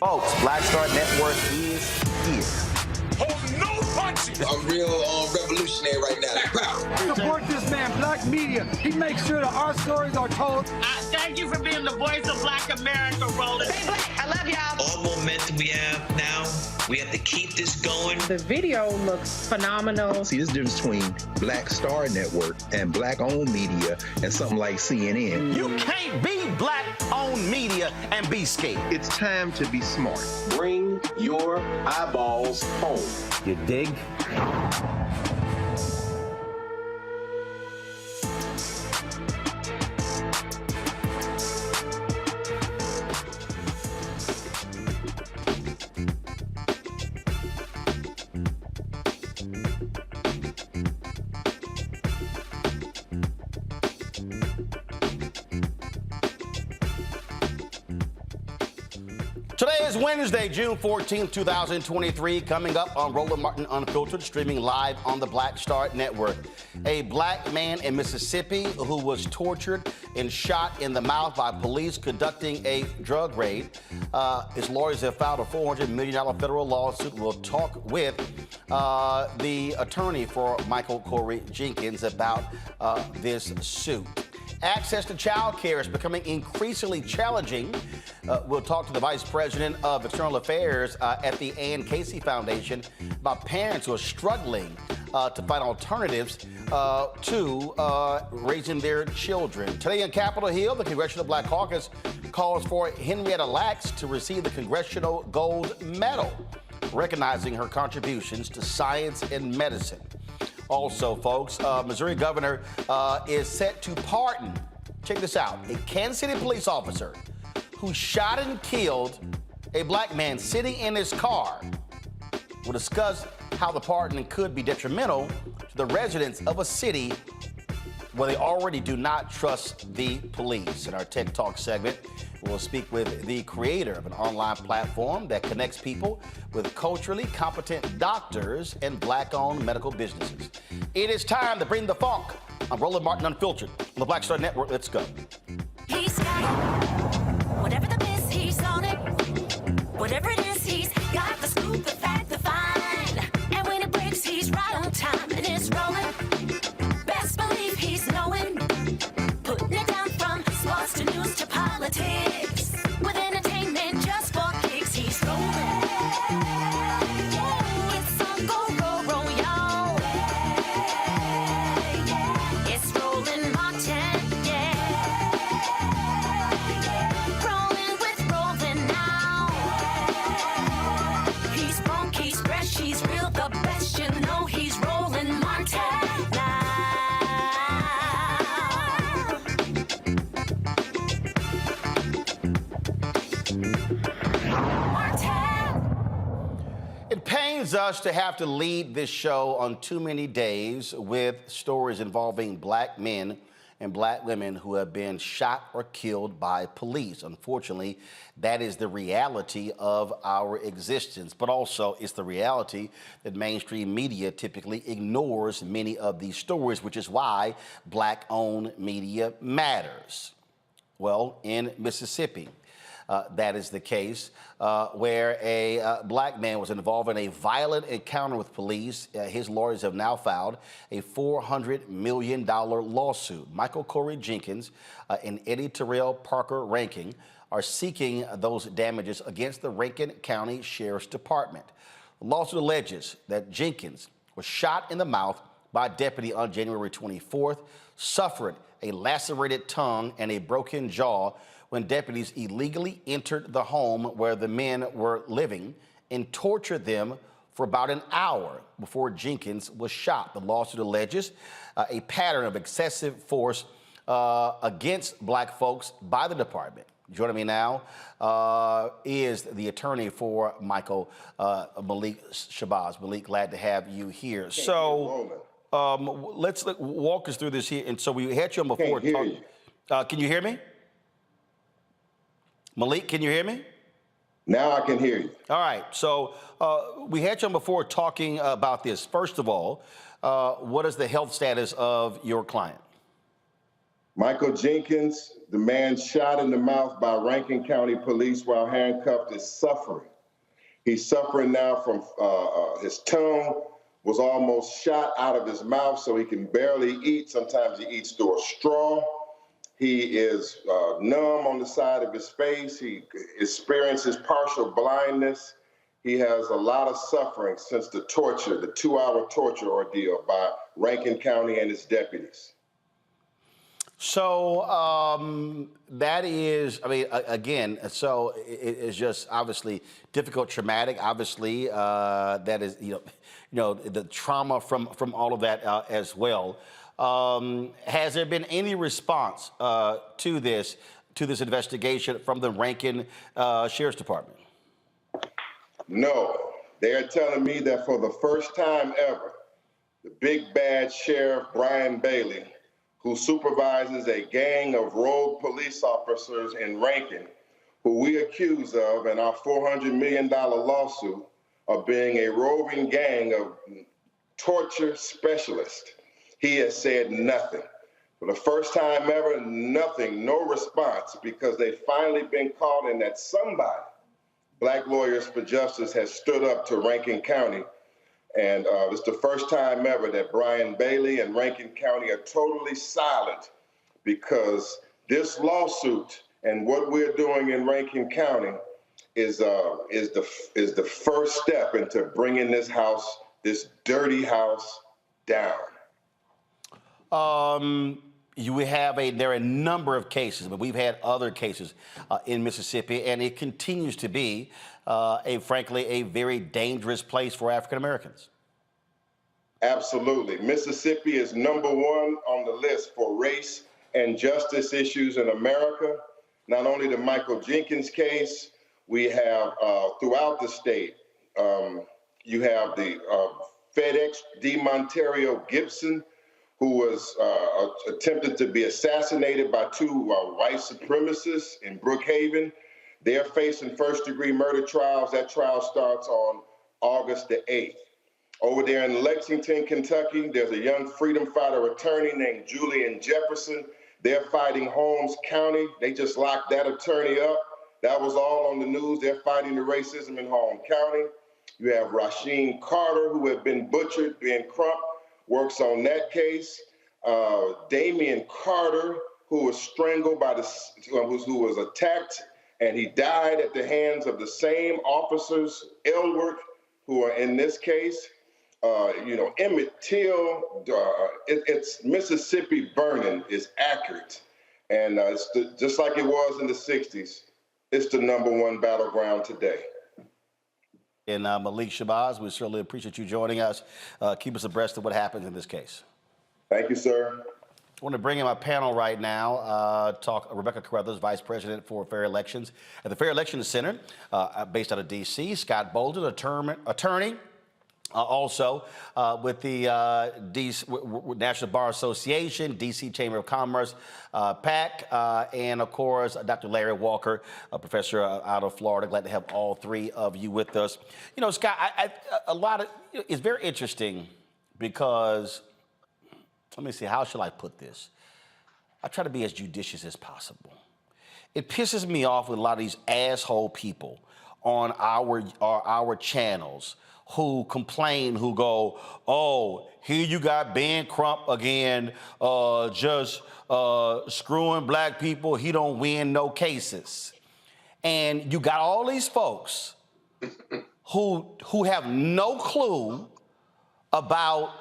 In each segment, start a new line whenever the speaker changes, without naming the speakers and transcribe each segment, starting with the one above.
Folks, Black Star Network is here.
Hold no punches!
I'm real revolutionary right now.
Support this man, Black media. He makes sure that our stories are told.
Thank you for being the voice of Black America, Roland.
Stay black. I love y'all.
All momentum we have now, we have to keep this going.
The video looks phenomenal.
See, this difference between Black Star Network and Black-owned media and something like CNN.
You can't be Black-owned media and be scared.
It's time to be smart.
Bring your eyeballs home.
You dig? Today is Wednesday, June 14th, 2023. Coming up on Roland Martin Unfiltered, streaming live on the Black Star Network. A black man in Mississippi who was tortured and shot in the mouth by police conducting a drug raid. His lawyers have filed a $400 million federal lawsuit. We'll talk with the attorney for Michael Corey Jenkins about this suit. Access to child care is becoming increasingly challenging. We'll talk to the Vice President of External Affairs at the Ann Casey Foundation about parents who are struggling to find alternatives to raising their children. Today on Capitol Hill, the Congressional Black Caucus calls for Henrietta Lacks to receive the Congressional Gold Medal, recognizing her contributions to science and medicine. Also, folks, Missouri governor is set to pardon, check this out, a Kansas City police officer who shot and killed a black man sitting in his car. We'll discuss how the pardon could be detrimental to the residents of a city where they already do not trust the police. In our Tech Talk segment, we'll speak with the creator of an online platform that connects people with culturally competent doctors and black-owned medical businesses. It is time to bring the funk. I'm Roland Martin Unfiltered on the Black Star Network. Let's go.
He's got it. Whatever the miss, he's on it. Whatever it is, he's got the scoop, the fact, the find. And when it breaks, he's right on time and it's rolling. Best believe he's knowing. Putting it down from sports to news to politics. With entertainment just for kicks, he's rolling. It's on go, y'all. It's Roland Martin, yeah. Rolling with Roland now. He's funky, he's fresh, he's real, the best, you know he's Roland Martin now.
It pains us to have to lead this show on too many days with stories involving black men and black women who have been shot or killed by police. Unfortunately, that is the reality of our existence, but also it's the reality that mainstream media typically ignores many of these stories, which is why black-owned media matters. Well, in Mississippi, that is the case, where a black man was involved in a violent encounter with police. His lawyers have now filed a $400 million lawsuit. Michael Corey Jenkins and Eddie Terrell Parker Rankin are seeking those damages against the Rankin County Sheriff's Department. The lawsuit alleges that Jenkins was shot in the mouth by a deputy on January 24th, suffered a lacerated tongue and a broken jaw when deputies illegally entered the home where the men were living and tortured them for about an hour before Jenkins was shot. The lawsuit alleges a pattern of excessive force against black folks by the department. Joining me now is the attorney for Michael, Malik Shabazz. Malik, glad to have you here. So let's walk us through this here. And so we had you on before. Can you hear me? Malik, can you hear me?
Now I can hear you.
All right. So we had you on before talking about this. First of all, what is the health status of your client?
Michael Jenkins, the man shot in the mouth by Rankin County police while handcuffed, is suffering. He's suffering now from his tongue was almost shot out of his mouth, so he can barely eat. Sometimes he eats through a straw. He is numb on the side of his face. He experiences partial blindness. He has a lot of suffering since the torture, the 2-hour torture ordeal by Rankin County and its deputies.
So that is, I mean, again, so it is just obviously difficult, traumatic. Obviously, that is, you know, the trauma from all of that as well. Has there been any response to this investigation from the Rankin Sheriff's Department?
No, they are telling me that for the first time ever, the big bad Sheriff Brian Bailey, who supervises a gang of rogue police officers in Rankin, who we accuse of in our $400 million lawsuit of being a roving gang of torture specialists. He has said nothing. For the first time ever, nothing, no response, because they've finally been caught in that somebody, Black Lawyers for Justice, has stood up to Rankin County. And it's the first time ever that Brian Bailey and Rankin County are totally silent, because this lawsuit and what we're doing in Rankin County is the first step into bringing this house, this dirty house, down.
There are a number of cases, but we've had other cases in Mississippi, and it continues to be, frankly, a very dangerous place for African Americans.
Absolutely. Mississippi is #1 on the list for race and justice issues in America. Not only the Michael Jenkins case, we have throughout the state, you have the FedEx DeMonterio Gibson, who was attempted to be assassinated by 2 white supremacists in Brookhaven. They're facing first-degree murder trials. That trial starts on August the 8th. Over there in Lexington, Kentucky, there's a young freedom fighter attorney named Julian Jefferson. They're fighting Holmes County. They just locked that attorney up. That was all on the news. They're fighting the racism in Holmes County. You have Rasheen Carter, who had been butchered, Ben Crump, works on that case. Damian Carter, who was strangled by who was attacked, and he died at the hands of the same officers, Elwood, who are in this case. Emmett Till, it's Mississippi burning is accurate. And it's just like it was in the 60s, it's the #1 battleground today.
And Malik Shabazz, we certainly appreciate you joining us. Keep us abreast of what happens in this case.
Thank you, sir.
I want to bring in my panel right now, Rebecca Carruthers, Vice President for Fair Elections at the Fair Elections Center, based out of D.C., Scott Bolden, attorney, also with the National Bar Association, D.C. Chamber of Commerce, PAC, and of course, Dr. Larry Walker, a professor out of Florida. Glad to have all three of you with us. You know, Scott, it's very interesting because, let me see, how shall I put this? I try to be as judicious as possible. It pisses me off with a lot of these asshole people on our channels who complain, who go, oh, here you got Ben Crump again, just screwing black people. He don't win no cases. And you got all these folks who have no clue about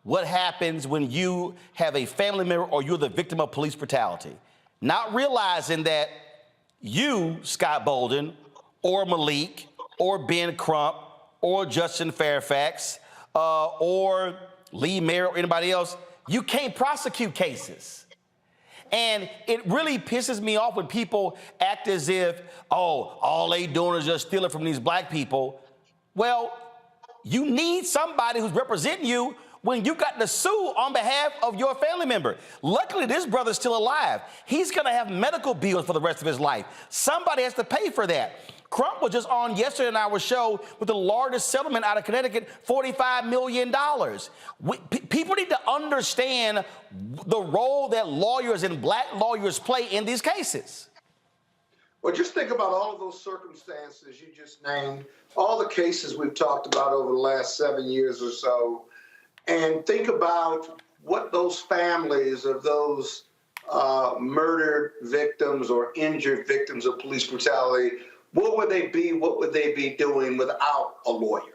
what happens when you have a family member or you're the victim of police brutality, not realizing that you, Scott Bolden, or Malik, or Ben Crump, or Justin Fairfax, or Lee Mayer, or anybody else, you can't prosecute cases. And it really pisses me off when people act as if, oh, all they doing is just stealing from these black people. Well, you need somebody who's representing you when you got to sue on behalf of your family member. Luckily, this brother's still alive. He's gonna have medical bills for the rest of his life. Somebody has to pay for that. Crump was just on yesterday in our show with the largest settlement out of Connecticut, $45 million. People need to understand the role that lawyers and black lawyers play in these cases.
Well, just think about all of those circumstances you just named, all the cases we've talked about over the last 7 years or so, and think about what those families of those murdered victims or injured victims of police brutality, what would they be doing without a lawyer,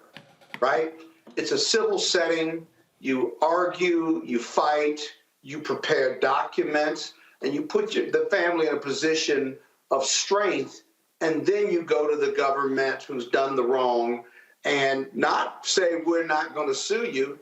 right? It's a civil setting. You argue, you fight, you prepare documents, and you put the family in a position of strength, and then you go to the government who's done the wrong and not say, we're not going to sue you.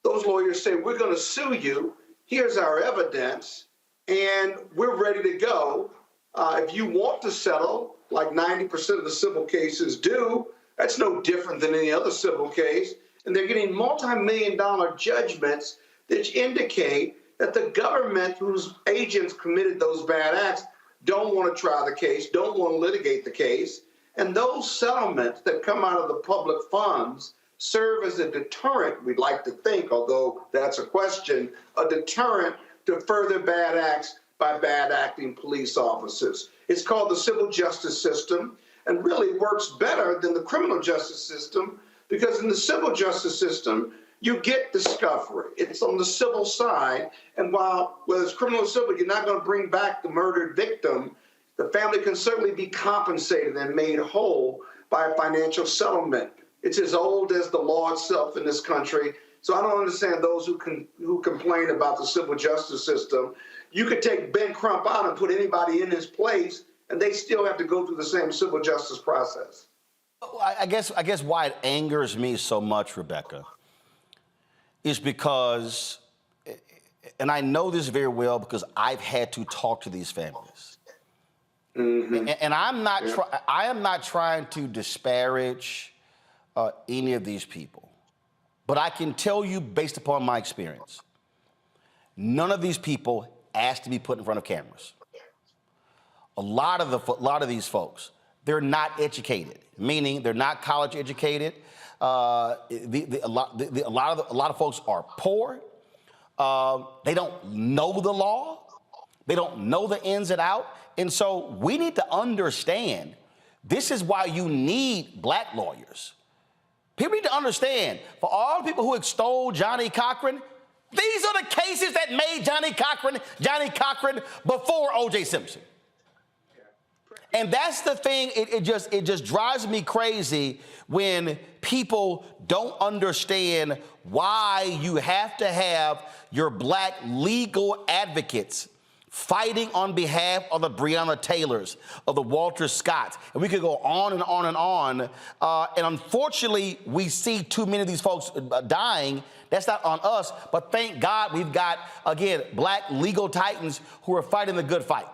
Those lawyers say, we're going to sue you. Here's our evidence, and we're ready to go. If you want to settle, like 90% of the civil cases do, that's no different than any other civil case. And they're getting multi-million-dollar judgments that indicate that the government whose agents committed those bad acts don't want to try the case, don't want to litigate the case. And those settlements that come out of the public funds serve as a deterrent, we'd like to think, although that's a question, a deterrent to further bad acts by bad acting police officers. It's called the civil justice system, and really works better than the criminal justice system, because in the civil justice system, you get discovery. It's on the civil side, and while whether it's criminal or civil, you're not going to bring back the murdered victim. The family can certainly be compensated and made whole by a financial settlement. It's as old as the law itself in this country. So I don't understand those who complain about the civil justice system. You could take Ben Crump out and put anybody in his place, and they still have to go through the same civil justice process.
I guess why it angers me so much, Rebecca, is because, and I know this very well because I've had to talk to these families. Mm-hmm. And I am not trying to disparage any of these people, but I can tell you, based upon my experience, none of these people asked to be put in front of cameras. A lot of these folks, they're not educated, meaning they're not college educated. A lot of folks are poor. They don't know the law. They don't know the ins and outs. And so we need to understand, this is why you need black lawyers. People need to understand, for all the people who extol Johnny Cochran, these are the cases that made Johnny Cochran before O.J. Simpson. And that's the thing, it just drives me crazy when people don't understand why you have to have your black legal advocates fighting on behalf of the Breonna Taylors, of the Walter Scotts, and we could go on and on and on. And unfortunately, we see too many of these folks dying. That's not on us, but thank God we've got, again, black legal titans who are fighting the good fight.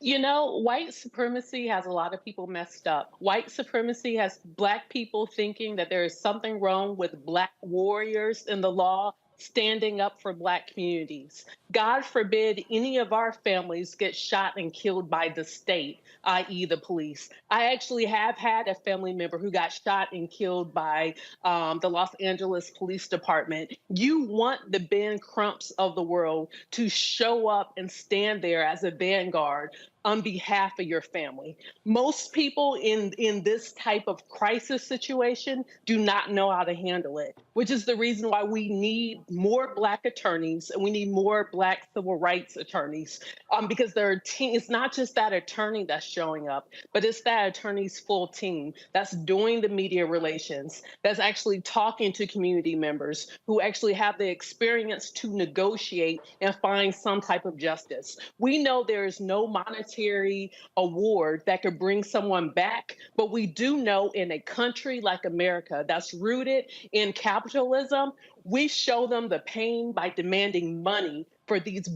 You know, white supremacy has a lot of people messed up. White supremacy has black people thinking that there is something wrong with black warriors in the law standing up for black communities. God forbid any of our families get shot and killed by the state, i.e. the police. I actually have had a family member who got shot and killed by the Los Angeles Police Department. You want the Ben Crumps of the world to show up and stand there as a vanguard on behalf of your family. Most people in this type of crisis situation do not know how to handle it, which is the reason why we need more black attorneys and we need more black civil rights attorneys, because it's not just that attorney that's showing up, but it's that attorney's full team that's doing the media relations, that's actually talking to community members who actually have the experience to negotiate and find some type of justice. We know there is no monetary award that could bring someone back, but we do know in a country like America that's rooted in capitalism, we show them the pain by demanding money for these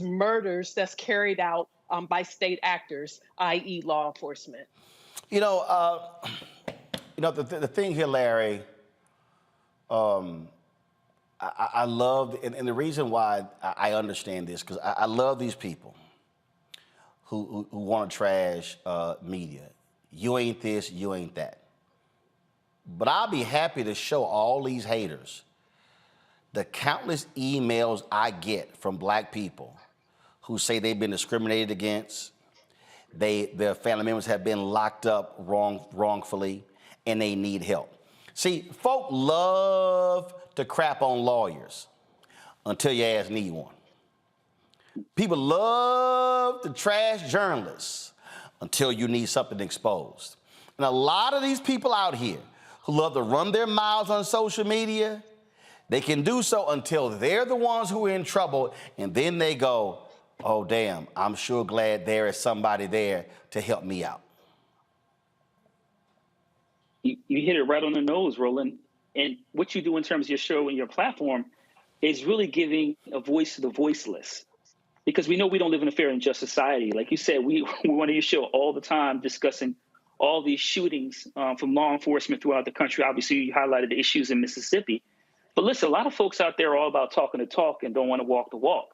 murders that's carried out by state actors, i.e. law enforcement.
The thing here, Larry, I love, and the reason why I understand this, because I love these people who want to trash media. You ain't this, you ain't that. But I'll be happy to show all these haters the countless emails I get from black people who say they've been discriminated against, their family members have been locked up wrongfully, and they need help. See, folk love to crap on lawyers until your ass need one. People love to trash journalists until you need something exposed. And a lot of these people out here who love to run their mouths on social media, they can do so until they're the ones who are in trouble, and then they go, oh, damn, I'm sure glad there is somebody there to help me out.
You hit it right on the nose, Roland. And what you do in terms of your show and your platform is really giving a voice to the voiceless. Because we know we don't live in a fair and just society. Like you said, we want your show all the time discussing all these shootings from law enforcement throughout the country. Obviously, you highlighted the issues in Mississippi. But listen, a lot of folks out there are all about talking the talk and don't want to walk the walk.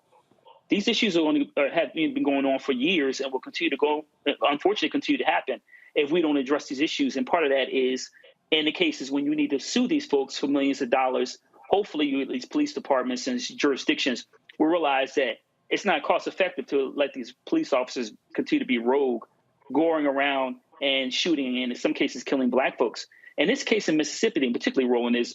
These issues have been going on for years and will unfortunately continue to happen if we don't address these issues. And part of that is in the cases when you need to sue these folks for millions of dollars, hopefully these police departments and jurisdictions will realize that it's not cost effective to let these police officers continue to be rogue, going around and shooting and in some cases killing black folks. And this case in Mississippi, and particularly Roland,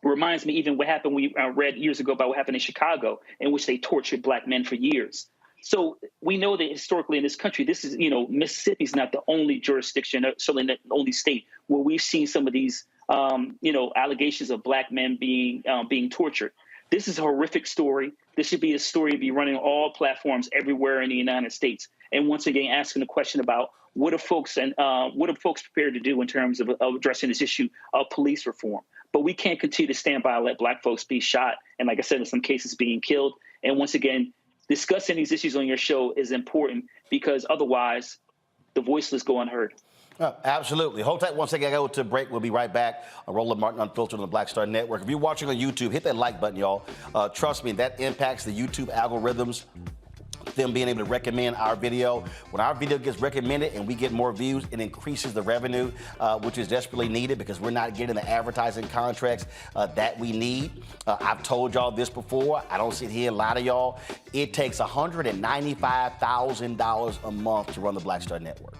reminds me even what happened, we read years ago about what happened in Chicago, in which they tortured black men for years. So we know that historically in this country, this is, Mississippi's not the only jurisdiction, certainly not the only state where we've seen some of these, allegations of black men being tortured. This is a horrific story. This should be a story to be running all platforms everywhere in the United States. And once again, asking the question about what are folks prepared to do in terms of addressing this issue of police reform. But we can't continue to stand by and let black folks be shot. And like I said, in some cases being killed. And once again, discussing these issues on your show is important because otherwise the voiceless go unheard.
Absolutely. Hold tight one second. I go to a break. We'll be right back on Roland Martin Unfiltered on the Black Star Network. If you're watching on YouTube, hit that like button, y'all. Trust me, that impacts the YouTube algorithms, them being able to recommend our video. When our video gets recommended and we get more views, it increases the revenue, which is desperately needed because we're not getting the advertising contracts that we need. I've told y'all this before. I don't sit here and lie to y'all. It takes $195,000 a month to run the Black Star Network.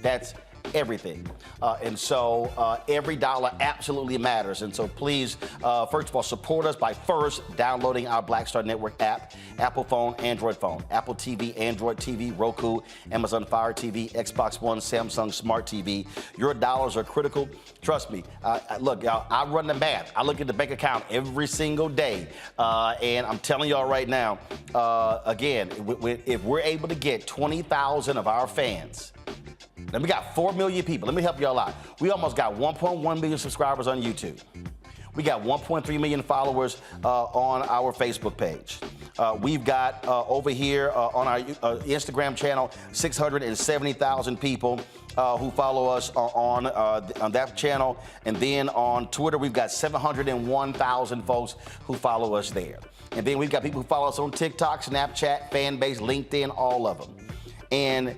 That's everything. And so every dollar absolutely matters. And so please, first of all, support us by first downloading our Black Star Network app, Apple phone, Android phone, Apple TV, Android TV, Roku, Amazon Fire TV, Xbox One, Samsung Smart TV. Your dollars are critical. Trust me. Look, y'all, I run the math. I look at the bank account every single day. And I'm telling y'all right now, again, if we're able to get 20,000 of our fans, then we got 4 million people. Let me help y'all out. We almost got 1.1 million subscribers on YouTube. We got 1.3 million followers on our Facebook page. We've got over here on our Instagram channel, 670,000 people who follow us on that channel. And then on Twitter, we've got 701,000 folks who follow us there. And then we've got people who follow us on TikTok, Snapchat, Fanbase, LinkedIn, all of them. And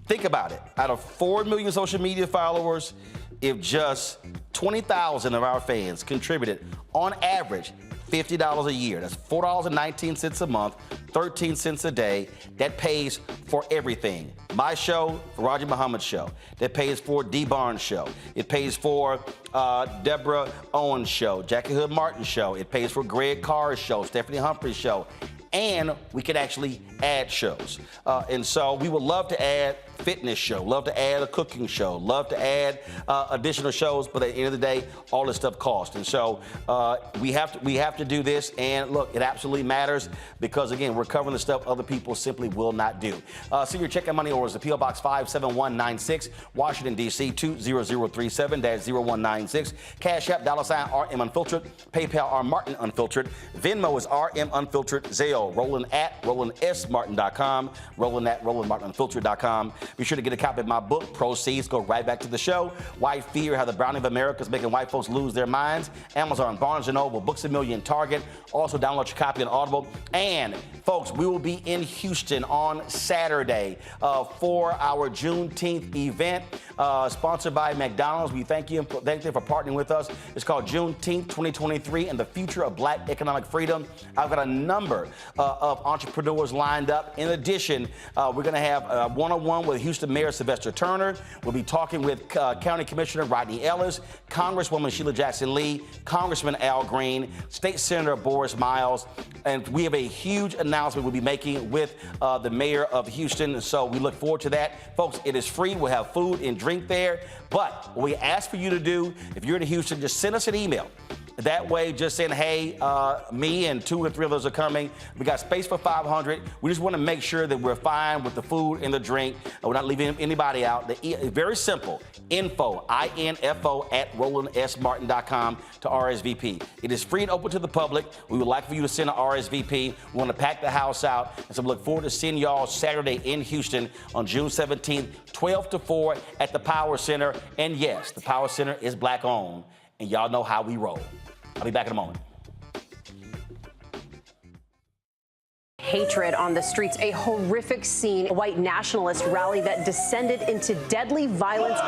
think about it. Out of 4 million social media followers, if just 20,000 of our fans contributed, on average, $50 a year, that's $4.19 a month, 13 cents a day, that pays for everything. My show, Faraji Muhammad's show. That pays for D. Barnes' show. It pays for Deborah Owens' show, Jackie Hood Martin's show. It pays for Greg Carr's show, Stephanie Humphrey's show. And we could actually add shows. And so we would love to add fitness show, love to add a cooking show, love to add additional shows, but at the end of the day, all this stuff costs. And so we have to do this. And look, it absolutely matters because, again, we're covering the stuff other people simply will not do. Senior check and money orders, the P.O. Box 57196, Washington, D.C. 20037-0196. Cash App, $RM Unfiltered. PayPal, R Martin Unfiltered. Venmo is RM Unfiltered. Zelle, Roland@RolandSMartin.com. Roland@RolandMartinUnfiltered.com. Be sure to get a copy of my book. Proceeds go right back to the show. White Fear: How the Browning of America is Making White Folks Lose Their Minds. Amazon, Barnes & Noble, Books A Million, Target. Also download your copy on Audible. And folks, we will be in Houston on Saturday for our Juneteenth event, sponsored by McDonald's. We thank you for partnering with us. It's called Juneteenth 2023 and the Future of Black Economic Freedom. I've got a number of entrepreneurs lined up. In addition, we're going to have a one-on-one with Houston Mayor Sylvester Turner. We'll be talking with County Commissioner Rodney Ellis, Congresswoman Sheila Jackson Lee, Congressman Al Green, State Senator Boris Miles, and we have a huge announcement we'll be making with the mayor of Houston. So we look forward to that. Folks, it is free. We'll have food and drink there. But what we ask for you to do, if you're in Houston, just send us an email. That way, just saying, hey, me and 2 or 3 others are coming. We got space for 500. We just want to make sure that we're fine with the food and the drink. We're not leaving anybody out. Very simple. Info, I-N-F-O, at RolandSMartin.com to RSVP. It is free and open to the public. We would like for you to send an RSVP. We want to pack the house out. And so we look forward to seeing y'all Saturday in Houston on June 17th, 12 to 4 at the Power Center. And yes, the Power Center is Black owned. And y'all know how we roll. I'll be back in a moment.
Hatred on the streets, a horrific scene, a white nationalist rally that descended into deadly violence.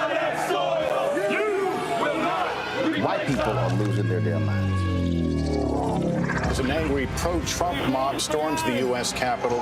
White people are losing their damn minds.
As an angry pro-Trump mob storms the U.S. Capitol,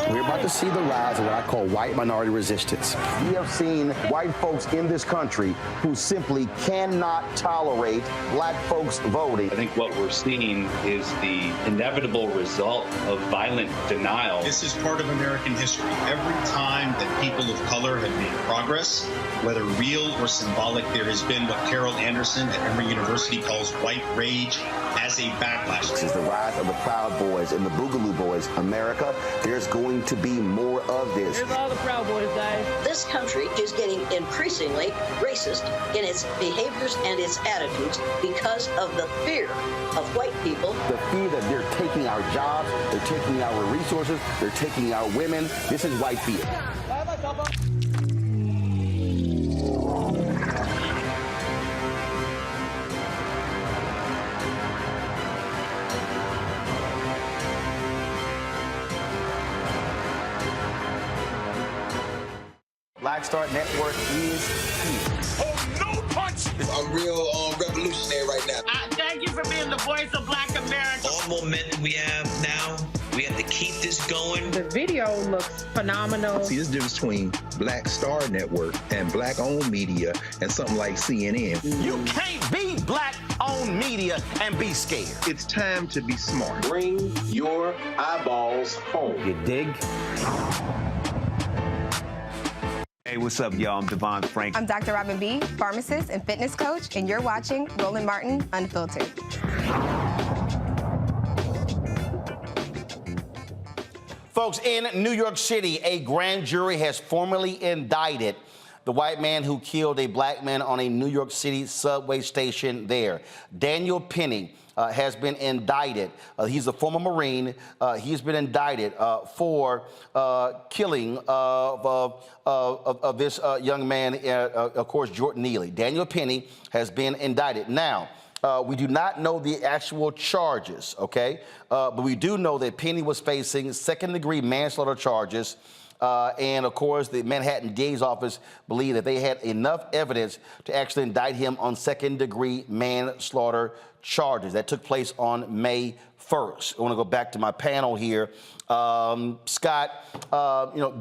we're about to see the rise of what I call white minority resistance. We have seen white folks in this country who simply cannot tolerate black folks voting.
I think what we're seeing is the inevitable result of violent denial.
This is part of American history. Every time that people of color have made progress, whether real or symbolic, there has been what Carol Anderson at Emory University calls white rage as a backlash.
This is the rise of the Proud Boys and the Boogaloo Boys. America, there's going to be more of this.
Here's all the Proud Boys, guys.
This country is getting increasingly racist in its behaviors and its attitudes because of the fear of white people.
The fear that they're taking our jobs, they're taking our resources, they're taking our women. This is white fear. Black Star Network is here.
Oh, no punch! I'm real revolutionary right now.
Thank you for being the voice of Black America.
All momentum we have now, we have to keep this going.
The video looks phenomenal.
See, this difference between Black Star Network and black-owned media and something like CNN.
You can't be black-owned media and be scared.
It's time to be smart.
Bring your eyeballs home.
You dig?
Hey, what's up, y'all? I'm Devon Frank.
I'm Dr. Robin B., pharmacist and fitness coach, and you're watching Roland Martin Unfiltered.
Folks, in New York City, a grand jury has formally indicted the white man who killed a black man on a New York City subway station there. Daniel Penny has been indicted. He's a former Marine. He's been indicted for killing of this young man, of course, Jordan Neely. Daniel Penny has been indicted. Now, we do not know the actual charges, okay? But we do know that Penny was facing second-degree manslaughter charges. And, of course, the Manhattan DA's office believed that they had enough evidence to actually indict him on second-degree manslaughter charges. That took place on May 1st. I want to go back to my panel here. Scott,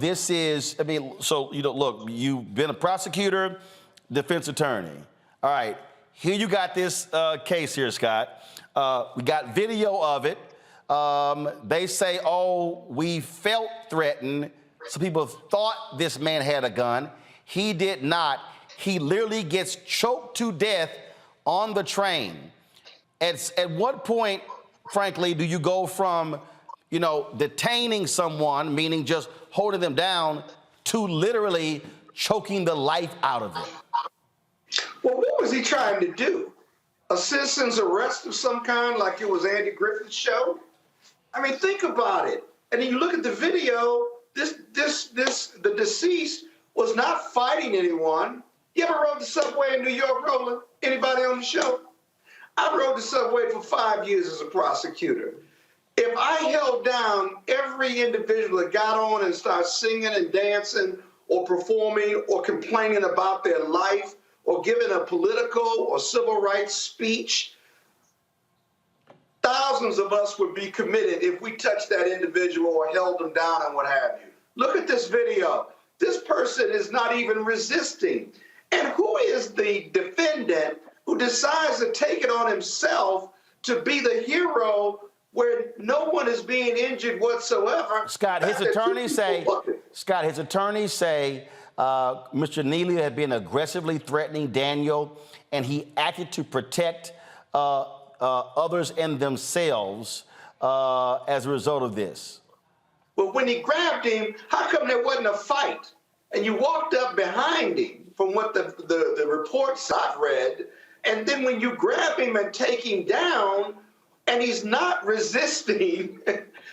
this is, look, you've been a prosecutor, defense attorney. All right, here you got this case here, Scott. We got video of it. They say, we felt threatened. Some people thought this man had a gun. He did not. He literally gets choked to death on the train. At what point, frankly, do you go from, detaining someone, meaning just holding them down, to literally choking the life out of them?
Well, what was he trying to do? A citizen's arrest of some kind, like it was Andy Griffith's show? I mean, think about it. And then you look at the video, the deceased was not fighting anyone. You ever rode the subway in New York, Roland? Anybody on the show? I rode the subway for 5 years as a prosecutor. If I held down every individual that got on and started singing and dancing or performing or complaining about their life or giving a political or civil rights speech, thousands of us would be committed if we touched that individual or held them down and what have you. Look at this video. This person is not even resisting. And who is the defendant who decides to take it on himself to be the hero where no one is being injured whatsoever?
Scott, his attorneys say, Mr. Neely had been aggressively threatening Daniel, and he acted to protect others and themselves as a result of this.
But when he grabbed him, how come there wasn't a fight? And you walked up behind him, from what the reports I've read, and then when you grab him and take him down, and he's not resisting,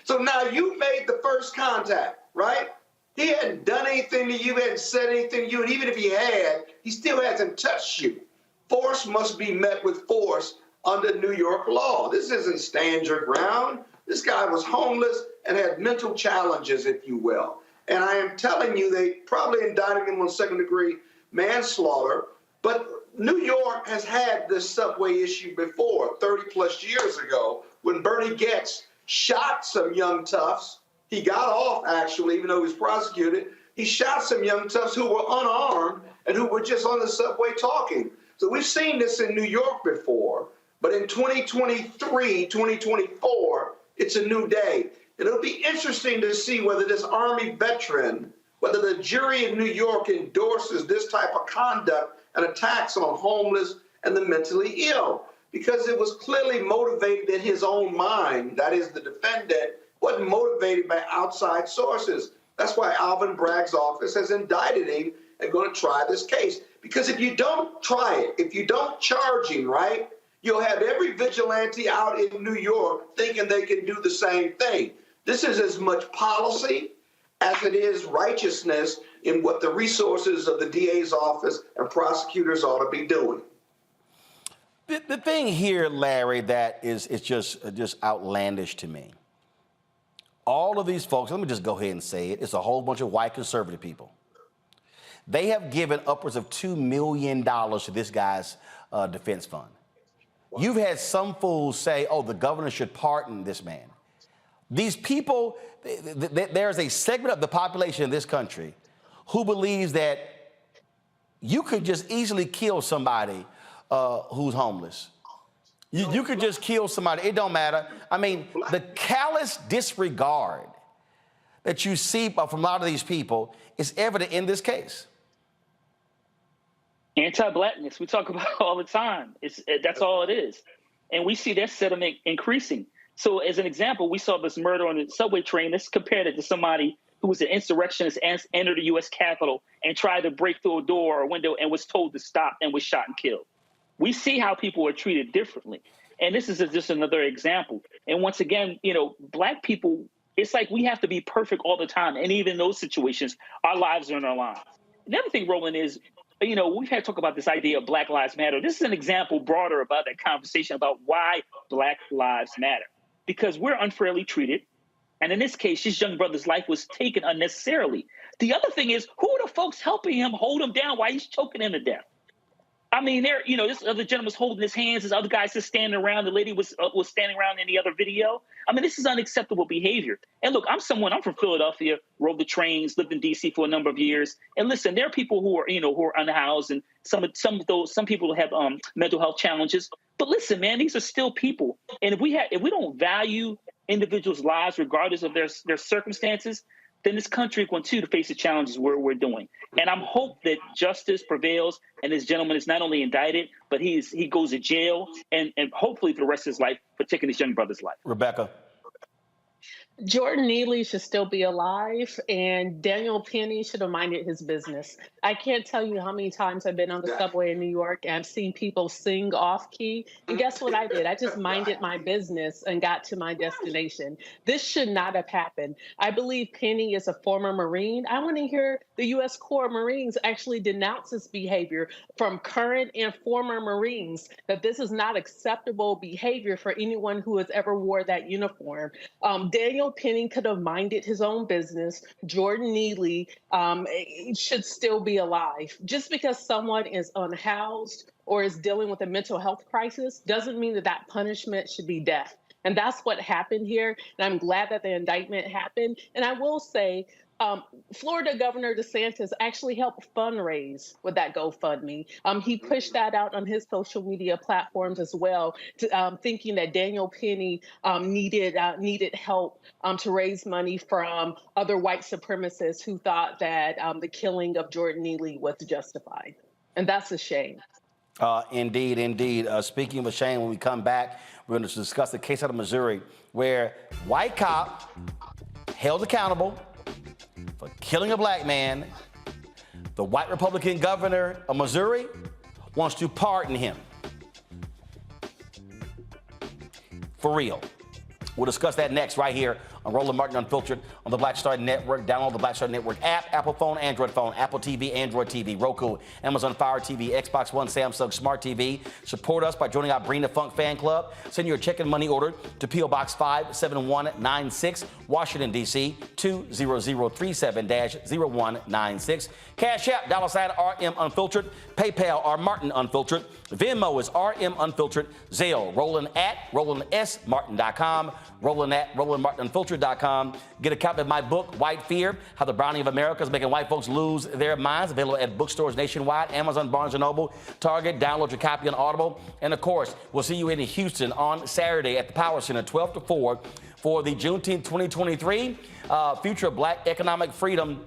so now you made the first contact, right? He hadn't done anything to you, hadn't said anything to you, and even if he had, he still hasn't touched you. Force must be met with force under New York law. This isn't stand your ground. This guy was homeless and had mental challenges, if you will. And I am telling you, they probably indicted him on second-degree manslaughter, but New York has had this subway issue before, 30-plus years ago, when Bernie Goetz shot some young toughs. He got off, actually, even though he was prosecuted. He shot some young toughs who were unarmed and who were just on the subway talking. So we've seen this in New York before, but in 2023, 2024, it's a new day. And it'll be interesting to see whether this Army veteran, whether the jury in New York endorses this type of conduct and attacks on homeless and the mentally ill, because it was clearly motivated in his own mind. That is, the defendant wasn't motivated by outside sources. That's why Alvin Bragg's office has indicted him and going to try this case. Because if you don't try it, if you don't charge him, right, you'll have every vigilante out in New York thinking they can do the same thing. This is as much policy as it is righteousness in what the resources of the DA's office and prosecutors ought to be doing.
The thing here, Larry, that is just outlandish to me. All of these folks, let me just go ahead and say it, it's a whole bunch of white conservative people. They have given upwards of $2 million to this guy's defense fund. You've had some fools say, oh, the governor should pardon this man. These people, there's a segment of the population in this country who believes that you could just easily kill somebody who's homeless. You could just kill somebody. It don't matter. I mean, the callous disregard that you see from a lot of these people is evident in this case.
Anti-blackness, we talk about all the time. That's all it is. And we see that sentiment increasing. So as an example, we saw this murder on the subway train. Let's compare it to somebody who was an insurrectionist and entered the U.S. Capitol and tried to break through a door or a window and was told to stop and was shot and killed. We see how people are treated differently. And this is just another example. And once again, black people, it's like we have to be perfect all the time. And even in those situations, our lives are in our line. Another thing, Roland, is, we've had to talk about this idea of Black Lives Matter. This is an example broader about that conversation about why Black Lives Matter. Because we're unfairly treated. And in this case, this young brother's life was taken unnecessarily. The other thing is, who are the folks helping him hold him down while he's choking him to death? I mean, this other gentleman's holding his hands. This other guy's just standing around. The lady was standing around in the other video. I mean, this is unacceptable behavior. And look, I'm from Philadelphia, rode the trains, lived in D.C. for a number of years. And listen, there are people who are unhoused, and some people have mental health challenges. But listen, man, these are still people. And if we don't value individuals' lives regardless of their circumstances, then this country will continue to face the challenges we're doing. And I'm hope that justice prevails and this gentleman is not only indicted, but he goes to jail and hopefully for the rest of his life for taking this young brother's life.
Rebecca.
Jordan Neely should still be alive, and Daniel Penny should have minded his business. I can't tell you how many times I've been on the subway in New York and I've seen people sing off key. And guess what I did? I just minded my business and got to my destination. This should not have happened. I believe Penny is a former Marine. I want to hear the U.S. Corps of Marines actually denounce this behavior from current and former Marines, that this is not acceptable behavior for anyone who has ever wore that uniform. Daniel Penny could have minded his own business. Jordan Neely should still be alive. Just because someone is unhoused or is dealing with a mental health crisis doesn't mean that that punishment should be death. And that's what happened here. And I'm glad that the indictment happened. And I will say, Florida Governor DeSantis actually helped fundraise with that GoFundMe. He pushed that out on his social media platforms as well, thinking that Daniel Penny needed help to raise money from other white supremacists who thought that the killing of Jordan Neely was justified. And that's a shame.
Indeed, indeed. Speaking of a shame, when we come back, we're going to discuss the case out of Missouri where white cop held accountable for killing a black man. The white Republican governor of Missouri wants to pardon him. For real. We'll discuss that next right here on Roland Martin Unfiltered on the Black Star Network. Download the Black Star Network app, Apple phone, Android phone, Apple TV, Android TV, Roku, Amazon Fire TV, Xbox One, Samsung Smart TV. Support us by joining our Bring the Funk fan club. Send your check and money order to P.O. Box 57196, Washington, D.C. 20037-0196. Cash App, $RM Unfiltered. PayPal, R Martin Unfiltered. Venmo is RM Unfiltered. Zelle, Roland at RolandSMartin.com. Roland at RolandMartinUnfiltered.com. Get a copy of my book, White Fear, How the Browning of America is Making White Folks Lose Their Minds. Available at bookstores nationwide, Amazon, Barnes & Noble, Target. Download your copy on Audible. And, of course, we'll see you in Houston on Saturday at the Power Center, 12 to 4, for the Juneteenth 2023 Future of Black Economic Freedom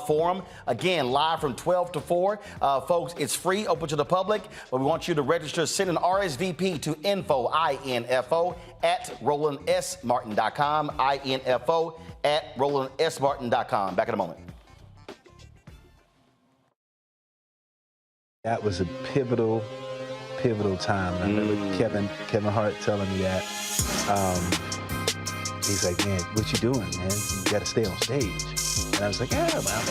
Forum. Again, live from 12 to 4. Folks, it's free, open to the public, but we want you to register. Send an RSVP to info, I-N-F-O, at RolandSMartin.com, I-N-F-O, at RolandSMartin.com. Back in a moment.
That was a pivotal time. I remember Kevin Hart telling me that. He's like, man, what you doing, man? You got to stay on stage. And I was like, yeah, well, I'm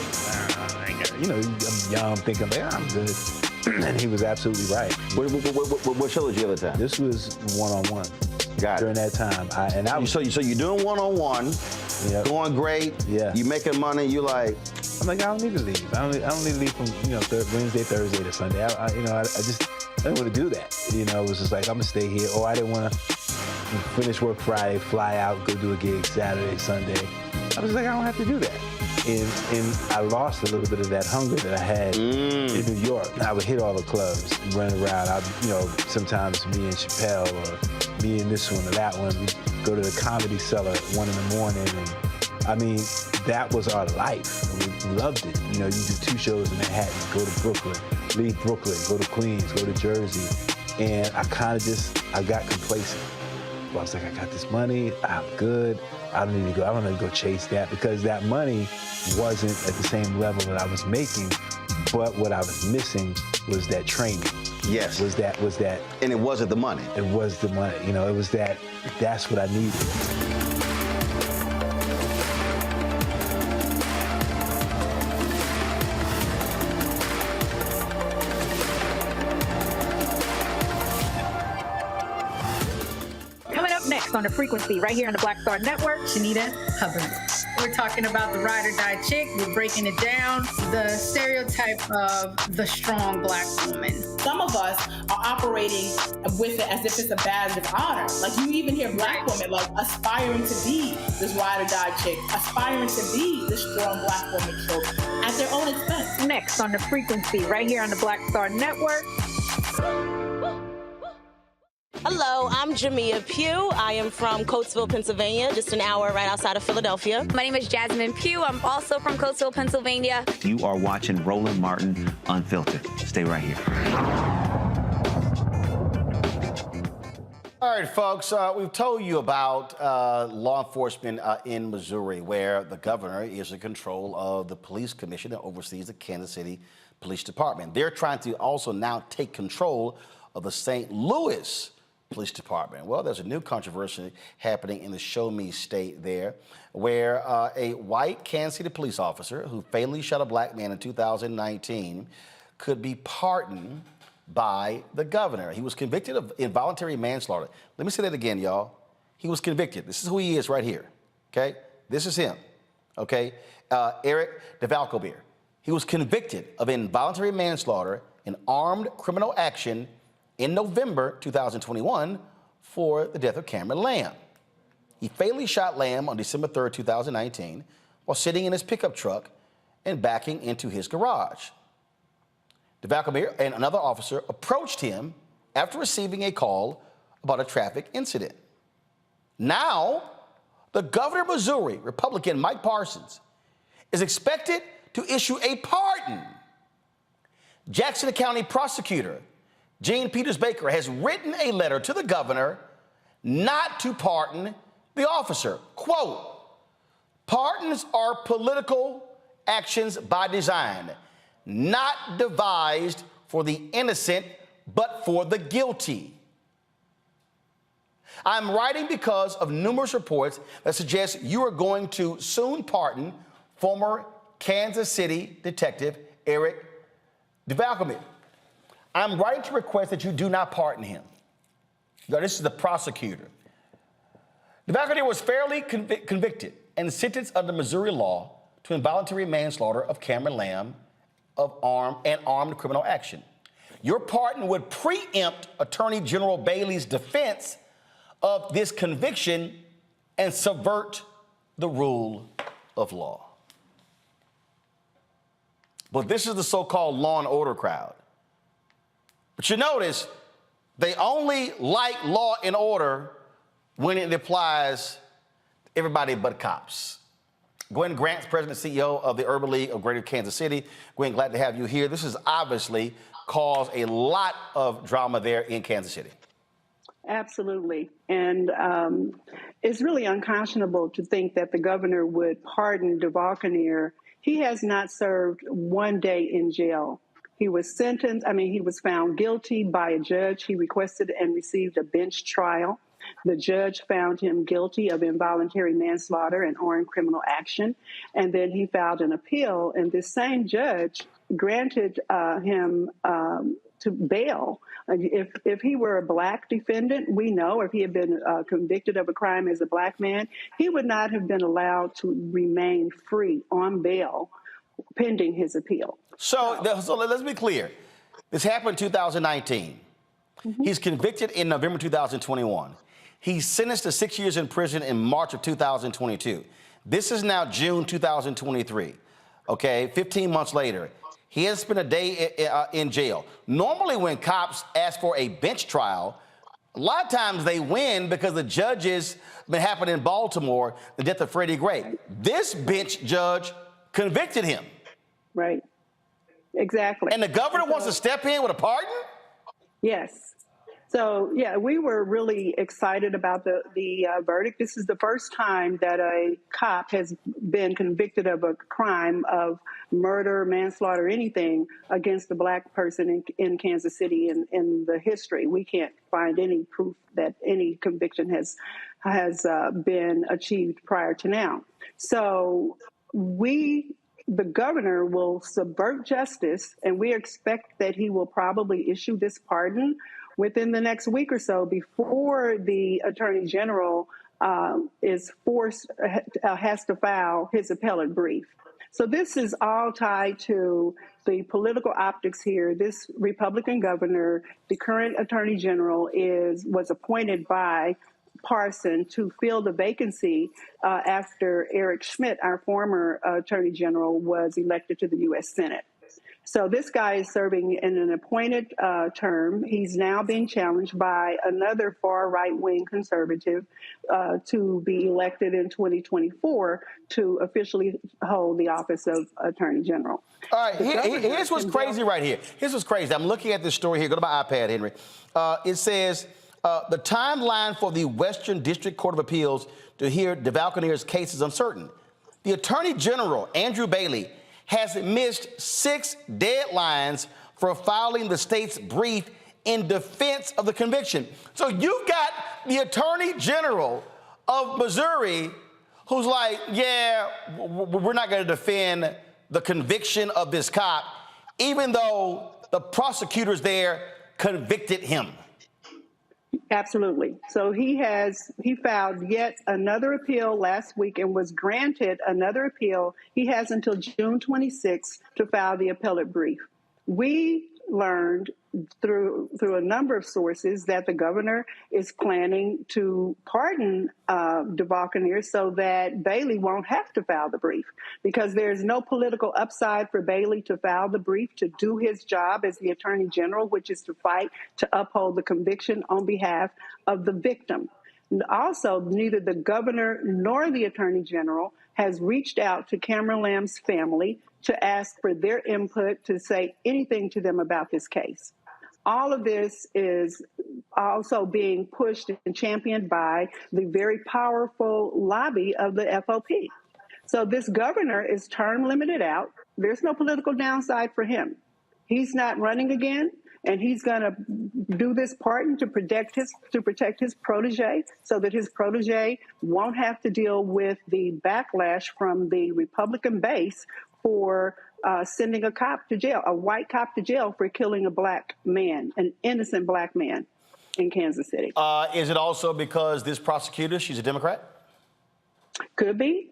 young, thinking, like, I'm good. And he was absolutely right.
What show was the other time?
This was one-on-one.
Got it.
During that time.
So you're doing one-on-one, going great.
Yeah.
You making money. You like.
I'm like, I don't need to leave. I don't need to leave from Wednesday, Thursday to Sunday. I didn't want to do that. It was just like, I'm gonna stay here. Or I didn't want to finish work Friday, fly out, go do a gig Saturday, Sunday. I was like, I don't have to do that. And I lost a little bit of that hunger that I had in New York. I would hit all the clubs, run around. Sometimes me and Chappelle or me and this one or that one, we go to the Comedy Cellar at 1 in the morning. And I mean, that was our life. We loved it. You do 2 shows in Manhattan, go to Brooklyn, leave Brooklyn, go to Queens, go to Jersey. And I got complacent. I was like, I got this money, I'm good. I don't need to go chase that, because that money wasn't at the same level that I was making, but what I was missing was that training.
Yes.
Was that.
And it wasn't the money.
It was the money. It was that's what I needed.
On the frequency right here on the Black Star Network.
Shanita Hubbard. We're talking about the ride or die chick. We're breaking it down. The stereotype of the strong black woman.
Some of us are operating with it as if it's a badge of honor. Like, you even hear black women like aspiring to be this ride or die chick, aspiring to be this strong black woman trope at their own expense.
Next on the frequency right here on the Black Star Network.
Hello, I'm Jamia Pugh. I am from Coatesville, Pennsylvania, just an hour right outside of Philadelphia.
My name is Jasmine Pugh. I'm also from Coatesville, Pennsylvania.
You are watching Roland Martin Unfiltered. Stay right here.
All right, folks, we've told you about law enforcement in Missouri, where the governor is in control of the police commission that oversees the Kansas City Police Department. They're trying to also now take control of the St. Louis Police Department. Well, there's a new controversy happening in the Show Me state there, where a white Kansas City police officer who fatally shot a black man in 2019 could be pardoned by the governor. He was convicted of involuntary manslaughter. Let me say that again, y'all. He was convicted. This is who he is right here, okay? This is him, okay? Eric DeValcobeer. He was convicted of involuntary manslaughter in armed criminal action in November 2021 for the death of Cameron Lamb. He fatally shot Lamb on December 3rd, 2019, while sitting in his pickup truck and backing into his garage. DeValcobeer and another officer approached him after receiving a call about a traffic incident. Now, the governor of Missouri, Republican Mike Parsons, is expected to issue a pardon. Jackson County prosecutor Gene Peters Baker has written a letter to the governor not to pardon the officer. Quote, "Pardons are political actions by design, not devised for the innocent, but for the guilty. I'm writing because of numerous reports that suggest you are going to soon pardon former Kansas City detective Eric DeValcobeer. I'm writing to request that you do not pardon him." Now, this is the prosecutor. DeValcobeer was fairly convicted and sentenced under Missouri law to involuntary manslaughter of Cameron Lamb of armed criminal action. Your pardon would preempt Attorney General Bailey's defense of this conviction and subvert the rule of law. But this is the so-called law and order crowd. But you notice they only like law and order when it applies to everybody but cops. Gwen Grant's president and CEO of the Urban League of Greater Kansas City. Gwen, glad to have you here. This has obviously caused a lot of drama there in Kansas City.
Absolutely. And it's really unconscionable to think that the governor would pardon DeValcobeer. He has not served one day in jail. He was he was found guilty by a judge. He requested and received a bench trial. The judge found him guilty of involuntary manslaughter and armed criminal action. And then he filed an appeal, and this same judge granted him to bail. If he were a black defendant, we know if he had been convicted of a crime as a black man, he would not have been allowed to remain free on bail pending his appeal.
So let's be clear. This happened in 2019. Mm-hmm. He's convicted in November 2021. He's sentenced to 6 years in prison in March of 2022. This is now June 2023, okay, 15 months later. He hasn't spent a day in jail. Normally when cops ask for a bench trial, a lot of times they win because the judges, been happening in Baltimore, the death of Freddie Gray. This bench judge convicted him.
Right, exactly.
And the governor wants to step in with a pardon?
Yes. So, yeah, we were really excited about the verdict. This is the first time that a cop has been convicted of a crime of murder, manslaughter, anything against a black person in Kansas City in the history. We can't find any proof that any conviction has been achieved prior to now. So the governor will subvert justice, and we expect that he will probably issue this pardon within the next week or so before the Attorney General has to file his appellate brief. So this is all tied to the political optics here. This Republican governor, the current Attorney General, was appointed by Parson to fill the vacancy after Eric Schmidt, our former Attorney General, was elected to the U.S. Senate. So this guy is serving in an appointed term. He's now being challenged by another far right-wing conservative to be elected in 2024 to officially hold the office of Attorney General.
All right, here's what's crazy right here. Here's what's crazy. I'm looking at this story here. Go to my iPad, Henry. It says The timeline for the Western District Court of Appeals to hear DeValconeer's case is uncertain. The Attorney General, Andrew Bailey, has missed 6 deadlines for filing the state's brief in defense of the conviction. So you've got the Attorney General of Missouri who's like, yeah, we're not going to defend the conviction of this cop, even though the prosecutors there convicted him.
Absolutely. So he filed yet another appeal last week and was granted another appeal. He has until June 26th to file the appellate brief. We learned through a number of sources that the governor is planning to pardon DeValconeer so that Bailey won't have to file the brief, because there's no political upside for Bailey to file the brief to do his job as the Attorney General, which is to fight to uphold the conviction on behalf of the victim. Also, neither the governor nor the Attorney General has reached out to Cameron Lamb's family to ask for their input to say anything to them about this case. All of this is also being pushed and championed by the very powerful lobby of the FOP. So this governor is term limited out. There's no political downside for him. He's not running again, and he's going to do this pardon to protect his protege, so that his protege won't have to deal with the backlash from the Republican base for sending a cop to jail, a white cop to jail for killing a black man, an innocent black man in Kansas City.
Is it also because this prosecutor, she's a Democrat?
Could be.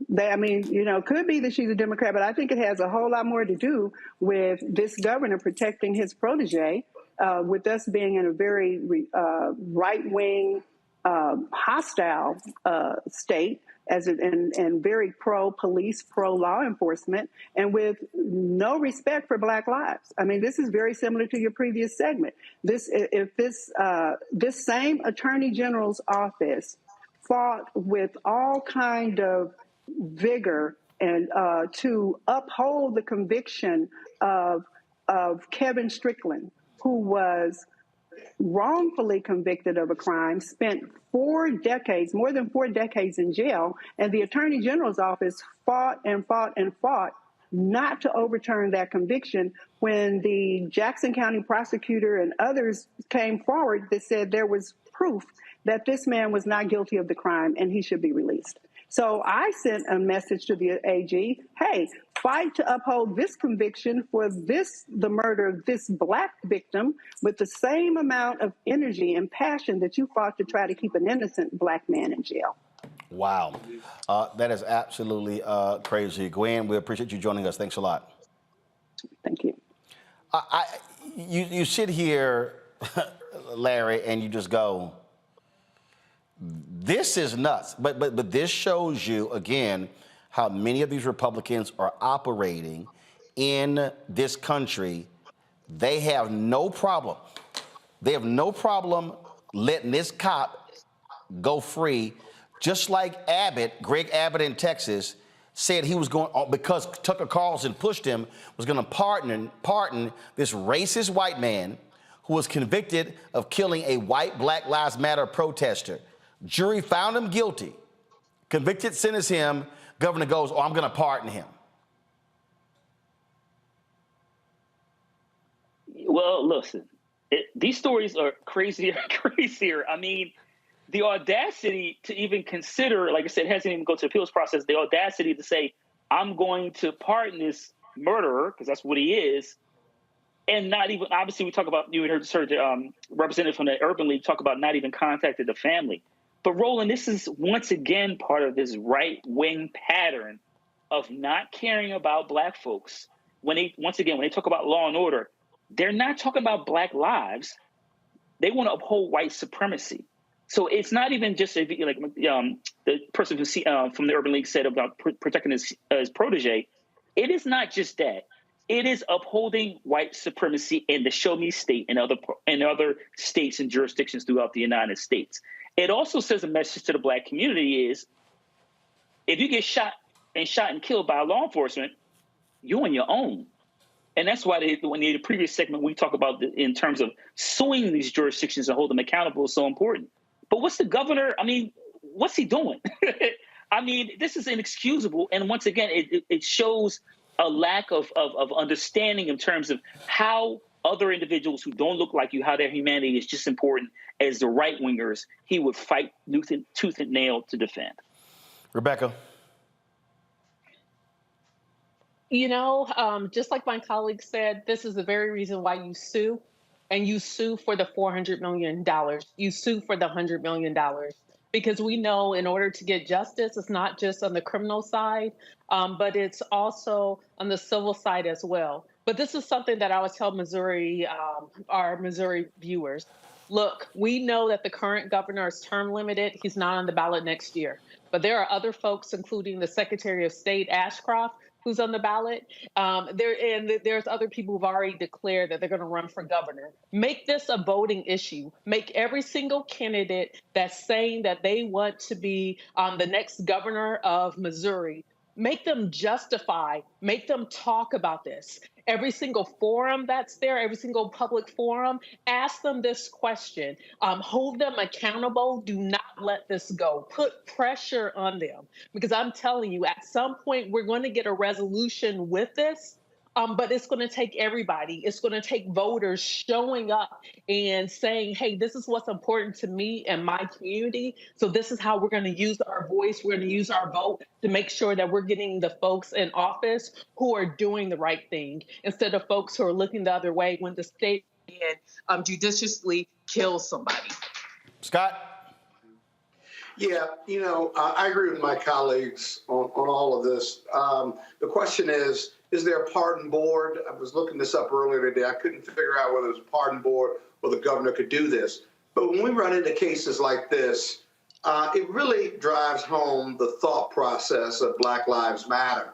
Could be that she's a Democrat, but I think it has a whole lot more to do with this governor protecting his protege, with us being in a very right-wing, hostile state, and very pro-police, pro-law enforcement, and with no respect for Black lives. I mean, this is very similar to your previous segment. This same Attorney General's office fought with all kind of vigor and to uphold the conviction of Kevin Strickland, who was wrongfully convicted of a crime, spent 4 decades, more than 4 decades in jail, and the Attorney General's office fought and fought and fought not to overturn that conviction when the Jackson County prosecutor and others came forward that said there was proof that this man was not guilty of the crime and he should be released. So I sent a message to the AG, hey, fight to uphold this conviction for the murder of this black victim with the same amount of energy and passion that you fought to try to keep an innocent black man in jail.
Wow. That is absolutely crazy. Gwen, we appreciate you joining us. Thanks a lot.
Thank you.
You sit here, Larry, and you just go, this is nuts. But this shows you, again, how many of these Republicans are operating in this country. They have no problem. They have no problem letting this cop go free, just like Greg Abbott in Texas, said he was going, because Tucker Carlson pushed him, was going to pardon this racist white man who was convicted of killing a white Black Lives Matter protester. Jury found him guilty, convicted, sentenced him. Governor goes, I'm going to pardon him.
Well, listen, these stories are crazier and crazier. I mean, the audacity to even consider, like I said, it hasn't even gone to the appeals process, the audacity to say, I'm going to pardon this murderer, because that's what he is, and not even, obviously we talk about, you heard the representative from the Urban League talk about not even contacted the family. But Roland, this is once again part of this right-wing pattern of not caring about black folks. When they talk about law and order, they're not talking about black lives. They want to uphold white supremacy. So it's not even just like the person from the Urban League said about protecting his protege. It is not just that. It is upholding white supremacy in the Show Me State and other states and jurisdictions throughout the United States. It also says a message to the black community is, if you get shot and killed by law enforcement, you're on your own. And that's why when the previous segment, we talk about in terms of suing these jurisdictions and hold them accountable is so important. But what's the governor? I mean, what's he doing? I mean, this is inexcusable. And once again, it shows a lack of understanding in terms of how other individuals who don't look like you, how their humanity is just important as the right-wingers he would fight tooth and nail to defend.
Rebecca.
You know, just like my colleague said, this is the very reason why you sue. And you sue for the $400 million. You sue for the $100 million. Because we know in order to get justice, it's not just on the criminal side, but it's also on the civil side as well. But this is something that I always tell Missouri, our Missouri viewers. Look, we know that the current governor is term limited. He's not on the ballot next year. But there are other folks, including the Secretary of State, Ashcroft, who's on the ballot. There's other people who've already declared that they're going to run for governor. Make this a voting issue. Make every single candidate that's saying that they want to be the next governor of Missouri, make them justify, make them talk about this. Every single forum that's there, every single public forum, ask them this question. Hold them accountable. Do not let this go. Put pressure on them. Because I'm telling you, at some point, we're going to get a resolution with this. But it's going to take everybody. It's going to take voters showing up and saying, hey, this is what's important to me and my community. So this is how we're going to use our voice. We're going to use our vote to make sure that we're getting the folks in office who are doing the right thing instead of folks who are looking the other way when the state can judiciously kill somebody.
Scott?
Yeah, you know, I agree with my colleagues on all of this. The question is there a pardon board? I was looking this up earlier today. I couldn't figure out whether it was a pardon board or the governor could do this. But when we run into cases like this, it really drives home the thought process of Black Lives Matter,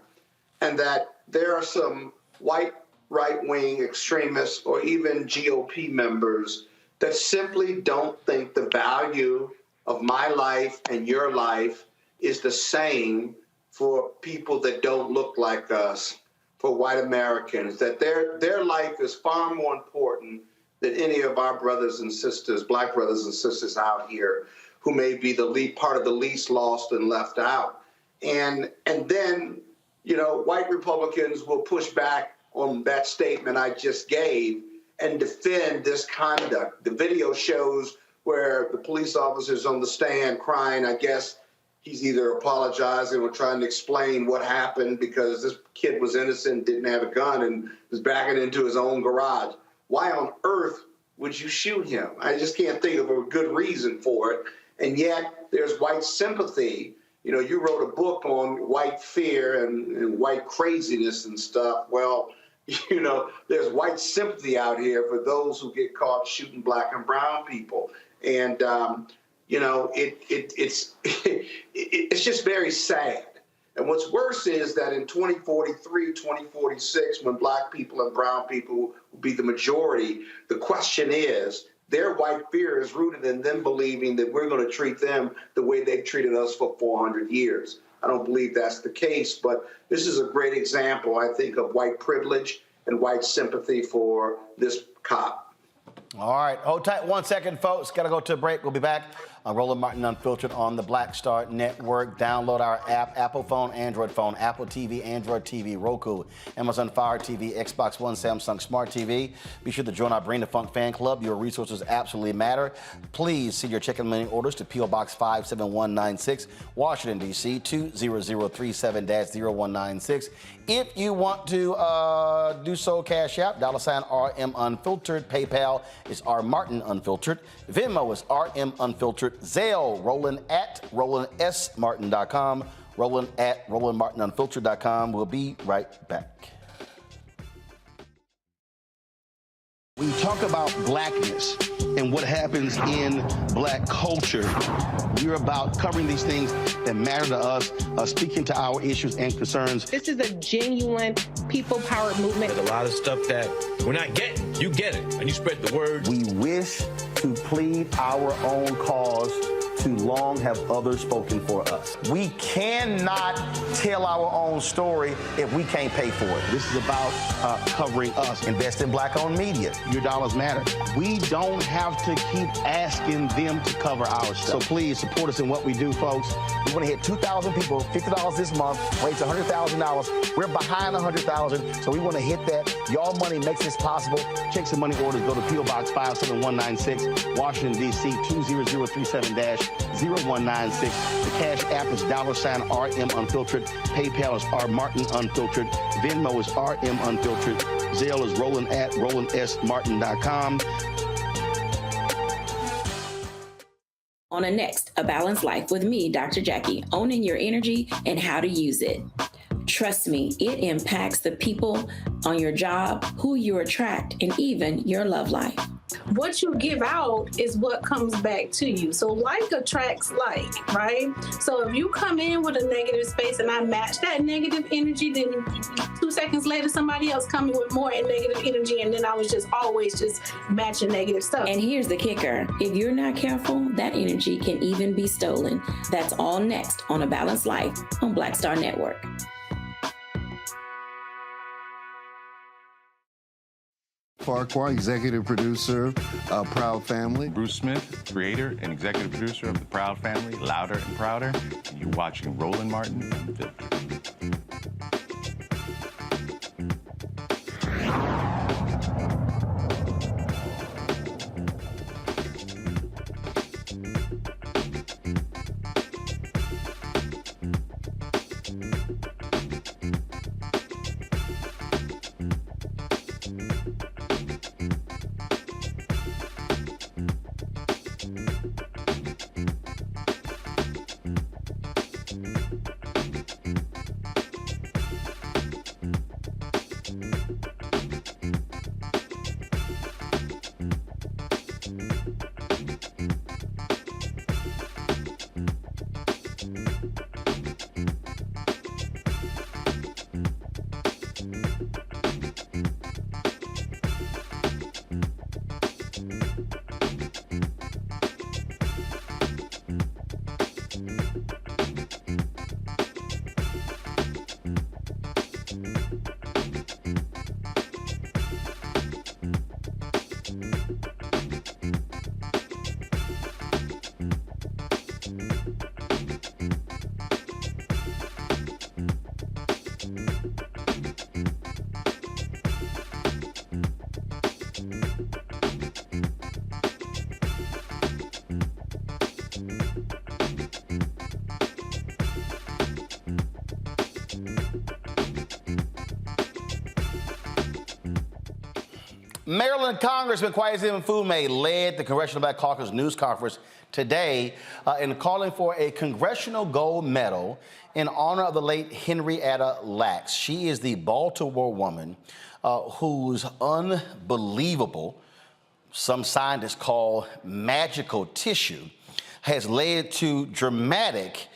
and that there are some white right-wing extremists or even GOP members that simply don't think the value of my life and your life is the same for people that don't look like us, for white Americans, that their life is far more important than any of our brothers and sisters, Black brothers and sisters out here who may be the part of the least lost and left out. And then, you know, white Republicans will push back on that statement I just gave and defend this conduct. The video shows where the police officer's on the stand crying. I guess he's either apologizing or trying to explain what happened because this kid was innocent, didn't have a gun, and was backing into his own garage. Why on earth would you shoot him? I just can't think of a good reason for it. And yet there's white sympathy. You know, you wrote a book on white fear and white craziness and stuff. Well, you know, there's white sympathy out here for those who get caught shooting Black and brown people. And, you know, it's just very sad. And what's worse is that in 2043, 2046, when Black people and brown people will be the majority, the question is, their white fear is rooted in them believing that we're going to treat them the way they've treated us for 400 years. I don't believe that's the case, but this is a great example, I think, of white privilege and white sympathy for this cop.
All right, hold tight 1 second, folks. Got to go to a break. We'll be back on Roland Martin Unfiltered on the Black Star Network. Download our app, Apple phone, Android phone, Apple TV, Android TV, Roku, Amazon Fire TV, Xbox One, Samsung Smart TV. Be sure to join our Bring the Funk fan club. Your resources absolutely matter. Please send your chicken money orders to P.O. Box 57196, Washington, D.C., 20037-0196. If you want to do so, Cash App, $RM Unfiltered. PayPal is R Martin Unfiltered. Venmo is RM Unfiltered. Zelle, Roland at RolandSMartin.com. Roland at RolandMartinUnfiltered.com. We'll be right back. When you talk about blackness and what happens in Black culture, we're about covering these things that matter to us, speaking to our issues and concerns.
This is a genuine people-powered movement.
There's a lot of stuff that we're not getting. You get it, and you spread the word.
We wish to plead our own cause too long have others spoken for us. We cannot tell our own story if we can't pay for it. This is about covering us. Invest in Black-owned media. Your dollars matter. We don't have to keep asking them to cover our stuff. So please support us in what we do, folks. We want to hit 2,000 people, $50 this month, raise $100,000. We're behind 100,000, so we want to hit that. Y'all money makes this possible. Checks and money orders go to P.O. Box 57196, Washington, D.C. 20037-0196. The Cash App is $RM Unfiltered. PayPal is R Martin Unfiltered. Venmo is RM Unfiltered. Zelle is Roland@RolandSMartin.com.
On the next, A Balanced Life with me, Dr. Jackie, owning your energy and how to use it. Trust me, it impacts the people on your job, who you attract, and even your love life.
What you give out is what comes back to you. So like attracts like, right? So if you come in with a negative space and I match that negative energy, then 2 seconds later, somebody else coming with more negative energy, and then I was just always just matching negative stuff.
And here's the kicker. If you're not careful, that energy can even be stolen. That's all next on A Balanced Life on Black Star Network.
Farquhar, executive producer of Proud Family.
Bruce Smith, creator and executive producer of The Proud Family, Louder and Prouder. And you're watching Roland Martin Unfiltered.
Maryland Congressman Kweisi Mfume led the Congressional Black Caucus news conference today in calling for a Congressional Gold Medal in honor of the late Henrietta Lacks. She is the Baltimore woman whose unbelievable, some scientists call magical tissue, has led to dramatic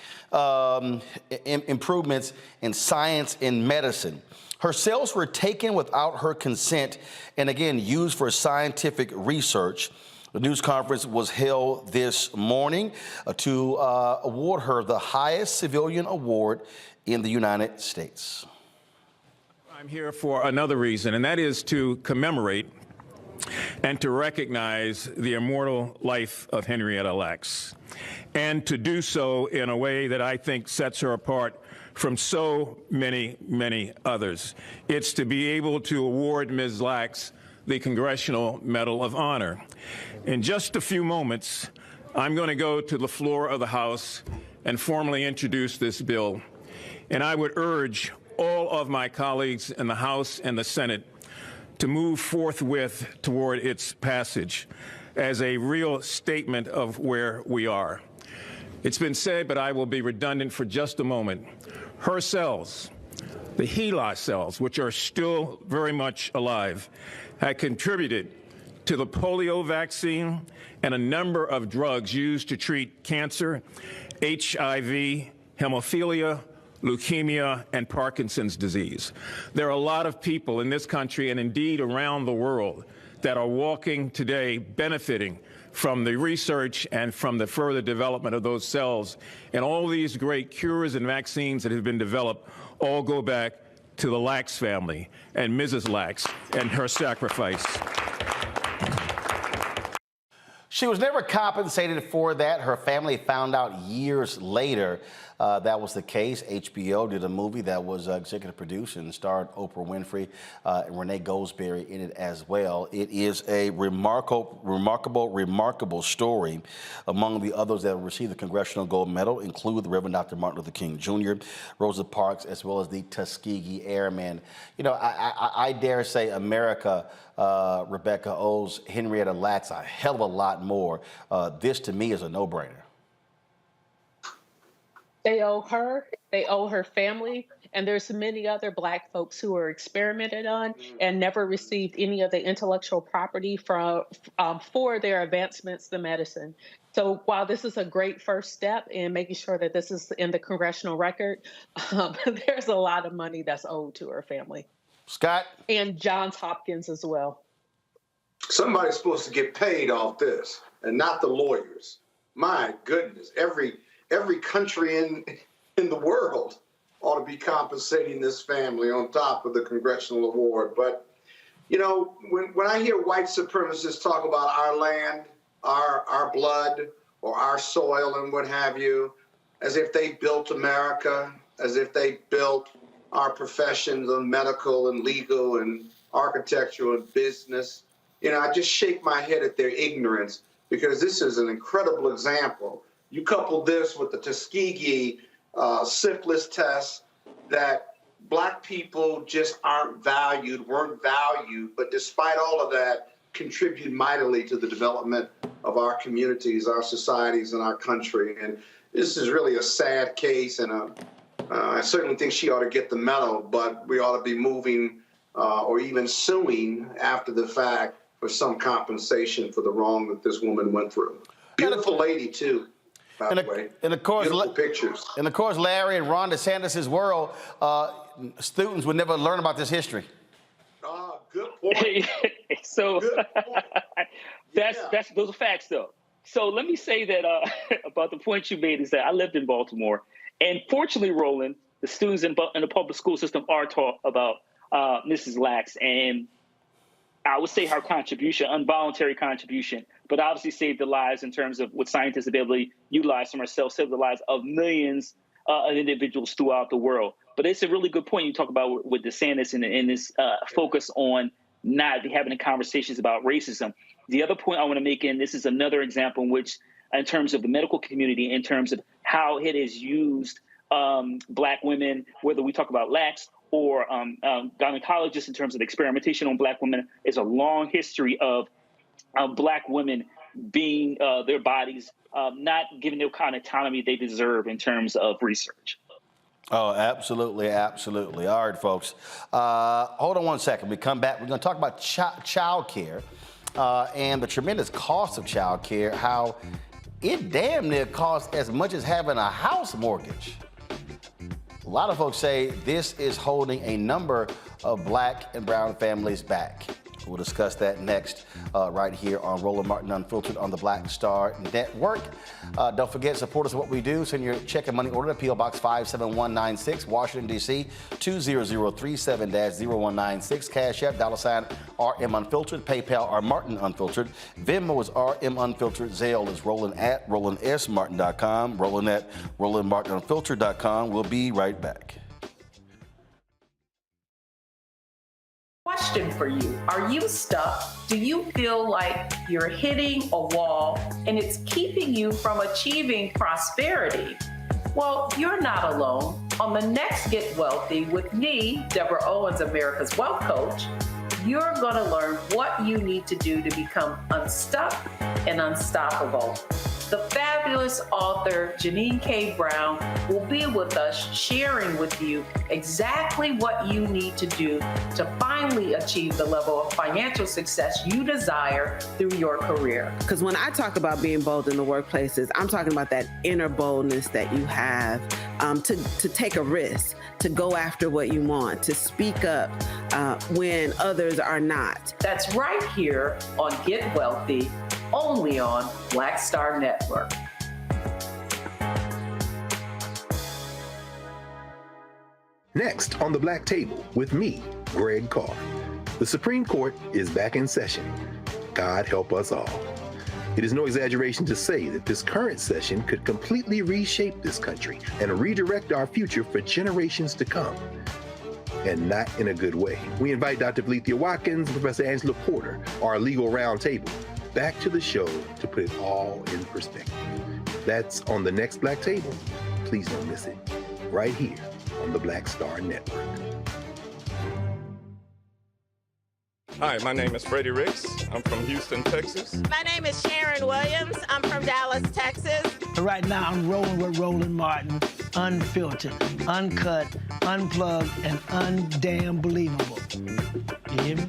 improvements in science and medicine. Her cells were taken without her consent and again used for scientific research. The news conference was held this morning to award her the highest civilian award in the United States.
I'm here for another reason, and that is to commemorate and to recognize the immortal life of Henrietta Lacks, and to do so in a way that I think sets her apart from so many, many others. It's to be able to award Ms. Lacks the Congressional Medal of Honor. In just a few moments, I'm going to go to the floor of the House and formally introduce this bill. And I would urge all of my colleagues in the House and the Senate to move forthwith toward its passage as a real statement of where we are. It's been said, but I will be redundant for just a moment. Her cells, the HeLa cells, which are still very much alive, had contributed to the polio vaccine and a number of drugs used to treat cancer, HIV, hemophilia, leukemia, and Parkinson's disease. There are a lot of people in this country and indeed around the world that are walking today benefiting from the research and from the further development of those cells. And all these great cures and vaccines that have been developed all go back to the Lacks family and Mrs. Lacks and her sacrifice.
She was never compensated for that. Her family found out years later that was the case. HBO did a movie that was executive produced and starred Oprah Winfrey and Renee Goldsberry in it as well. It is a remarkable story. Among the others that received the Congressional Gold Medal include the Reverend Dr. Martin Luther King Jr., Rosa Parks, as well as the Tuskegee Airmen. You know, I dare say America, Rebecca, owes Henrietta Lacks a hell of a lot more. This, to me, is a no-brainer.
They owe her family, and there's many other Black folks who were experimented on and never received any of the intellectual property for their advancements in medicine. So while this is a great first step in making sure that this is in the congressional record, there's a lot of money that's owed to her family.
Scott? And
Johns Hopkins as well.
Somebody's supposed to get paid off this, and not the lawyers. My goodness, every country in the world ought to be compensating this family on top of the congressional award. But, you know, when I hear white supremacists talk about our land, our blood, or our soil and what have you, as if they built America, as if they built our professions of medical and legal and architectural and business, you know, I just shake my head at their ignorance, because this is an incredible example. You couple this with the Tuskegee syphilis test, that Black people just weren't valued, but despite all of that, contribute mightily to the development of our communities, our societies, and our country. And this is really a sad case, and I certainly think she ought to get the medal, but we ought to be moving or even suing after the fact for some compensation for the wrong that this woman went through. Beautiful lady, too.
And of course,
beautiful pictures.
And of course, Larry and Ron DeSantis' world, students would never learn about this history.
Good point.
So
good point.
Those are facts, though. So let me say that about the point you made is that I lived in Baltimore, and fortunately, Roland, the students in the public school system are taught about Mrs. Lacks, and I would say her contribution, involuntary contribution, but obviously saved the lives in terms of what scientists have been able to utilize from herself, saved the lives of millions of individuals throughout the world. But it's a really good point you talk about with DeSantis and this focus on not having the conversations about racism. The other point I want to make, and this is another example in which, in terms of the medical community, in terms of how it has used Black women, whether we talk about Lacks or gynecologists in terms of experimentation on Black women, is a long history of Black women being their bodies not given the kind of autonomy they deserve in terms of research.
Oh, absolutely, absolutely. All right, folks. Hold on one second. We come back. We're going to talk about child care and the tremendous cost of child care, how it damn near costs as much as having a house mortgage. A lot of folks say this is holding a number of Black and brown families back. We'll discuss that next right here on Roland Martin Unfiltered on the Black Star Network. Don't forget, support us in what we do. Send your check and money order to P.O. Box 57196, Washington, D.C. 20037-0196. Cash App, $RM Unfiltered. PayPal, R Martin Unfiltered. Venmo is RM Unfiltered. Zelle is Roland at RolandSMartin.com. Roland at RolandMartinUnfiltered.com. We'll be right back.
Question for you. Are you stuck? Do you feel like you're hitting a wall and it's keeping you from achieving prosperity? Well, you're not alone. On the next Get Wealthy with me, Deborah Owens, America's Wealth Coach, you're going to learn what you need to do to become unstuck and unstoppable. The fabulous author Janine K. Brown will be with us sharing with you exactly what you need to do to finally achieve the level of financial success you desire through your career.
Because when I talk about being bold in the workplaces, I'm talking about that inner boldness that you have to take a risk, to go after what you want, to speak up when others are not.
That's right here on Get Wealthy, only on Black Star Network.
Next on the Black Table with me, Greg Carr. The Supreme Court is back in session. God help us all. It is no exaggeration to say that this current session could completely reshape this country and redirect our future for generations to come. And not in a good way. We invite Dr. Valencia Watkins and Professor Angela Porter, our legal roundtable, back to the show to put it all in perspective. That's on the next Black Table. Please don't miss it. Right here on the Black Star Network.
Hi, my name is Freddie Ricks. I'm from Houston, Texas.
My name is Sharon Williams. I'm from Dallas, Texas.
Right now, I'm rolling with Roland Martin, unfiltered, uncut, unplugged, and undamn believable. You hear me?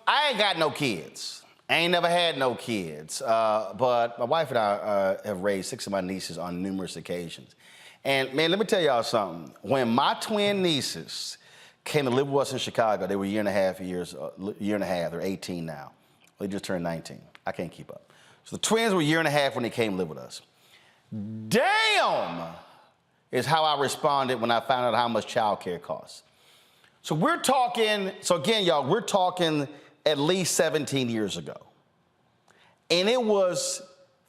I ain't got no kids. I ain't never had no kids. But my wife and I have raised 6 of my nieces on numerous occasions. And man, let me tell y'all something. When my twin nieces came to live with us in Chicago, they were a year and a half, they're 18 now. They just turned 19. I can't keep up. So the twins were a year and a half when they came to live with us. Damn is how I responded when I found out how much childcare costs. So we're talking at least 17 years ago. And it was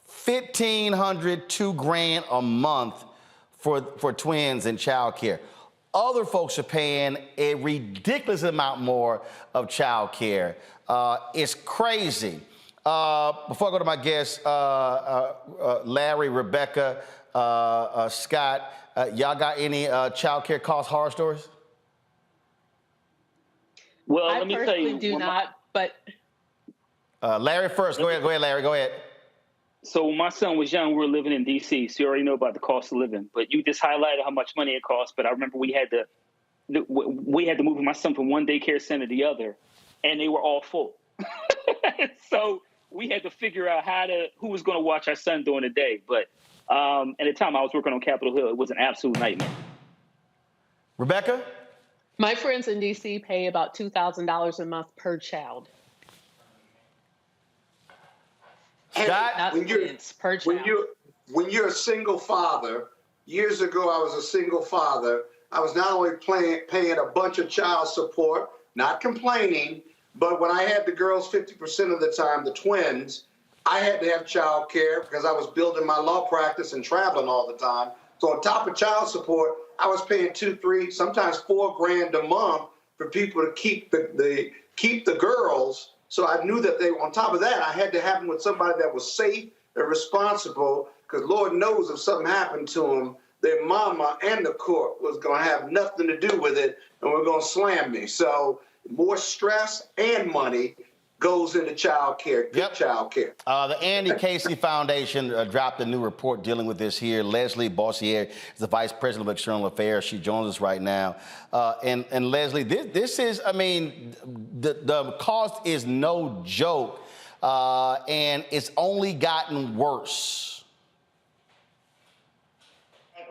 $1,500, $2,000 a month for twins and childcare. Other folks are paying a ridiculous amount more of childcare. It's crazy. Before I go to my guests, Larry, Rebecca, Scott, y'all got any childcare cost horror stories?
Well,
I
let me tell
personally
you.
do not, but
Larry first. Go ahead, Larry. Go ahead.
So when my son was young, we were living in D.C., so you already know about the cost of living. But you just highlighted how much money it costs. But I remember we had to move my son from one daycare center to the other, and they were all full. So we had to figure out who was going to watch our son during the day. But at the time I was working on Capitol Hill, it was an absolute nightmare.
Rebecca?
my friends in DC pay about $2,000 a month per child.
Scott, when you're a single father, years ago I was a single father. I was not only paying a bunch of child support, not complaining, but when I had the girls 50% of the time, the twins, I had to have child care because I was building my law practice and traveling all the time. So on top of child support, I was paying $2,000, $3,000, sometimes $4,000 a month for people to keep the girls. So I knew that on top of that, I had to have them with somebody that was safe and responsible, because Lord knows if something happened to them, their mama and the court was going to have nothing to do with it, and we're going to slam me. So more stress and money goes into child care, child care.
The Andy Casey Foundation dropped a new report dealing with this here. Leslie Bossier is the Vice President of External Affairs. She joins us right now. And Leslie, this is, I mean, the cost is no joke, and it's only gotten worse.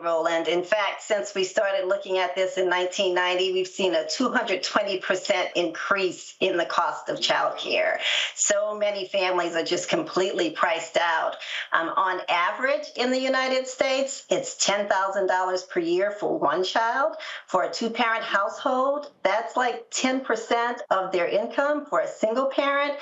Roland. In fact, since we started looking at this in 1990, we've seen a 220% increase in the cost of childcare. So many families are just completely priced out. On average in the United States, it's $10,000 per year for one child. For a two-parent household, that's like 10% of their income. For a single parent,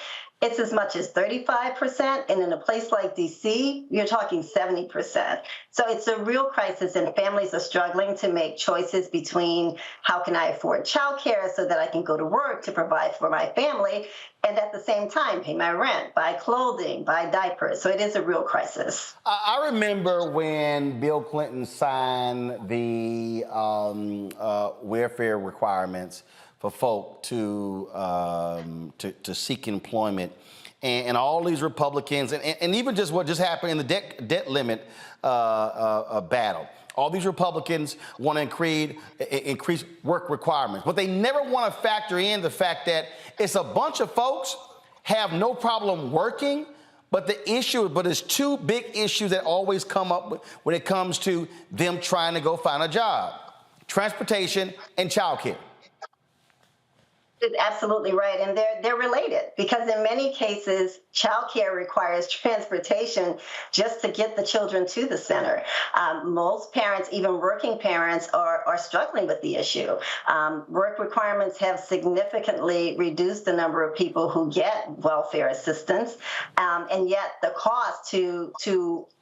it's as much as 35%, and in a place like DC, you're talking 70%. So it's a real crisis, and families are struggling to make choices between how can I afford childcare so that I can go to work to provide for my family, and at the same time pay my rent, buy clothing, buy diapers. So it is a real crisis.
I remember when Bill Clinton signed the welfare requirements for folk to seek employment, and all these Republicans, and even just what just happened in the debt limit battle. All these Republicans want to increase work requirements, but they never want to factor in the fact that it's a bunch of folks have no problem working, but it's two big issues that always come up when it comes to them trying to go find a job: transportation and childcare.
Absolutely right, and they're related, because in many cases, childcare requires transportation just to get the children to the center. Most parents, even working parents, are struggling with the issue. Work requirements have significantly reduced the number of people who get welfare assistance, and yet the cost to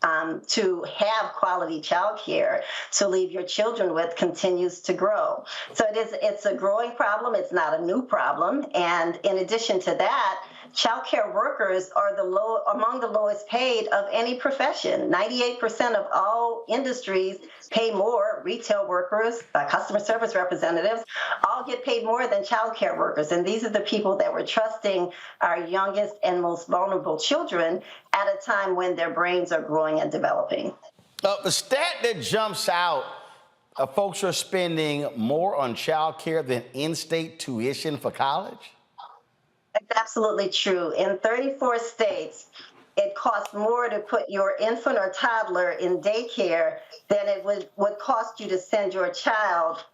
have quality childcare to leave your children with continues to grow. So it's a growing problem. It's not a new problem. And in addition to that, childcare workers are among the lowest paid of any profession. 98% of all industries pay more. Retail workers, customer service representatives, all get paid more than childcare workers. And these are the people that we're trusting our youngest and most vulnerable children at a time when their brains are growing and developing.
The stat that jumps out, folks are spending more on childcare than in-state tuition for college?
That's absolutely true. In 34 states, it costs more to put your infant or toddler in daycare than it would cost you to send your child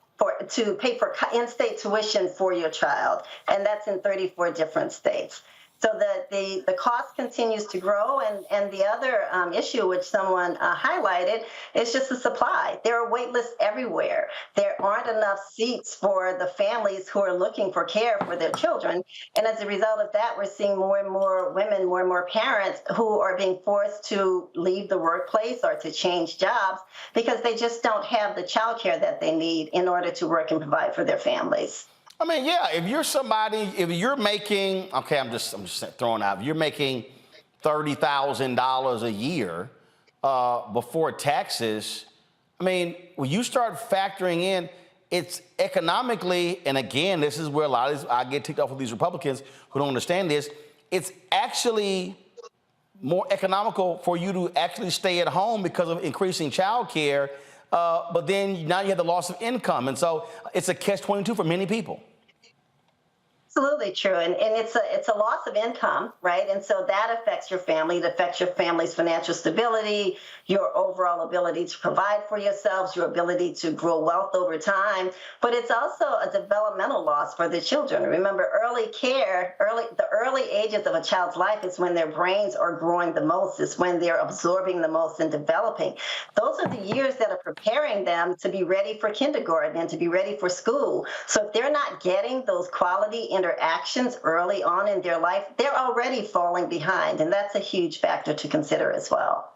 to pay for in-state tuition for your child. And that's in 34 different states. So the cost continues to grow, and the other issue which someone highlighted is just the supply. There are wait lists everywhere. There aren't enough seats for the families who are looking for care for their children, and as a result of that, we're seeing more and more women, more and more parents who are being forced to leave the workplace or to change jobs because they just don't have the childcare that they need in order to work and provide for their families.
I mean, yeah, if you're making, okay, I'm just throwing out, if you're making $30,000 a year before taxes, I mean, when you start factoring in, it's economically, and again, this is where a lot of I get ticked off with these Republicans who don't understand this, it's actually more economical for you to actually stay at home because of increasing child care, but then now you have the loss of income, and so it's a catch-22 for many people.
Absolutely true, and it's a loss of income, right? And so that affects your family. It affects your family's financial stability, your overall ability to provide for yourselves, your ability to grow wealth over time. But it's also a developmental loss for the children. Remember, the early ages of a child's life is when their brains are growing the most. It's when they're absorbing the most and developing. Those are the years that are preparing them to be ready for kindergarten and to be ready for school. So if they're not getting those quality interactions early on in their life, they're already falling behind, and that's a huge factor to consider as well.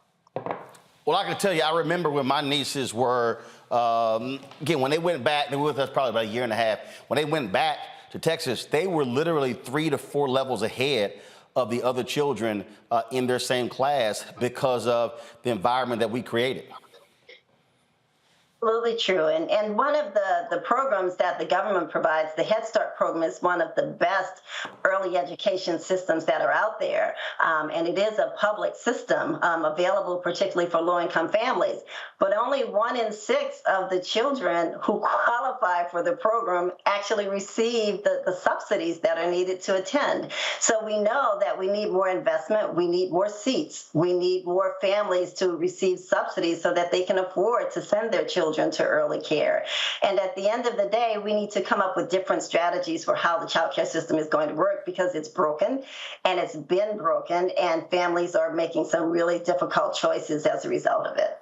Well, I can tell you, I remember when my nieces were, again, when they went back, they were with us probably about a year and a half, when they went back to Texas, they were literally 3 to 4 levels ahead of the other children in their same class because of the environment that we created.
Absolutely true. And one of the programs that the government provides, the Head Start program, is one of the best early education systems that are out there. And it is a public system available particularly for low-income families. But only 1 in 6 of the children who qualify for the program actually receive the subsidies that are needed to attend. So we know that we need more investment. We need more seats. We need more families to receive subsidies so that they can afford to send their children to early care. And at the end of the day, we need to come up with different strategies for how the child care system is going to work, because it's broken and it's been broken, and families are making some really difficult choices as a result of it.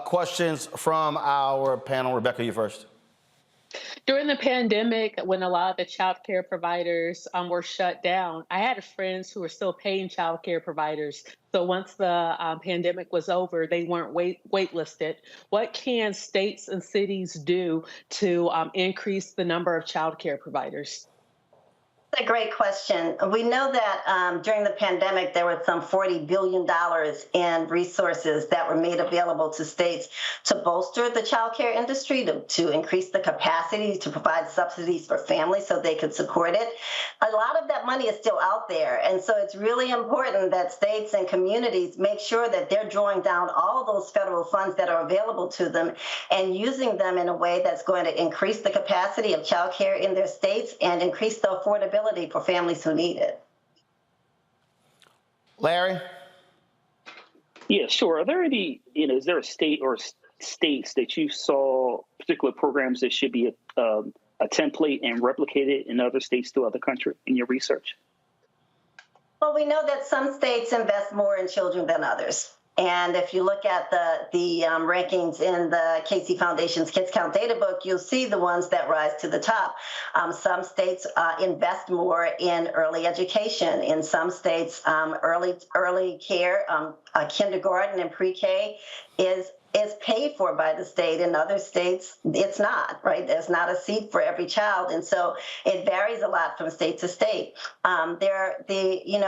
Questions from our panel. Rebecca, you first.
During the pandemic, when a lot of the child care providers were shut down, I had friends who were still paying child care providers. So once the pandemic was over, they weren't waitlisted. What can states and cities do to increase the number of child care providers?
That's a great question. We know that during the pandemic, there was some $40 billion in resources that were made available to states to bolster the child care industry, to increase the capacity to provide subsidies for families so they could support it. A lot of that money is still out there. And so it's really important that states and communities make sure that they're drawing down all those federal funds that are available to them and using them in a way that's going to increase the capacity of child care in their states and increase the affordability for families who need it.
Larry?
Yeah, sure. Are there any, is there a state or states that you saw particular programs that should be a template and replicated in other states throughout the country in your research?
Well, we know that some states invest more in children than others. And if you look at the rankings in the Casey Foundation's Kids Count data book, you'll see the ones that rise to the top. Some states invest more in early education. In some states, early care, kindergarten and pre-K is paid for by the state. In other states, it's not, right? There's not a seat for every child. And so it varies a lot from state to state.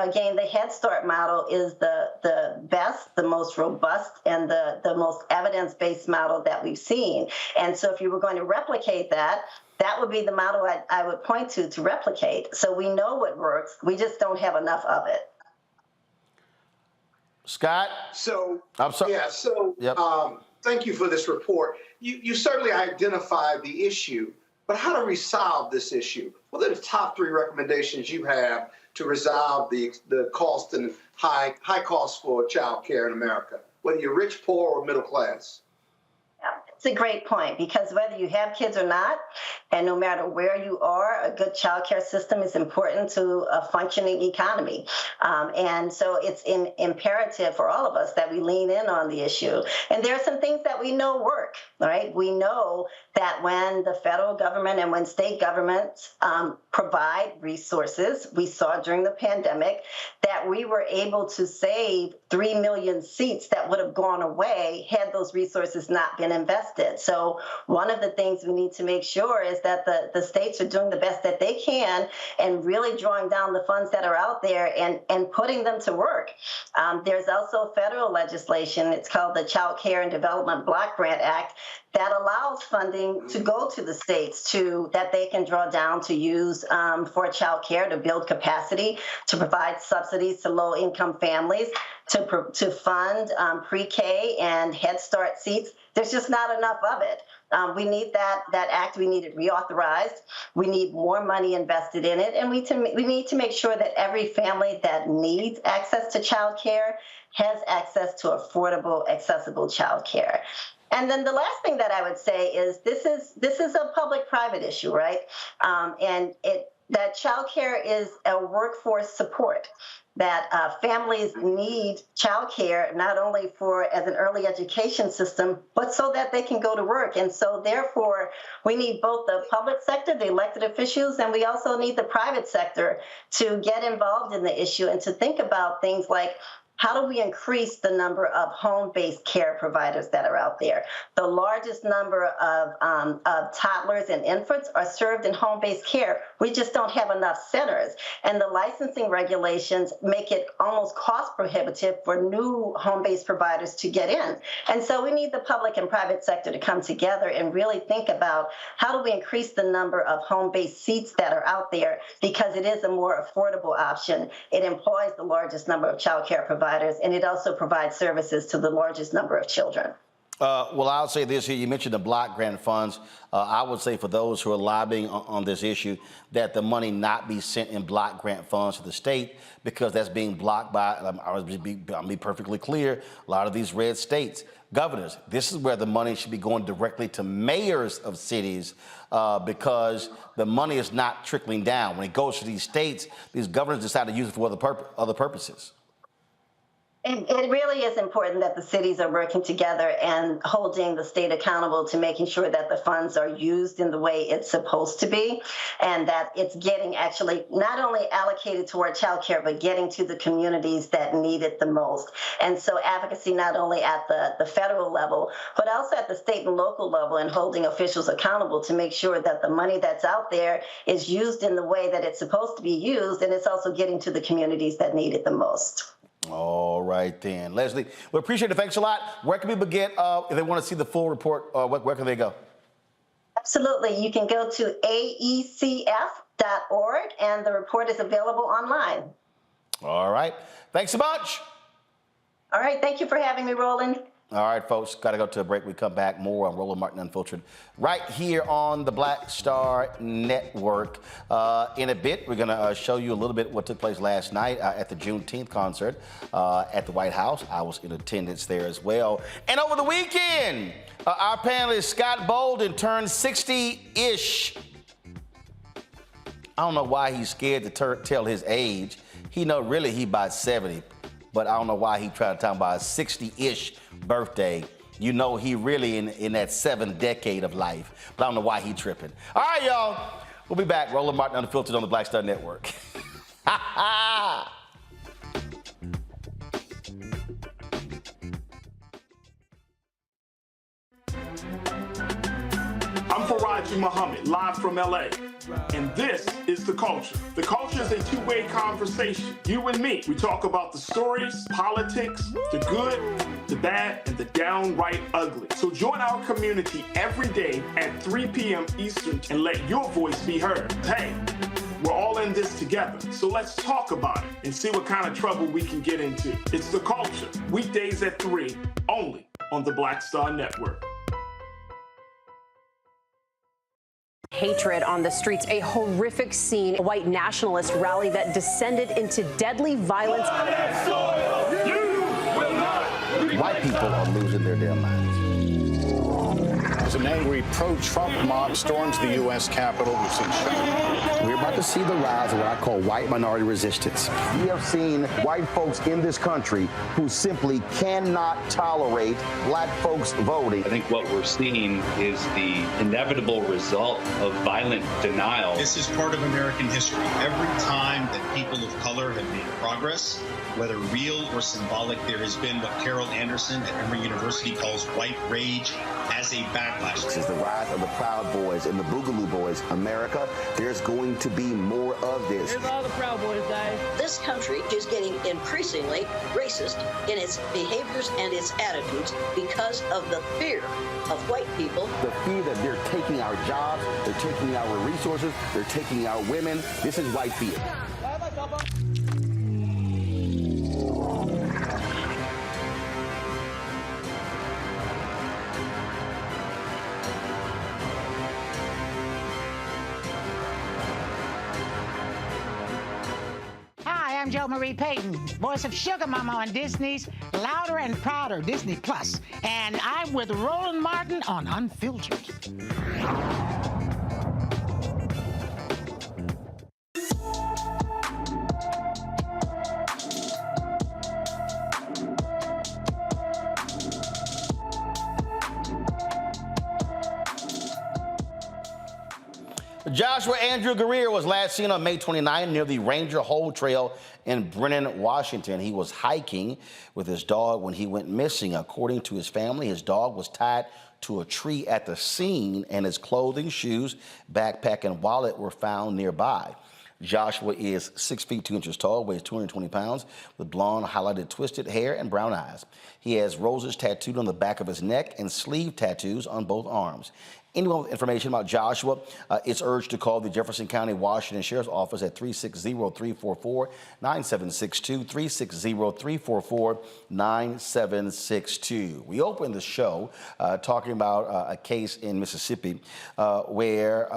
Again, the Head Start model is the best, the most robust, and the most evidence-based model that we've seen. And so if you were going to replicate that, that would be the model I would point to replicate. So we know what works. We just don't have enough of it.
Scott?
So,
I'm sorry.
yeah, so
Yep.
Thank you for this report. You certainly identified the issue, but how to resolve this issue? What are the top 3 recommendations you have to resolve the cost and high costs for child care in America, whether you're rich, poor, or middle class?
It's a great point, because whether you have kids or not, and no matter where you are, a good child care system is important to a functioning economy. And so it's imperative for all of us that we lean in on the issue. And there are some things that we know work, right? We know that when the federal government and when state governments provide resources, we saw during the pandemic that we were able to save 3 million seats that would have gone away had those resources not been invested. So one of the things we need to make sure is that the states are doing the best that they can and really drawing down the funds that are out there and putting them to work. There's also federal legislation. It's called the Child Care and Development Block Grant Act that allows funding to go to the states that they can draw down to use for child care, to build capacity, to provide subsidies to low-income families, to fund pre-K and Head Start seats. There's just not enough of it. We need that act. We need it reauthorized. We need more money invested in it. And we need to make sure that every family that needs access to child care has access to affordable, accessible child care. And then the last thing that I would say is this is a public-private issue, right? That child care is a workforce support. That families need child care not only as an early education system, but so that they can go to work. And so therefore, we need both the public sector, the elected officials, and we also need the private sector to get involved in the issue and to think about things like, how do we increase the number of home-based care providers that are out there? The largest number of toddlers and infants are served in home-based care. We just don't have enough centers. And the licensing regulations make it almost cost prohibitive for new home-based providers to get in. And so we need the public and private sector to come together and really think about how do we increase the number of home-based seats that are out there, because it is a more affordable option. It employs the largest number of child care providers, and it also provides services to the largest number of children.
Well, I'll say this here. You mentioned the block grant funds. I would say for those who are lobbying on this issue that the money not be sent in block grant funds to the state, because that's being blocked by, I'll be perfectly clear, a lot of these red states. Governors, this is where the money should be going directly to mayors of cities, because the money is not trickling down. When it goes to these states, these governors decide to use it for other purposes.
It really is important that the cities are working together and holding the state accountable to making sure that the funds are used in the way it's supposed to be, and that it's getting actually not only allocated toward child care, but getting to the communities that need it the most. And so advocacy not only at the federal level, but also at the state and local level, and holding officials accountable to make sure that the money that's out there is used in the way that it's supposed to be used, and it's also getting to the communities that need it the most.
All right, then. Leslie, we appreciate it. Thanks a lot. Where can people get, if they want to see the full report, where can they go?
Absolutely. You can go to aecf.org, and the report is available online.
All right. Thanks so much.
All right. Thank you for having me, Roland.
All right, folks, got to go to a break. We come back more on Roland Martin Unfiltered right here on the Black Star Network. In a bit, we're going to show you a little bit what took place last night at the Juneteenth concert at the White House. I was in attendance there as well. And over the weekend, our panelist Scott Bolden turned 60-ish. I don't know why he's scared to tell his age. He know really he about 70. But I don't know why he tried to talk about a 60-ish birthday. You know he really in that 7th decade of life. But I don't know why he tripping. All right, y'all. We'll be back. Roland Martin Unfiltered on the Black Star Network.
I'm Faraji Muhammad, live from LA. And this is The Culture. The Culture is a two-way conversation. You and me. We talk about the stories, politics, the good, the bad, and the downright ugly. So join our community every day at 3 p.m. Eastern and let your voice be heard. Hey, we're all in this together. So let's talk about it and see what kind of trouble we can get into. It's The Culture, weekdays at 3, only on the Black Star Network.
Hatred on the streets, a horrific scene, a white nationalist rally that descended into deadly violence.
White people are losing their damn minds.
As an angry pro-Trump mob storms the U.S. Capitol, we've seen
We're about to see the rise of what I call white minority resistance. We have seen white folks in this country who simply cannot tolerate black folks voting.
I think what we're seeing is the inevitable result of violent denial.
This is part of American history. Every time that people of color have made progress, whether real or symbolic, there has been what Carol Anderson at Emory University calls white rage as a backlash.
This is the rise of the Proud Boys and the Boogaloo Boys. America, there's going to be more of this.
Here's all the Proud Boys, guys.
This country is getting increasingly racist in its behaviors and its attitudes because of the fear of white people.
The fear that they're taking our jobs, they're taking our resources, they're taking our women. This is white fear.
Hi, I'm Jo Marie Payton, voice of Sugar Mama on Disney's Louder and Prouder Disney Plus, and I'm with Roland Martin on Unfiltered.
Joshua Andrew Greer was last seen on May 29 near the Ranger Hole Trail in Brennan, Washington. He was hiking with his dog when he went missing. According to his family, his dog was tied to a tree at the scene, and his clothing, shoes, backpack, and wallet were found nearby. Joshua is 6 feet 2 inches tall, weighs 220 pounds, with blonde, highlighted, twisted hair and brown eyes. He has roses tattooed on the back of his neck and sleeve tattoos on both arms. Anyone with information about Joshua is urged to call the Jefferson County, Washington Sheriff's Office at 360-344-9762, 360-344-9762. We opened the show talking about a case in Mississippi where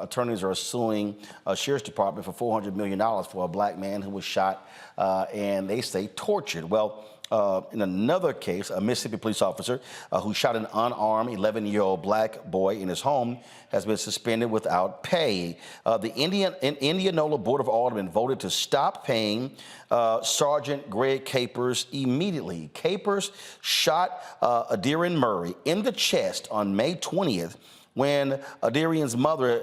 attorneys are suing a sheriff's department for $400 million for a black man who was shot and they say tortured. Well, In another case, a Mississippi police officer who shot an unarmed 11-year-old black boy in his home has been suspended without pay. The Indianola Board of Aldermen voted to stop paying Sergeant Greg Capers immediately. Capers shot Adarian Murray in the chest on May 20th when Adarian's mother,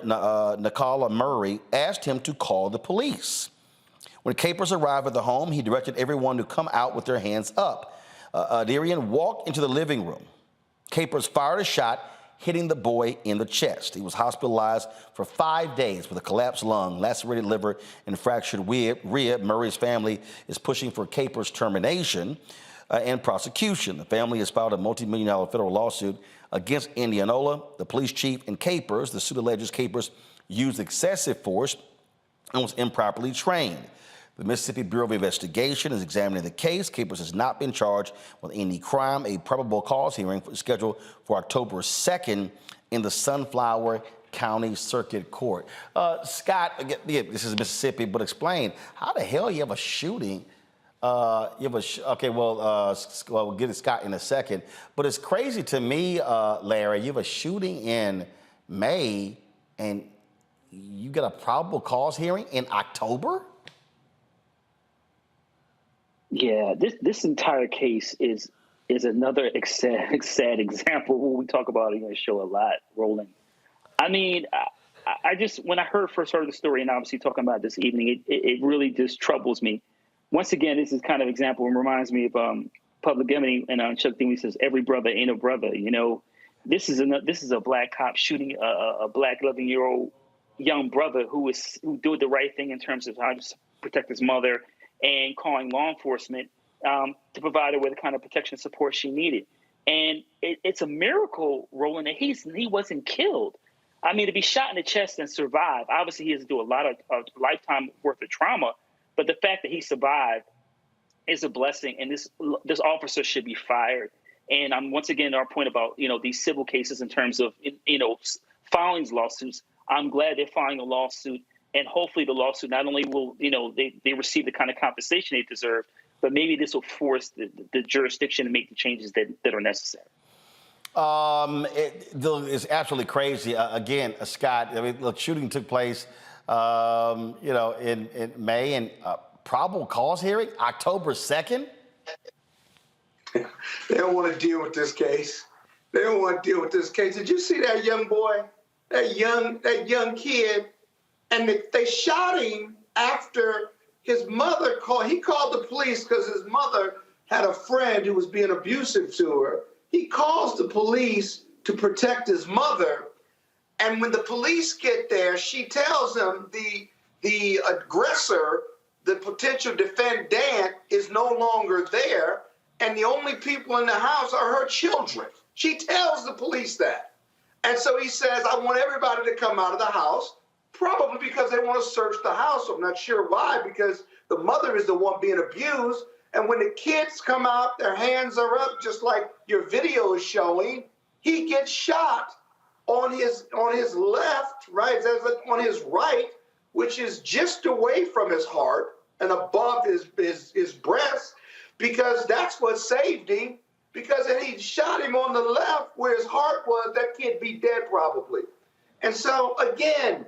Nicola Murray, asked him to call the police. When Capers arrived at the home, he directed everyone to come out with their hands up. Adarian walked into the living room. Capers fired a shot, hitting the boy in the chest. He was hospitalized for 5 days with a collapsed lung, lacerated liver, and fractured rib. Murray's family is pushing for Capers' termination and prosecution. The family has filed a multi-million-dollar federal lawsuit against Indianola, the police chief, and Capers. The suit alleges Capers used excessive force and was improperly trained. The Mississippi Bureau of Investigation is examining the case. Capers has not been charged with any crime. A probable cause hearing is scheduled for October 2nd in the Sunflower County Circuit Court. Scott, again, this is Mississippi, but explain, how the hell you have a shooting? We'll get to Scott in a second. But it's crazy to me, Larry, you have a shooting in May and you get a probable cause hearing in October?
Yeah, this entire case is another sad example of what we talk about in the show a lot, Roland. I mean, I just, when I first heard the story, and obviously talking about this evening, it really just troubles me. Once again, this is kind of example and reminds me of Public Enemy and Chuck Dingley says, "Every brother ain't a brother." You know, this is a black cop shooting a black 11-year-old young brother who did the right thing in terms of how to protect his mother and calling law enforcement to provide her with the kind of protection and support she needed. And it's a miracle, Roland, that he wasn't killed. I mean, to be shot in the chest and survive, obviously he has to do a lot of lifetime worth of trauma, but the fact that he survived is a blessing, and this officer should be fired. And once again, our point about, these civil cases in terms of, filing lawsuits, I'm glad they're filing a lawsuit. And hopefully the lawsuit not only will, they receive the kind of compensation they deserve, but maybe this will force the jurisdiction to make the changes that are necessary.
It's absolutely crazy. Again, Scott, I mean, look, shooting took place, in May, and probable cause hearing October 2nd.
They don't want to deal with this case. They don't want to deal with this case. Did you see that young boy, that young kid? And they shot him after his mother called. He called the police because his mother had a friend who was being abusive to her. He calls the police to protect his mother. And when the police get there, she tells him the aggressor, the potential defendant, is no longer there. And the only people in the house are her children. She tells the police that. And so he says, I want everybody to come out of the house. Probably because they want to search the house. I'm not sure why, because the mother is the one being abused. And when the kids come out, their hands are up, just like your video is showing. He gets shot on his left, right, on his right, which is just away from his heart and above his breast, because that's what saved him. Because if he shot him on the left where his heart was, that kid be dead probably. And so again,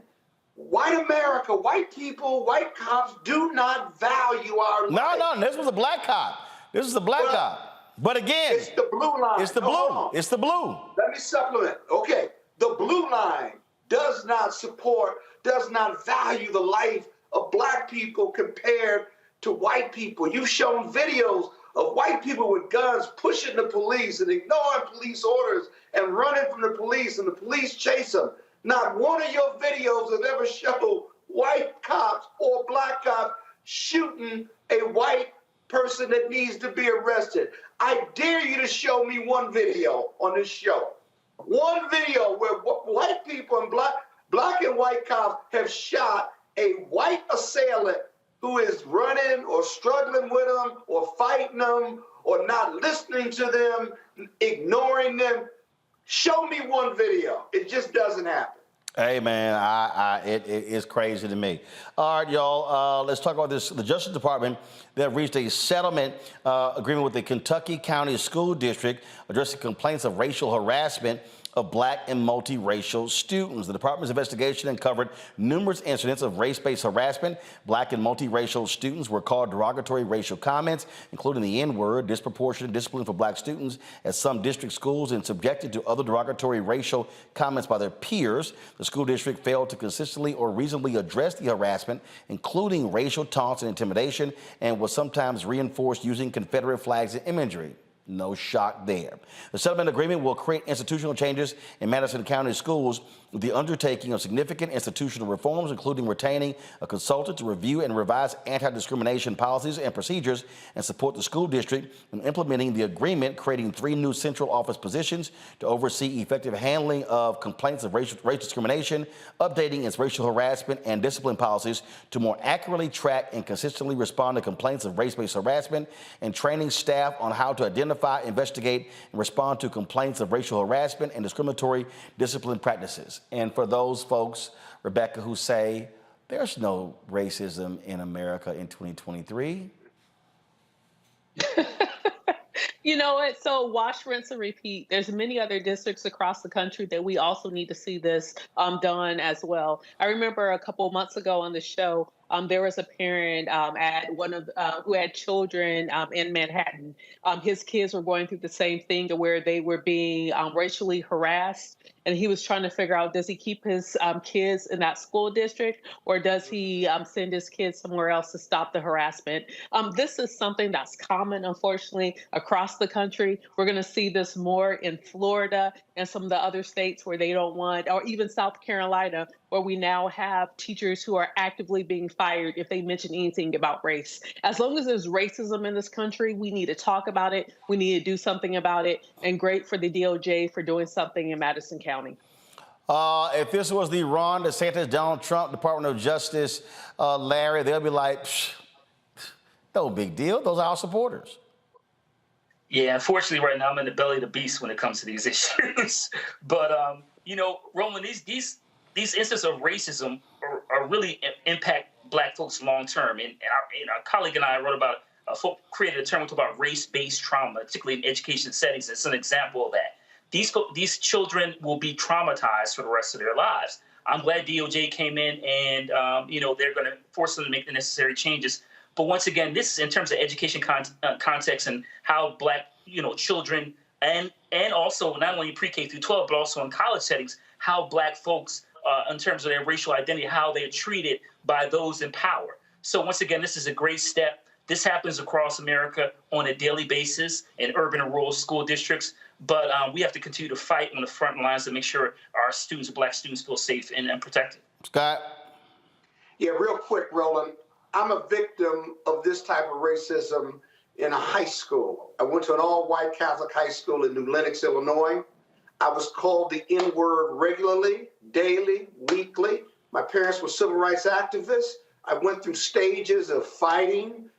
white America, white people, white cops do not value our life.
No, this was a black cop. This is the black cop. But again,
it's the blue line.
It's the blue. It's the blue.
Let me supplement. Okay, the blue line does not value the life of black people compared to white people. You've shown videos of white people with guns pushing the police and ignoring police orders and running from the police, and the police chase them. Not one of your videos have ever showed white cops or black cops shooting a white person that needs to be arrested. I dare you to show me one video on this show. One video where white people and black and white cops have shot a white assailant who is running or struggling with them or fighting them or not listening to them, ignoring them. Show me one video. It just doesn't happen.
Hey, man, it is crazy to me. All right, y'all, let's talk about this. The Justice Department, they have reached a settlement agreement with the Kentucky County School District addressing complaints of racial harassment of black and multiracial students. The department's investigation uncovered numerous incidents of race-based harassment. Black and multiracial students were called derogatory racial comments, including the N-word, disproportionate discipline for black students at some district schools, and subjected to other derogatory racial comments by their peers. The school district failed to consistently or reasonably address the harassment, including racial taunts and intimidation, and was sometimes reinforced using Confederate flags and imagery. No shock there. The settlement agreement will create institutional changes in Madison County schools with the undertaking of significant institutional reforms, including retaining a consultant to review and revise anti-discrimination policies and procedures and support the school district in implementing the agreement, creating 3 new central office positions to oversee effective handling of complaints of race discrimination, updating its racial harassment and discipline policies to more accurately track and consistently respond to complaints of race-based harassment, and training staff on how to identify, investigate, and respond to complaints of racial harassment and discriminatory discipline practices. And for those folks, Rebecca, who say there's no racism in America in 2023.
You know what? So wash, rinse, and repeat. There's many other districts across the country that we also need to see this done as well. I remember a couple of months ago on the show, there was a parent at one of who had children in Manhattan. His kids were going through the same thing to where they were being racially harassed. And he was trying to figure out, does he keep his kids in that school district, or does he send his kids somewhere else to stop the harassment? This is something that's common, unfortunately, across the country. We're going to see this more in Florida and some of the other states where they don't want, or even South Carolina, where we now have teachers who are actively being fired if they mention anything about race. As long as there's racism in this country, we need to talk about it. We need to do something about it. And great for the DOJ for doing something in Madison County.
If this was the Ron DeSantis, Donald Trump Department of Justice, Larry, they'll be like, no big deal. Those are our supporters.
Yeah, unfortunately, right now I'm in the belly of the beast when it comes to these issues. But you know, Roland, these instances of racism are really impact Black folks long term. And our colleague and I wrote about created a term we talk about race-based trauma, particularly in education settings. It's an example of that. These children will be traumatized for the rest of their lives. I'm glad DOJ came in and you know, they're going to force them to make the necessary changes. But once again, this is in terms of education context and how Black, you know, children and also not only pre-K through 12, but also in college settings, how Black folks, in terms of their racial identity, how they're treated by those in power. So once again, this is a great step. This happens across America on a daily basis in urban and rural school districts. But we have to continue to fight on the front lines to make sure our students, Black students, feel safe and protected.
Scott?
Yeah, real quick, Roland. I'm a victim of this type of racism in a high school. I went to an all-white Catholic high school in New Lenox, Illinois. I was called the N-word regularly, daily, weekly. My parents were civil rights activists. I went through stages of fighting,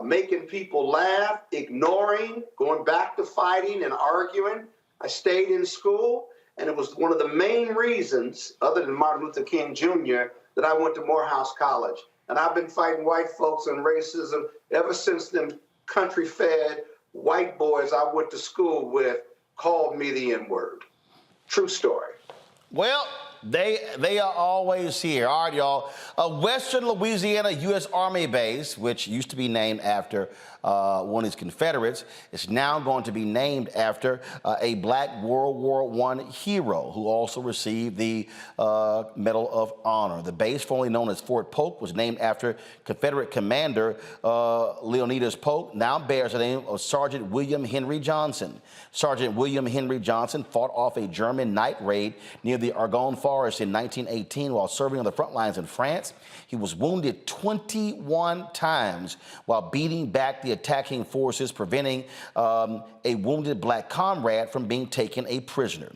making people laugh, ignoring, going back to fighting and arguing. I stayed in school, and it was one of the main reasons, other than Martin Luther King Jr., that I went to Morehouse College. And I've been fighting white folks on racism ever since them country-fed white boys I went to school with called me the N-word. True story.
Well, they are always here. All right, y'all. Western Louisiana U.S. Army base, which used to be named after one of its Confederates, is now going to be named after a Black World War I hero who also received the Medal of Honor. The base, formerly known as Fort Polk, was named after Confederate Commander Leonidas Polk, now bears the name of Sergeant William Henry Johnson. Sergeant William Henry Johnson fought off a German night raid near the Argonne Forest in 1918 while serving on the front lines in France. He was wounded 21 times while beating back the attacking forces, preventing a wounded Black comrade from being taken a prisoner.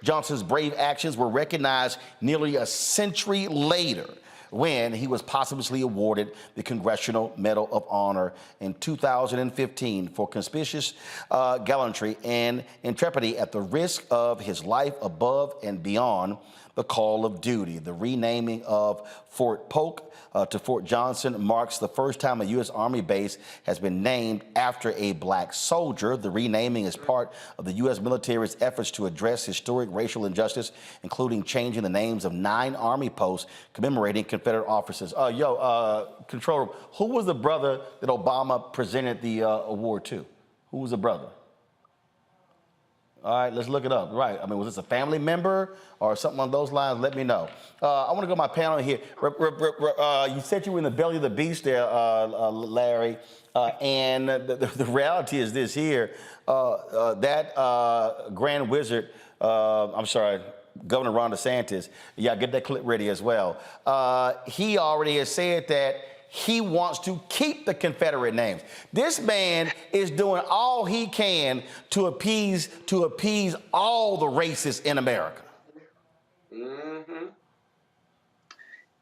Johnson's brave actions were recognized nearly a century later when he was posthumously awarded the Congressional Medal of Honor in 2015 for conspicuous gallantry and intrepidity at the risk of his life above and beyond the call of duty. The renaming of Fort Polk to Fort Johnson marks the first time a U.S. Army base has been named after a black soldier. The renaming is part of the U.S. military's efforts to address historic racial injustice, including changing the names of 9 Army posts commemorating Confederate officers. Controller, who was the brother that Obama presented the award to? Who was the brother? All right, let's look it up. Right. I mean, was this a family member or something on those lines? Let me know. I want to go to my panel here. You said you were in the belly of the beast there, Larry. And the reality is this here, that Grand Wizard, Governor Ron DeSantis, get that clip ready as well. He already has said that he wants to keep the Confederate names. This man is doing all he can to appease all the racists in America.
Mm-hmm.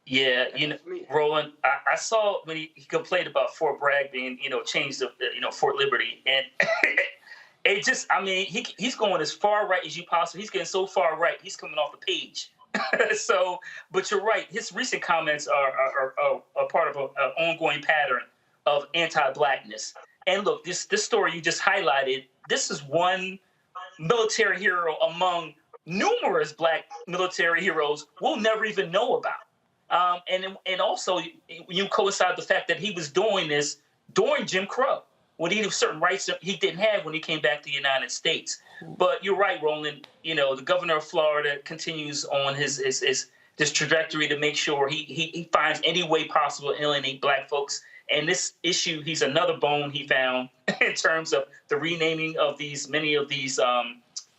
Yeah, Roland, I saw when he complained about Fort Bragg being, changed to, Fort Liberty. And it just, he's going as far right as you possibly. He's getting so far right, he's coming off the page. So, but you're right. His recent comments are part of an ongoing pattern of anti-blackness. And look, this story you just highlighted, this is one military hero among numerous black military heroes we'll never even know about. And also, you coincide the fact that he was doing this during Jim Crow, when he had certain rights that he didn't have when he came back to the United States. But you're right, Roland. The governor of Florida continues on this trajectory to make sure he finds any way possible to alienate black folks. And this issue, he's another bone he found in terms of the renaming of many of these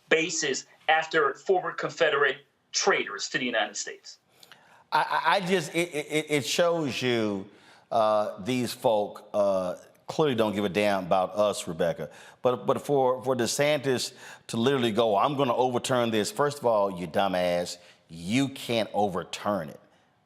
bases after former Confederate traitors to the United States.
It shows you these folk clearly don't give a damn about us, Rebecca. But for DeSantis to literally go, I'm going to overturn this. First of all, you dumbass, you can't overturn it.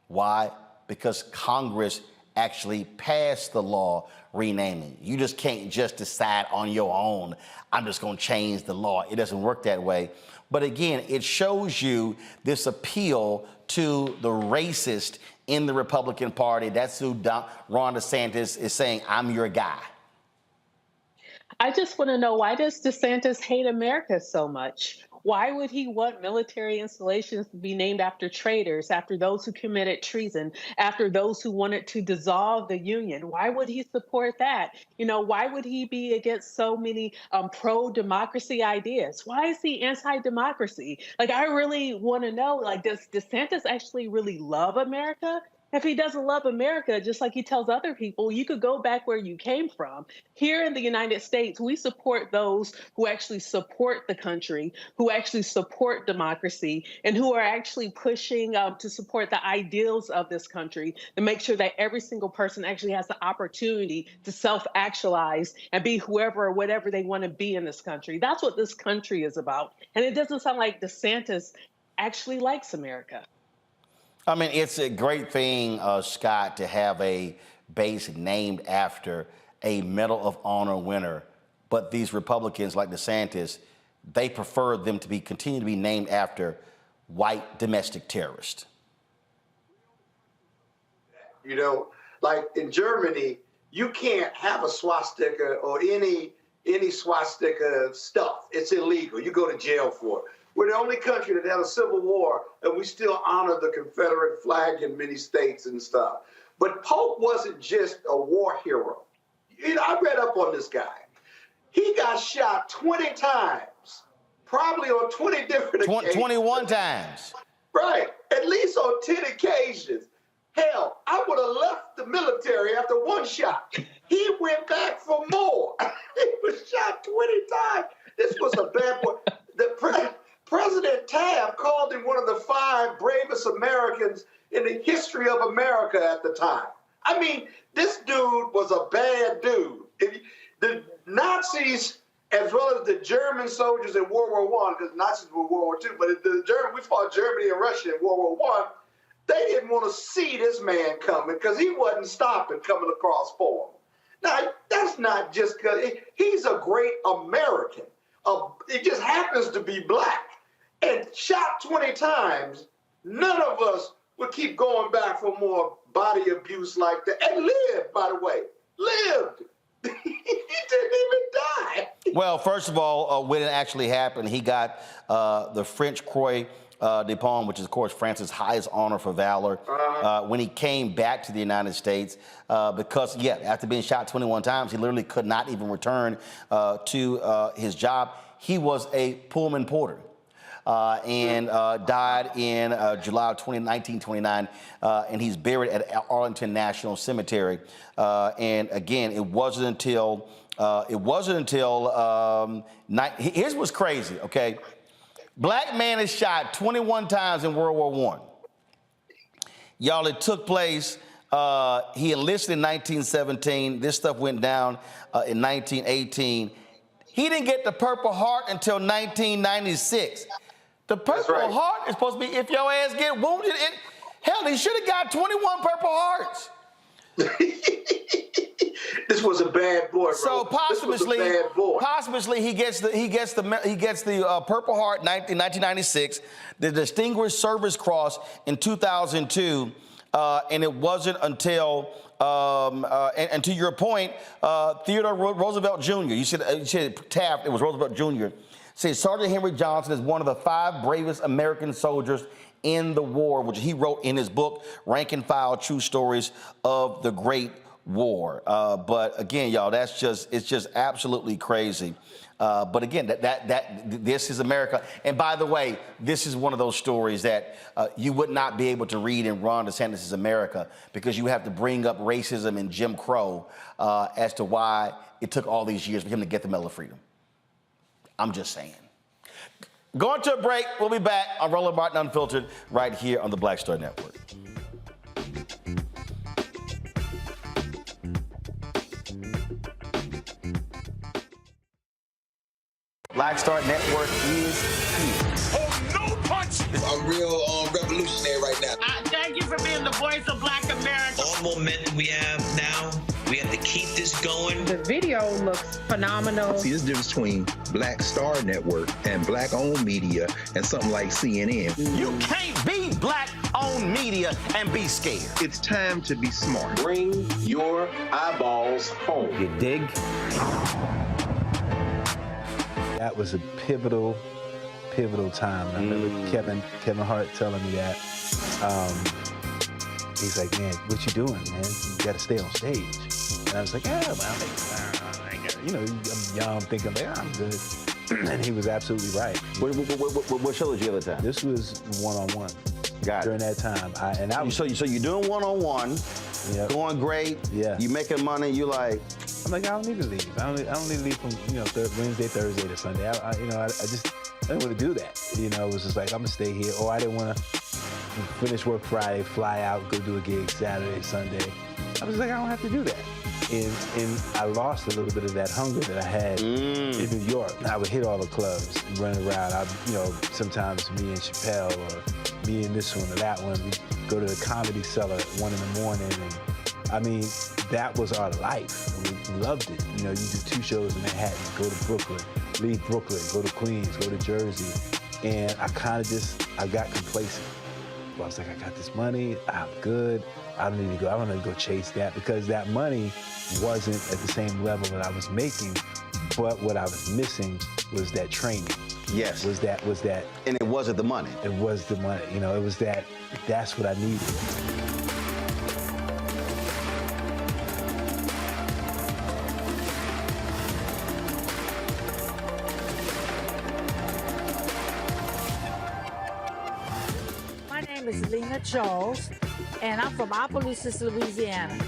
Why? Because Congress actually passed the law renaming. You just can't just decide on your own, I'm just going to change the law. It doesn't work that way. But again, it shows you this appeal to the racist in the Republican Party. That's who Ron DeSantis is saying, I'm your guy.
I just want to know, why does DeSantis hate America so much? Why would he want military installations to be named after traitors, after those who committed treason, after those who wanted to dissolve the Union? Why would he support that? Why would he be against so many pro-democracy ideas? Why is he anti-democracy? I really want to know, does DeSantis actually really love America? If he doesn't love America, just like he tells other people, you could go back where you came from. Here in the United States, we support those who actually support the country, who actually support democracy, and who are actually pushing to support the ideals of this country, to make sure that every single person actually has the opportunity to self-actualize and be whoever or whatever they want to be in this country. That's what this country is about. And it doesn't sound like DeSantis actually likes America.
It's a great thing, Scott, to have a base named after a Medal of Honor winner. But these Republicans like DeSantis, they prefer them to continue to be named after white domestic terrorists.
Like in Germany, you can't have a swastika or any swastika stuff. It's illegal. You go to jail for it. We're the only country that had a civil war, and we still honor the Confederate flag in many states and stuff. But Polk wasn't just a war hero. I read up on this guy. He got shot 20 times, probably on 20 different occasions.
21 times.
Right, at least on 10 occasions. Hell, I would have left the military after one shot. He went back for more. He was shot 20 times. This was a bad boy. President Taft called him one of the 5 bravest Americans in the history of America at the time. This dude was a bad dude. The Nazis, as well as the German soldiers in World War I, because Nazis were World War II, but we fought Germany and Russia in World War I, they didn't want to see this man coming because he wasn't stopping coming across for them. Now, that's not just because he's a great American. It just happens to be black. And shot 20 times none of us would keep going back for more body abuse like that. And lived, by the way, lived. He didn't even die.
Well, first of all, when it actually happened, he got the French Croix de Palme, which is, of course, France's highest honor for valor, when he came back to the United States because, after being shot 21 times, he literally could not even return to his job. He was a Pullman porter. And died in July of 1929, and he's buried at Arlington National Cemetery. And again, it wasn't until here's what's crazy, okay? Black man is shot 21 times in World War I. Y'all, it took place, he enlisted in 1917. This stuff went down in 1918. He didn't get the Purple Heart until 1996. The Purple Heart is supposed to be if your ass get wounded. Hell, he should have got 21 Purple Hearts.
This was a bad boy, bro.
So posthumously, he gets the Purple Heart in 1996, the Distinguished Service Cross in 2002, and it wasn't until and to your point, Theodore Roosevelt Jr. You said Taft. It was Roosevelt Jr. Said Sergeant Henry Johnson is one of the 5 bravest American soldiers in the war, which he wrote in his book, Rank and File: True Stories of the Great War. But again, y'all, it's just absolutely crazy. But again, this is America. And by the way, this is one of those stories that you would not be able to read in Ron DeSantis' America, because you have to bring up racism and Jim Crow as to why it took all these years for him to get the Medal of Freedom. I'm just saying. Going to a break. We'll be back on Roland Martin Unfiltered right here on the Black Star Network. Black Star Network is here.
Oh, no punch! I'm real revolutionary right now.
Thank you for being the voice of Black America.
All the momentum we have now, we have to keep this going.
The video looks phenomenal.
See, there's a difference between Black Star Network and black-owned media and something like CNN.
You can't be black-owned media and be scared.
It's time to be smart.
Bring your eyeballs home.
You dig?
That was a pivotal time. I remember Kevin Hart telling me that. He's like, man, what you doing, man? You got to stay on stage. And I was like, yeah, well, I'm young, thinking, like, I'm good. And he was absolutely right.
What show was the other time?
This was one-on-one.
Got it.
During that time.
So you're doing one-on-one, going great.
Yeah.
You making money. You like.
I'm like, I don't need to leave. I don't need to leave from Wednesday, Thursday to Sunday. I didn't want to do that. It was just like, I'm gonna stay here. Or I didn't want to finish work Friday, fly out, go do a gig Saturday, Sunday. I was like, I don't have to do that. And I lost a little bit of that hunger that I had in New York. I would hit all the clubs, run around. Sometimes me and Chappelle, or me and this one or that one, we go to the Comedy Cellar at 1 in the morning. And that was our life. We loved it. You do 2 shows in Manhattan, go to Brooklyn, leave Brooklyn, go to Queens, go to Jersey. And I got complacent. I was like, I got this money, I'm good. I don't need to go chase that, because that money wasn't at the same level that I was making. But what I was missing was that training.
Yes.
Was that.
And it wasn't the money.
It was the money. It was that's what I needed.
Is Lena Charles, and I'm from Opelousas, Louisiana.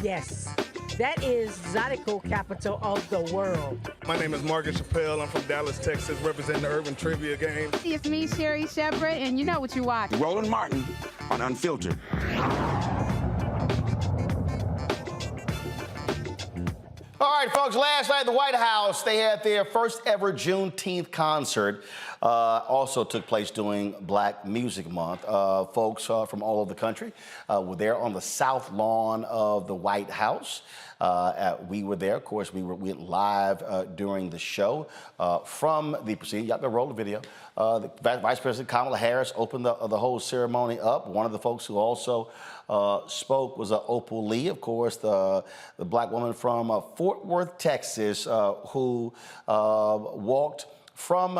Yes, that is Zydeco capital of the world.
My name is Margaret Chappelle. I'm from Dallas, Texas, representing the Urban Trivia Game.
It's me, Sherry Shepherd, and you know what you watch.
Roland Martin on Unfiltered.
All right, folks, last night at the White House, they had their first ever Juneteenth concert. Also took place during Black Music Month. Folks from all over the country were there on the South Lawn of the White House. We were there. Of course, we went live during the show from the proceeding. Y'all can roll the video. The Vice President Kamala Harris opened the whole ceremony up. One of the folks who also spoke was Opal Lee, of course, the black woman from Fort Worth, Texas, who walked from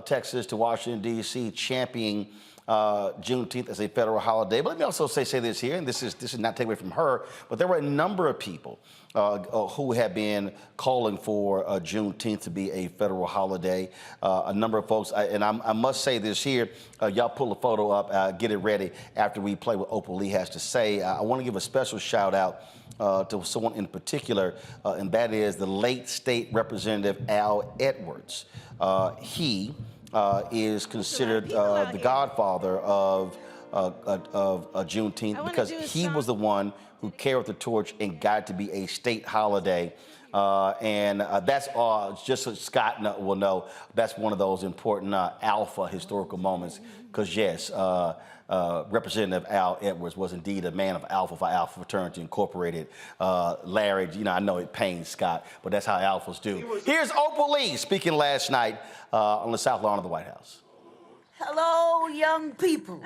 Texas to Washington, D.C., championing Juneteenth as a federal holiday. But let me also say this here, and this is not taken away from her, but there were a number of people who have been calling for Juneteenth to be a federal holiday. A number of folks, and I must say this here, y'all pull a photo up, get it ready after we play what Opal Lee has to say. I want to give a special shout out to someone in particular, and that is the late State Representative Al Edwards. He is considered the godfather of Juneteenth because he was the one who carried the torch and got it to be a state holiday. And that's just so Scott will know, that's one of those important alpha historical moments. Because yes, Representative Al Edwards was indeed a man of Alpha Phi Alpha Fraternity Incorporated. Larry, I know it pains Scott, but that's how alphas do. Here's Opal Lee speaking last night on the South Lawn of the White House.
Hello, young people.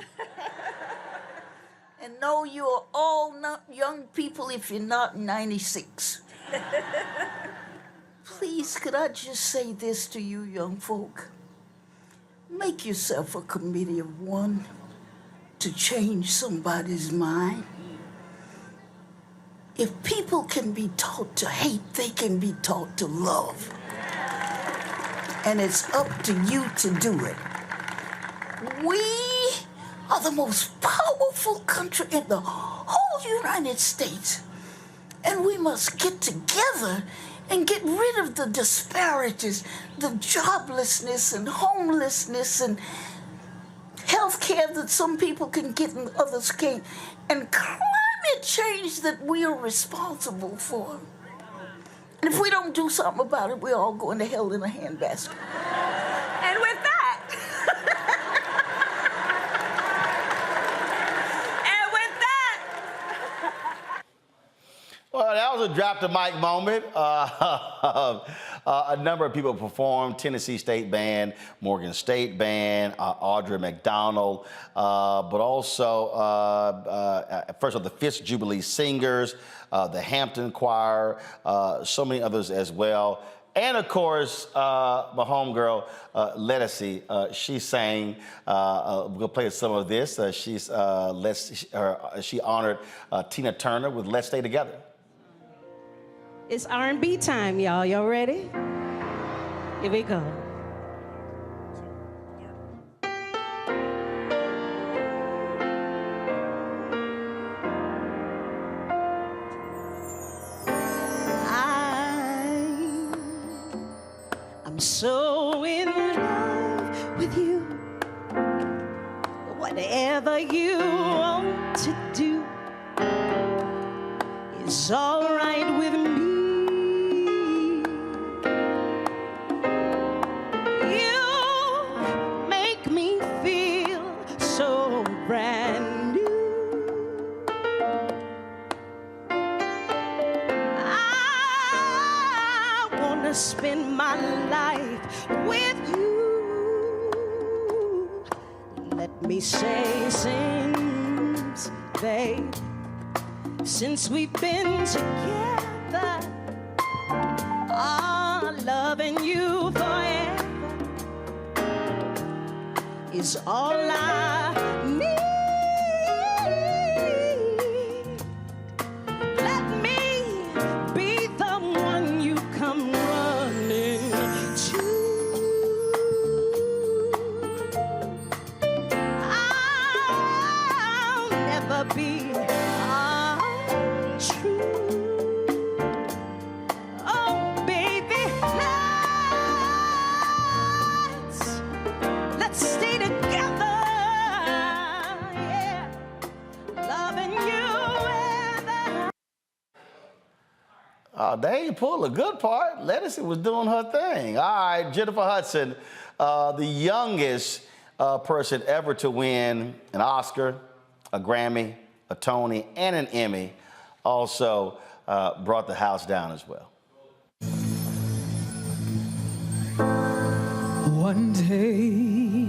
And no, you're all not young people if you're not 96. Please, could I just say this to you young folk? Make yourself a committee of one to change somebody's mind. If people can be taught to hate, they can be taught to love. And it's up to you to do it. We are the most powerful country in the whole United States. And we must get together and get rid of the disparities, the joblessness and homelessness and health care that some people can get and others can't, and climate change that we are responsible for. And if we don't do something about it, we're all going to hell in a handbasket.
And with that,
well, that was a drop the mic moment. A number of people performed: Tennessee State Band, Morgan State Band, Audra McDonald, but also, first of all, the Fifth Jubilee Singers, the Hampton Choir, so many others as well. And of course, my homegirl, Lettucey, she sang, we're gonna play some of this. She honored Tina Turner with Let's Stay Together.
It's R&B time, y'all. Y'all ready? Here we go. I'm so in love with you. Whatever you want to do is all right with me. Spend my life with you. Let me say since, babe, since we've been together, loving you forever is all I need. Let me be the one you come running to. I'll never be untrue. Oh, baby, let's stay together. Yeah, loving you ever.
They pulled a good part. Lettucey was doing her thing. All right, Jennifer Hudson, the youngest person ever to win an Oscar, a Grammy, a Tony, and an Emmy. Also, brought the House down as well.
One day,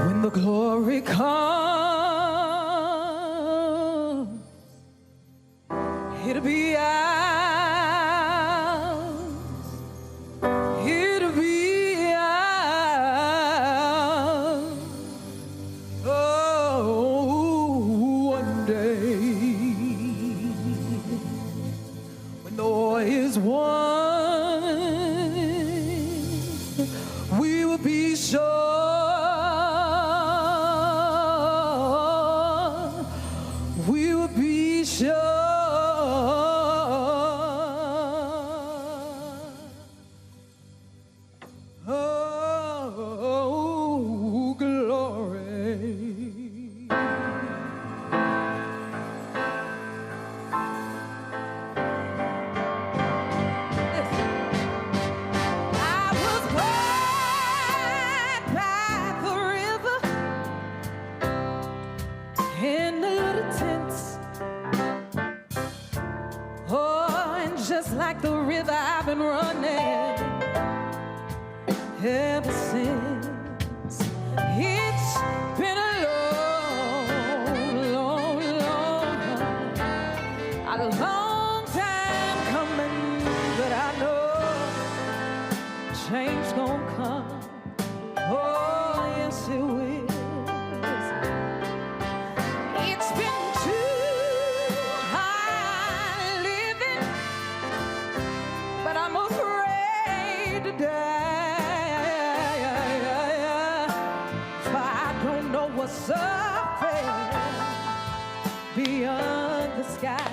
when the glory comes, it'll be ours. It'll be ours. Oh, one day, when the war is won, we will be sure, we will be sure. Oh, glory. I was born by the river in the little tents. Oh, and just like the river, I've been running ever since. It's been a long time coming, but I know change gonna come. Oh, yes, it will. It's been too hard living, but I'm afraid to die. For I don't know what's up there beyond the sky.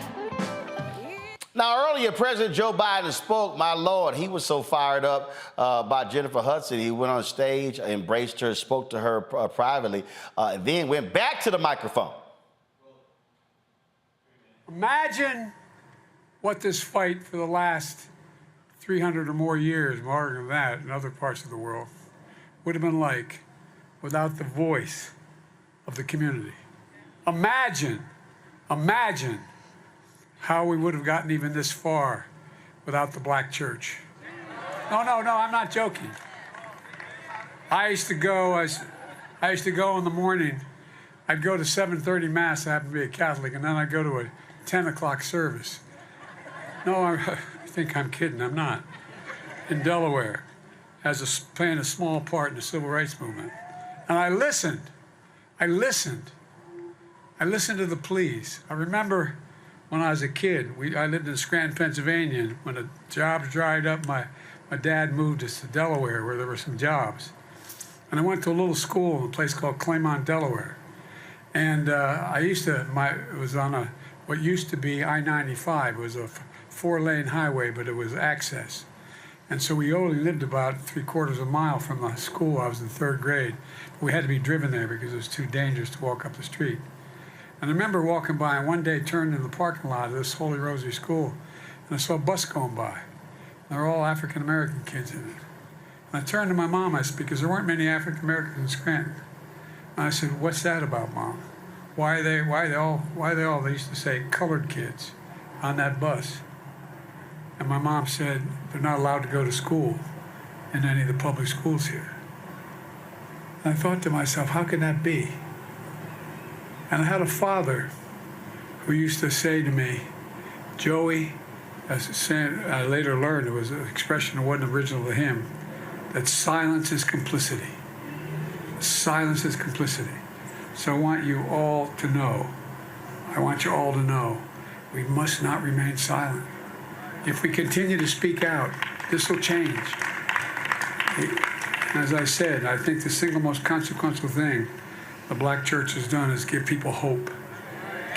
Now, earlier, President Joe Biden spoke. My Lord, he was so fired up by Jennifer Hudson. He went on stage, embraced her, spoke to her privately, then went back to the microphone.
Imagine what this fight for the last 300 or more years, more than that, in other parts of the world, would have been like without the voice of the community. Imagine how we would have gotten even this far without the black church. No, I'm not joking. I used to go in the morning. I'd go to 7:30 Mass, I happen to be a Catholic, and then I'd go to a 10 o'clock service. No, I think I'm kidding, I'm not. In Delaware, playing a small part in the civil rights movement. And I listened to the pleas. I remember when I was a kid, I lived in Scranton, Pennsylvania, and when the jobs dried up, my dad moved us to Delaware where there were some jobs. And I went to a little school in a place called Claymont, Delaware. And it was on what used to be I-95. It was a 4-lane highway, but it was access. And so we only lived about 3/4 of a mile from the school. I was in 3rd grade. We had to be driven there because it was too dangerous to walk up the street. And I remember walking by and one day turned in the parking lot of this Holy Rosary School, and I saw a bus going by. There were all African-American kids in it. And I turned to my mom, because there weren't many African-Americans in Scranton. And I said, "What's that about, Mom? Why are they all, they used to say, colored kids on that bus?" And my mom said, "They're not allowed to go to school in any of the public schools here." And I thought to myself, how can that be? And I had a father who used to say to me, "Joey," I later learned it was an expression that wasn't original to him, that silence is complicity. Silence is complicity. So I want you all to know, we must not remain silent. If we continue to speak out, this will change. As I said, I think the single most consequential thing the black church has done is give people hope.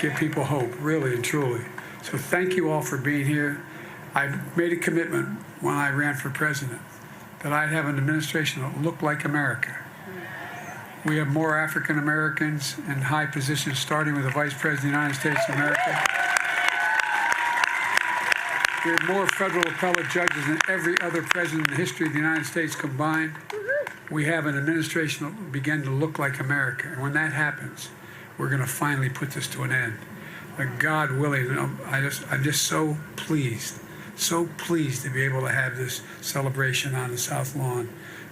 Give people hope, really and truly. So thank you all for being here. I made a commitment when I ran for president that I'd have an administration that looked like America. We have more African Americans in high positions, starting with the Vice President of the United States of America. We have more federal appellate judges than every other president in the history of the United States combined. We have an administration that will begin to look like America. And when that happens, we're going to finally put this to an end. God willing, I'm just so pleased to be able to have this celebration on the South Lawn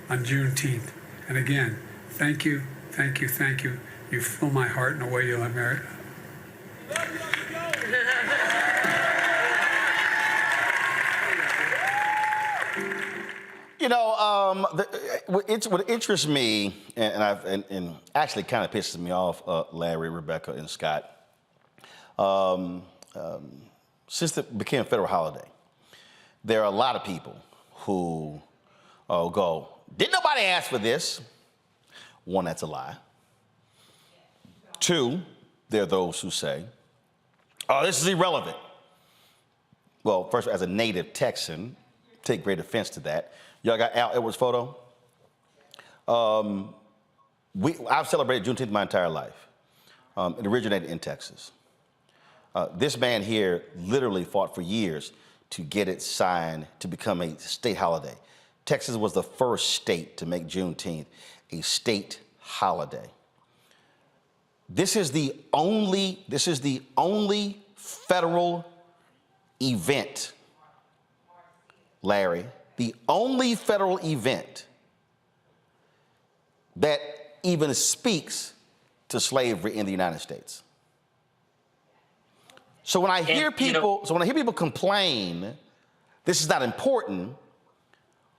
on Juneteenth. And again, thank you. You fill my heart in a way you'll have merit.
You know, what interests me, and actually kind of pisses me off, Larry, Rebecca, and Scott, since it became a federal holiday, there are a lot of people who go, didn't nobody ask for this? One, that's a lie. Two, there are those who say, oh, this is irrelevant. Well, first, as a native Texan, take great offense to that. Y'all got Al Edwards' photo? I've celebrated Juneteenth my entire life. It originated in Texas. This man here literally fought for years to get it signed to become a state holiday. Texas was the first state to make Juneteenth a state holiday. This is the only federal event, Larry, the only federal event that even speaks to slavery in the United States. So when I hear people, complain, this is not important,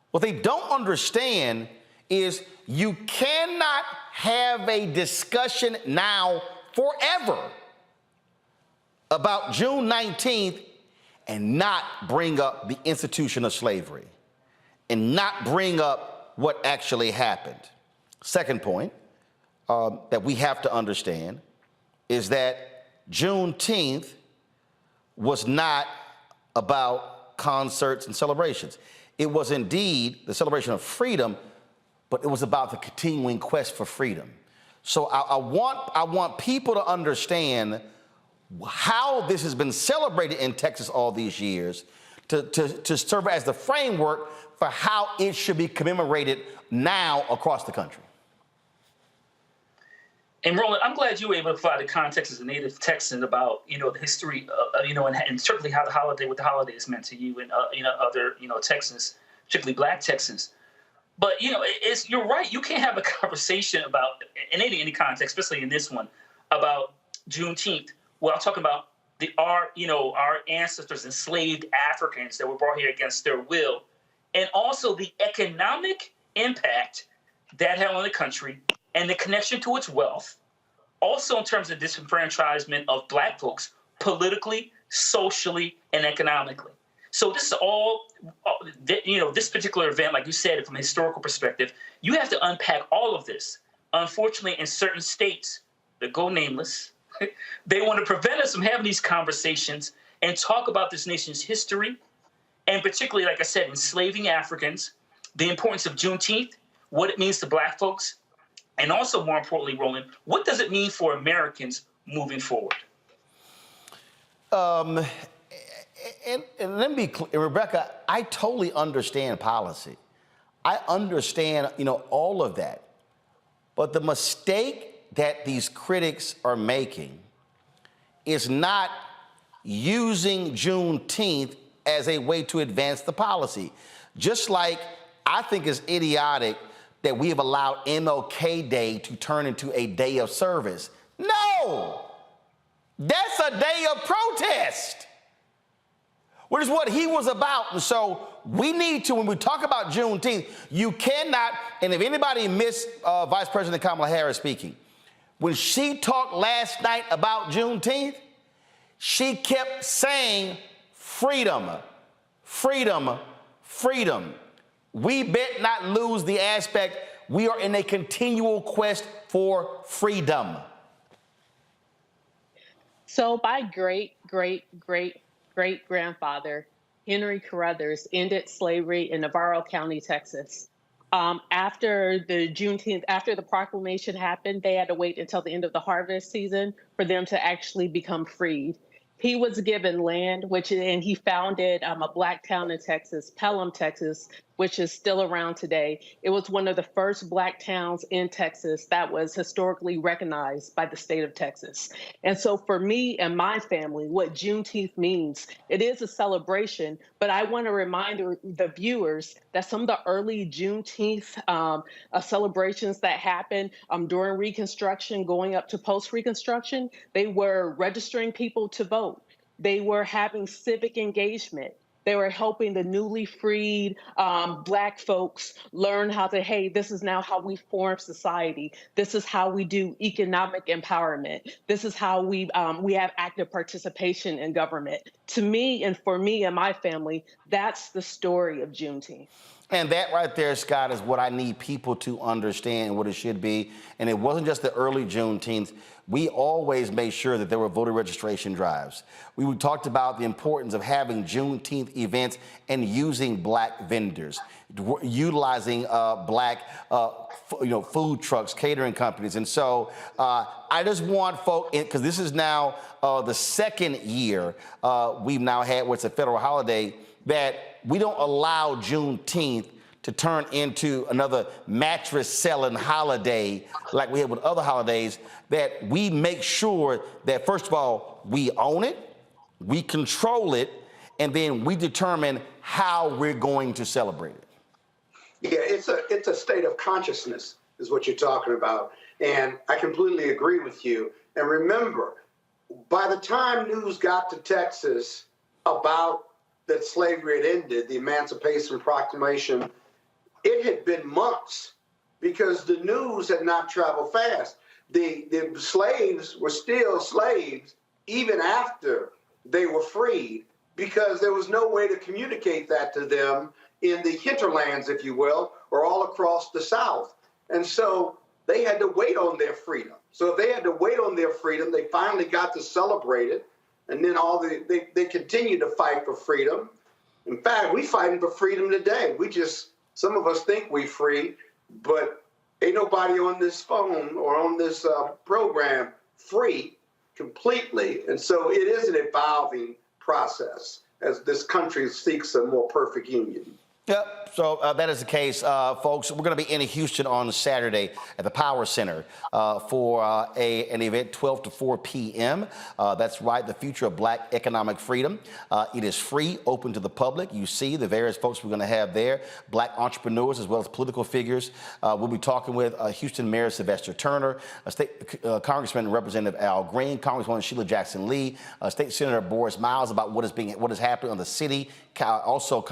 what they don't understand is you cannot have a discussion now forever about June 19th and not bring up the institution of slavery and not bring up what actually happened. Second point that we have to understand is that Juneteenth was not about concerts and celebrations. It was indeed the celebration of freedom, but it was about the continuing quest for freedom. So I want people to understand how this has been celebrated in Texas all these years to serve as the framework for how it should be commemorated now across the country.
And Roland, I'm glad you were able to provide the context as a native Texan about, the history, and certainly how what the holiday is meant to you and, other, Texans, particularly Black Texans. But, you're right. You can't have a conversation about, in any context, especially in this one, about Juneteenth. Well, I'm talking about our ancestors, enslaved Africans that were brought here against their will, and also the economic impact that had on the country and the connection to its wealth, also in terms of disenfranchisement of Black folks politically, socially, and economically. So this is all, this particular event, like you said, from a historical perspective, you have to unpack all of this. Unfortunately, in certain states that go nameless, they want to prevent us from having these conversations and talk about this nation's history, and particularly, like I said, enslaving Africans, the importance of Juneteenth, what it means to Black folks, and also, more importantly, Roland, what does it mean for Americans moving forward?
And let me be clear, Rebecca, I totally understand policy. I understand, all of that. But the mistake that these critics are making is not using Juneteenth as a way to advance the policy. Just like I think it's idiotic that we have allowed MLK Day to turn into a day of service. No! That's a day of protest, which is what he was about. And so we need to, when we talk about Juneteenth, you cannot, and if anybody missed Vice President Kamala Harris speaking, when she talked last night about Juneteenth, she kept saying freedom, freedom, freedom. We bet not lose the aspect we are in a continual quest for freedom.
So my great-great-great-great-grandfather, Henry Carruthers, ended slavery in Navarro County, Texas. After the proclamation happened, they had to wait until the end of the harvest season for them to actually become freed. He was given land, and he founded a Black town in Texas, Pelham, Texas, which is still around today. It was one of the first Black towns in Texas that was historically recognized by the state of Texas. And so for me and my family, what Juneteenth means, it is a celebration, but I want to remind the viewers that some of the early Juneteenth celebrations that happened during Reconstruction, going up to post-Reconstruction, they were registering people to vote. They were having civic engagement. They were helping the newly freed Black folks learn how to, hey, this is now how we form society. This is how we do economic empowerment. This is how we have active participation in government. To me and for me and my family, that's the story of Juneteenth.
And that right there, Scott, is what I need people to understand what it should be. And it wasn't just the early Juneteenth. We always made sure that there were voter registration drives. We talked about the importance of having Juneteenth events and using Black vendors, utilizing Black food trucks, catering companies. And so I just want folks, because this is now the second year we've now had where it's a federal holiday, that we don't allow Juneteenth to turn into another mattress selling holiday like we have with other holidays, that we make sure that, first of all, we own it, we control it, and then we determine how we're going to celebrate it.
Yeah, it's a state of consciousness is what you're talking about. And I completely agree with you. And remember, by the time news got to Texas about that slavery had ended, the Emancipation Proclamation, it had been months because the news had not traveled fast. The slaves were still slaves even after they were freed because there was no way to communicate that to them in the hinterlands, if you will, or all across the South. And so they had to wait on their freedom. So if they had to wait on their freedom, they finally got to celebrate it. And then they continue to fight for freedom. In fact, we fighting for freedom today. Some of us think we free, but ain't nobody on this phone or on this program free completely. And so it is an evolving process as this country seeks a more perfect union.
Yep, so that is the case, folks. We're going to be in Houston on Saturday at the Power Center for an event 12 to 4 p.m. That's right, the future of Black economic freedom. It is free, open to the public. You see the various folks we're going to have there, Black entrepreneurs as well as political figures. We'll be talking with Houston Mayor Sylvester Turner, State Congressman and Representative Al Green, Congresswoman Sheila Jackson Lee, State Senator Boris Miles about what is happening on the city. Also,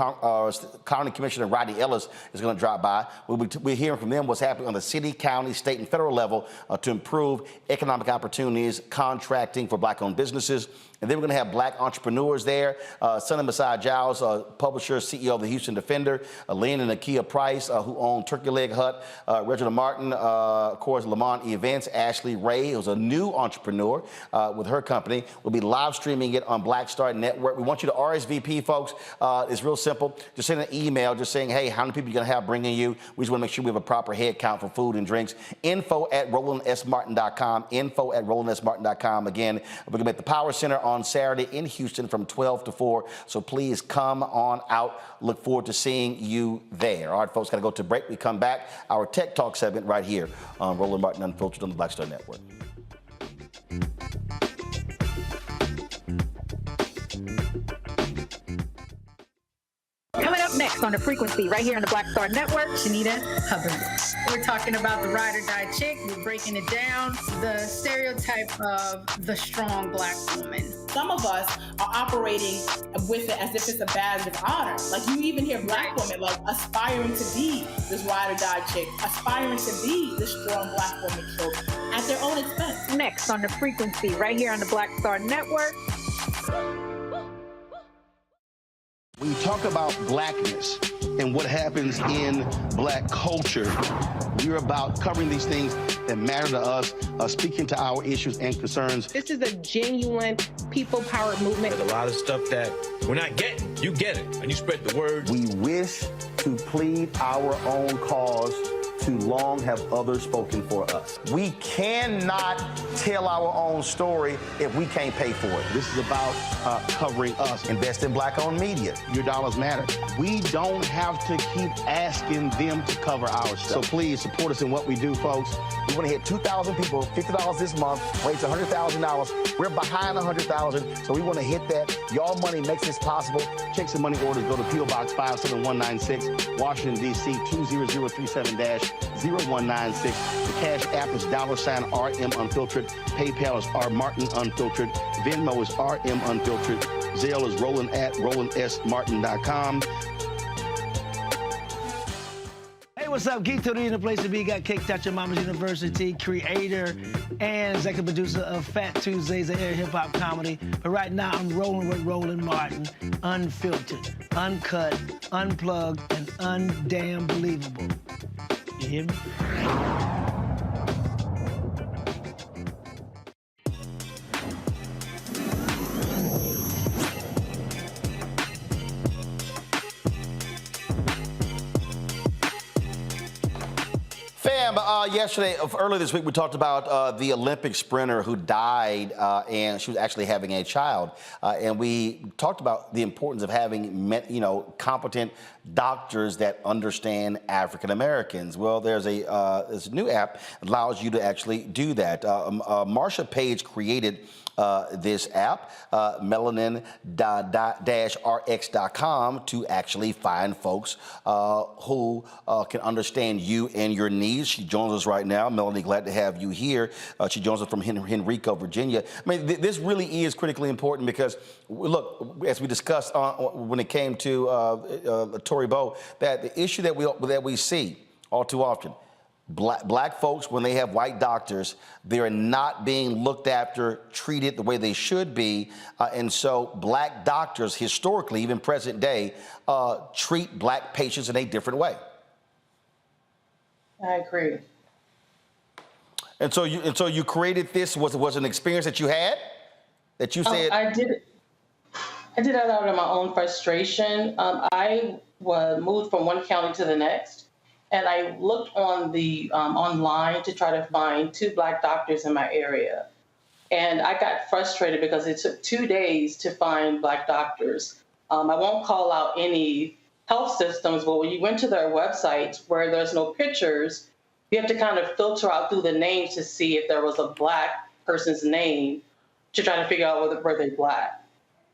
County Commissioner Rodney Ellis is going to drop by. We're hearing from them what's happening on the city, county, state, and federal level to improve economic opportunities, contracting for Black-owned businesses. And then we're going to have Black entrepreneurs there. Sonny Messiah Giles, publisher, CEO of the Houston Defender, Lynn and Nakia Price, who own Turkey Leg Hut, Reginald Martin, of course, Lamont Events, Ashley Ray, who's a new entrepreneur with her company. We'll be live streaming it on Black Star Network. We want you to RSVP, folks. It's real simple. Just send an email just saying, hey, how many people are you going to have bringing you? We just want to make sure we have a proper head count for food and drinks. info@RolandSMartin.com. info@RolandSMartin.com. Again, we're going to be at the Power Center on Saturday in Houston from 12 to 4. So please come on out. Look forward to seeing you there. All right, folks, got to go to break. We come back. Our Tech Talk segment right here on Roland Martin Unfiltered on the Black Star Network.
Coming up next on The Frequency, right here on the Black Star Network, Shanita Hubbard.
We're talking about the ride or die chick. We're breaking it down. The stereotype of the strong Black woman.
Some of us are operating with it as if it's a badge of honor. Like you even hear Black women like aspiring to be this ride or die chick, aspiring to be this strong Black woman trope at their own expense.
Next on The Frequency, right here on the Black Star Network.
When you talk about Blackness and what happens in Black culture, we're about covering these things that matter to us, speaking to our issues and concerns.
This is a genuine people power movement.
There's a lot of stuff that we're not getting. You get it, and you spread the word.
We wish to plead our own cause too long have others spoken for us. We cannot tell our own story if we can't pay for it. This is about covering us. Invest in Black-owned media. Your dollars matter. We don't have to keep asking them to cover our stuff. So please support us in what we do, folks. We want to hit 2,000 people, $50 this month, raise $100,000. We're behind 100,000, so we want to hit that. Y'all money makes this possible. Check some money orders. Go to P.O. Box 57196, Washington, D.C. 20037-0196. The Cash App is $RM Unfiltered. PayPal is R Martin Unfiltered. Venmo is RM Unfiltered. Zelle is roland@rolandsmartin.com.
Hey, what's up? Geek Tony in the place to be. Got Cake Toucher Mama's University, creator and executive producer of Fat Tuesdays, an air hip-hop comedy. But right now, I'm rolling with Roland Martin, unfiltered, uncut, unplugged, and undamn believable. You hear me?
Earlier this week, we talked about the Olympic sprinter who died, and she was actually having a child. And we talked about the importance of having, competent doctors that understand African Americans. Well, there's a new app that allows you to actually do that. Marsha Page created this app, melanin-rx.com, to actually find folks who can understand you and your needs. She joins us right now. Melanie, glad to have you here. She joins us from Henrico, Virginia. I mean, this really is critically important because, look, as we discussed when it came to Tory Bowe, that the issue that we see all too often, Black folks, when they have white doctors, they are not being looked after, treated the way they should be. And so Black doctors, historically, even present day, treat Black patients in a different way.
I agree.
And so you created this. Was it an experience that you had? That you said?
I did it out of my own frustration. I was moved from one county to the next. And I looked on the online to try to find 2 Black doctors in my area. And I got frustrated because it took 2 days to find Black doctors. I won't call out any health systems, but when you went to their websites where there's no pictures, you have to kind of filter out through the names to see if there was a Black person's name to try to figure out were they Black.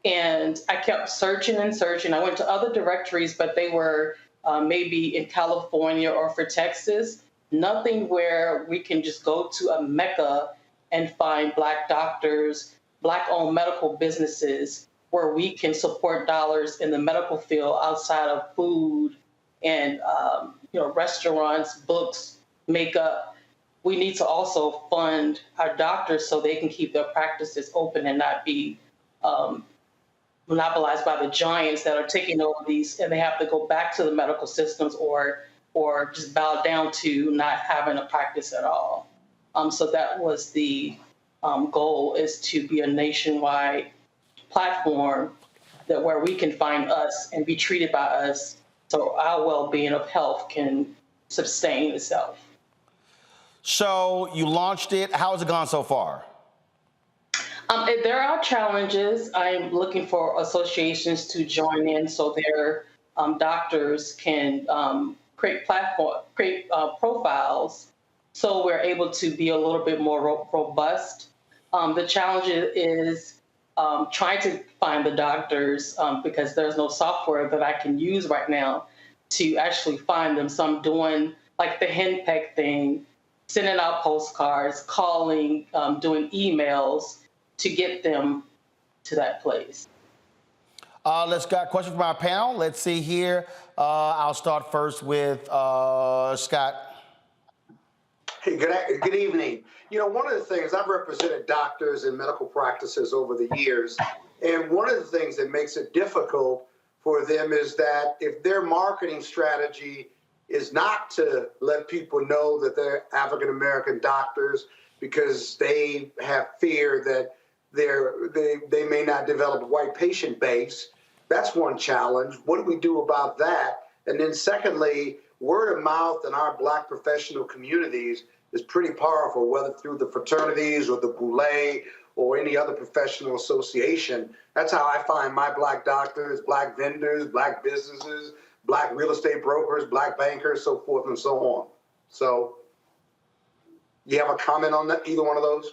And I kept searching and searching. I went to other directories, but they were maybe in California or for Texas, nothing where we can just go to a Mecca and find Black doctors, Black-owned medical businesses where we can support dollars in the medical field outside of food and restaurants, books, makeup. We need to also fund our doctors so they can keep their practices open and not be monopolized by the giants that are taking over these, and they have to go back to the medical systems or just bow down to not having a practice at all. So that was the goal, is to be a nationwide platform where we can find us and be treated by us so our well-being of health can sustain itself.
So you launched it. How has it gone so far?
There are challenges. I'm looking for associations to join in so their doctors can create profiles so we're able to be a little bit more robust. The challenge is trying to find the doctors because there's no software that I can use right now to actually find them. So I'm doing like the henpeck thing, sending out postcards, calling, doing emails, to get them to that place.
Let's got a question from our panel. Let's see here. I'll start first with Scott.
Hey, good evening. One of the things, I've represented doctors and medical practices over the years, and one of the things that makes it difficult for them is that if their marketing strategy is not to let people know that they're African-American doctors because they have fear that they may not develop a white patient base. That's one challenge. What do we do about that? And then secondly, word of mouth in our Black professional communities is pretty powerful, whether through the fraternities or the Boulé or any other professional association. That's how I find my Black doctors, Black vendors, Black businesses, Black real estate brokers, Black bankers, so forth and so on. So you have a comment on that, either one of those?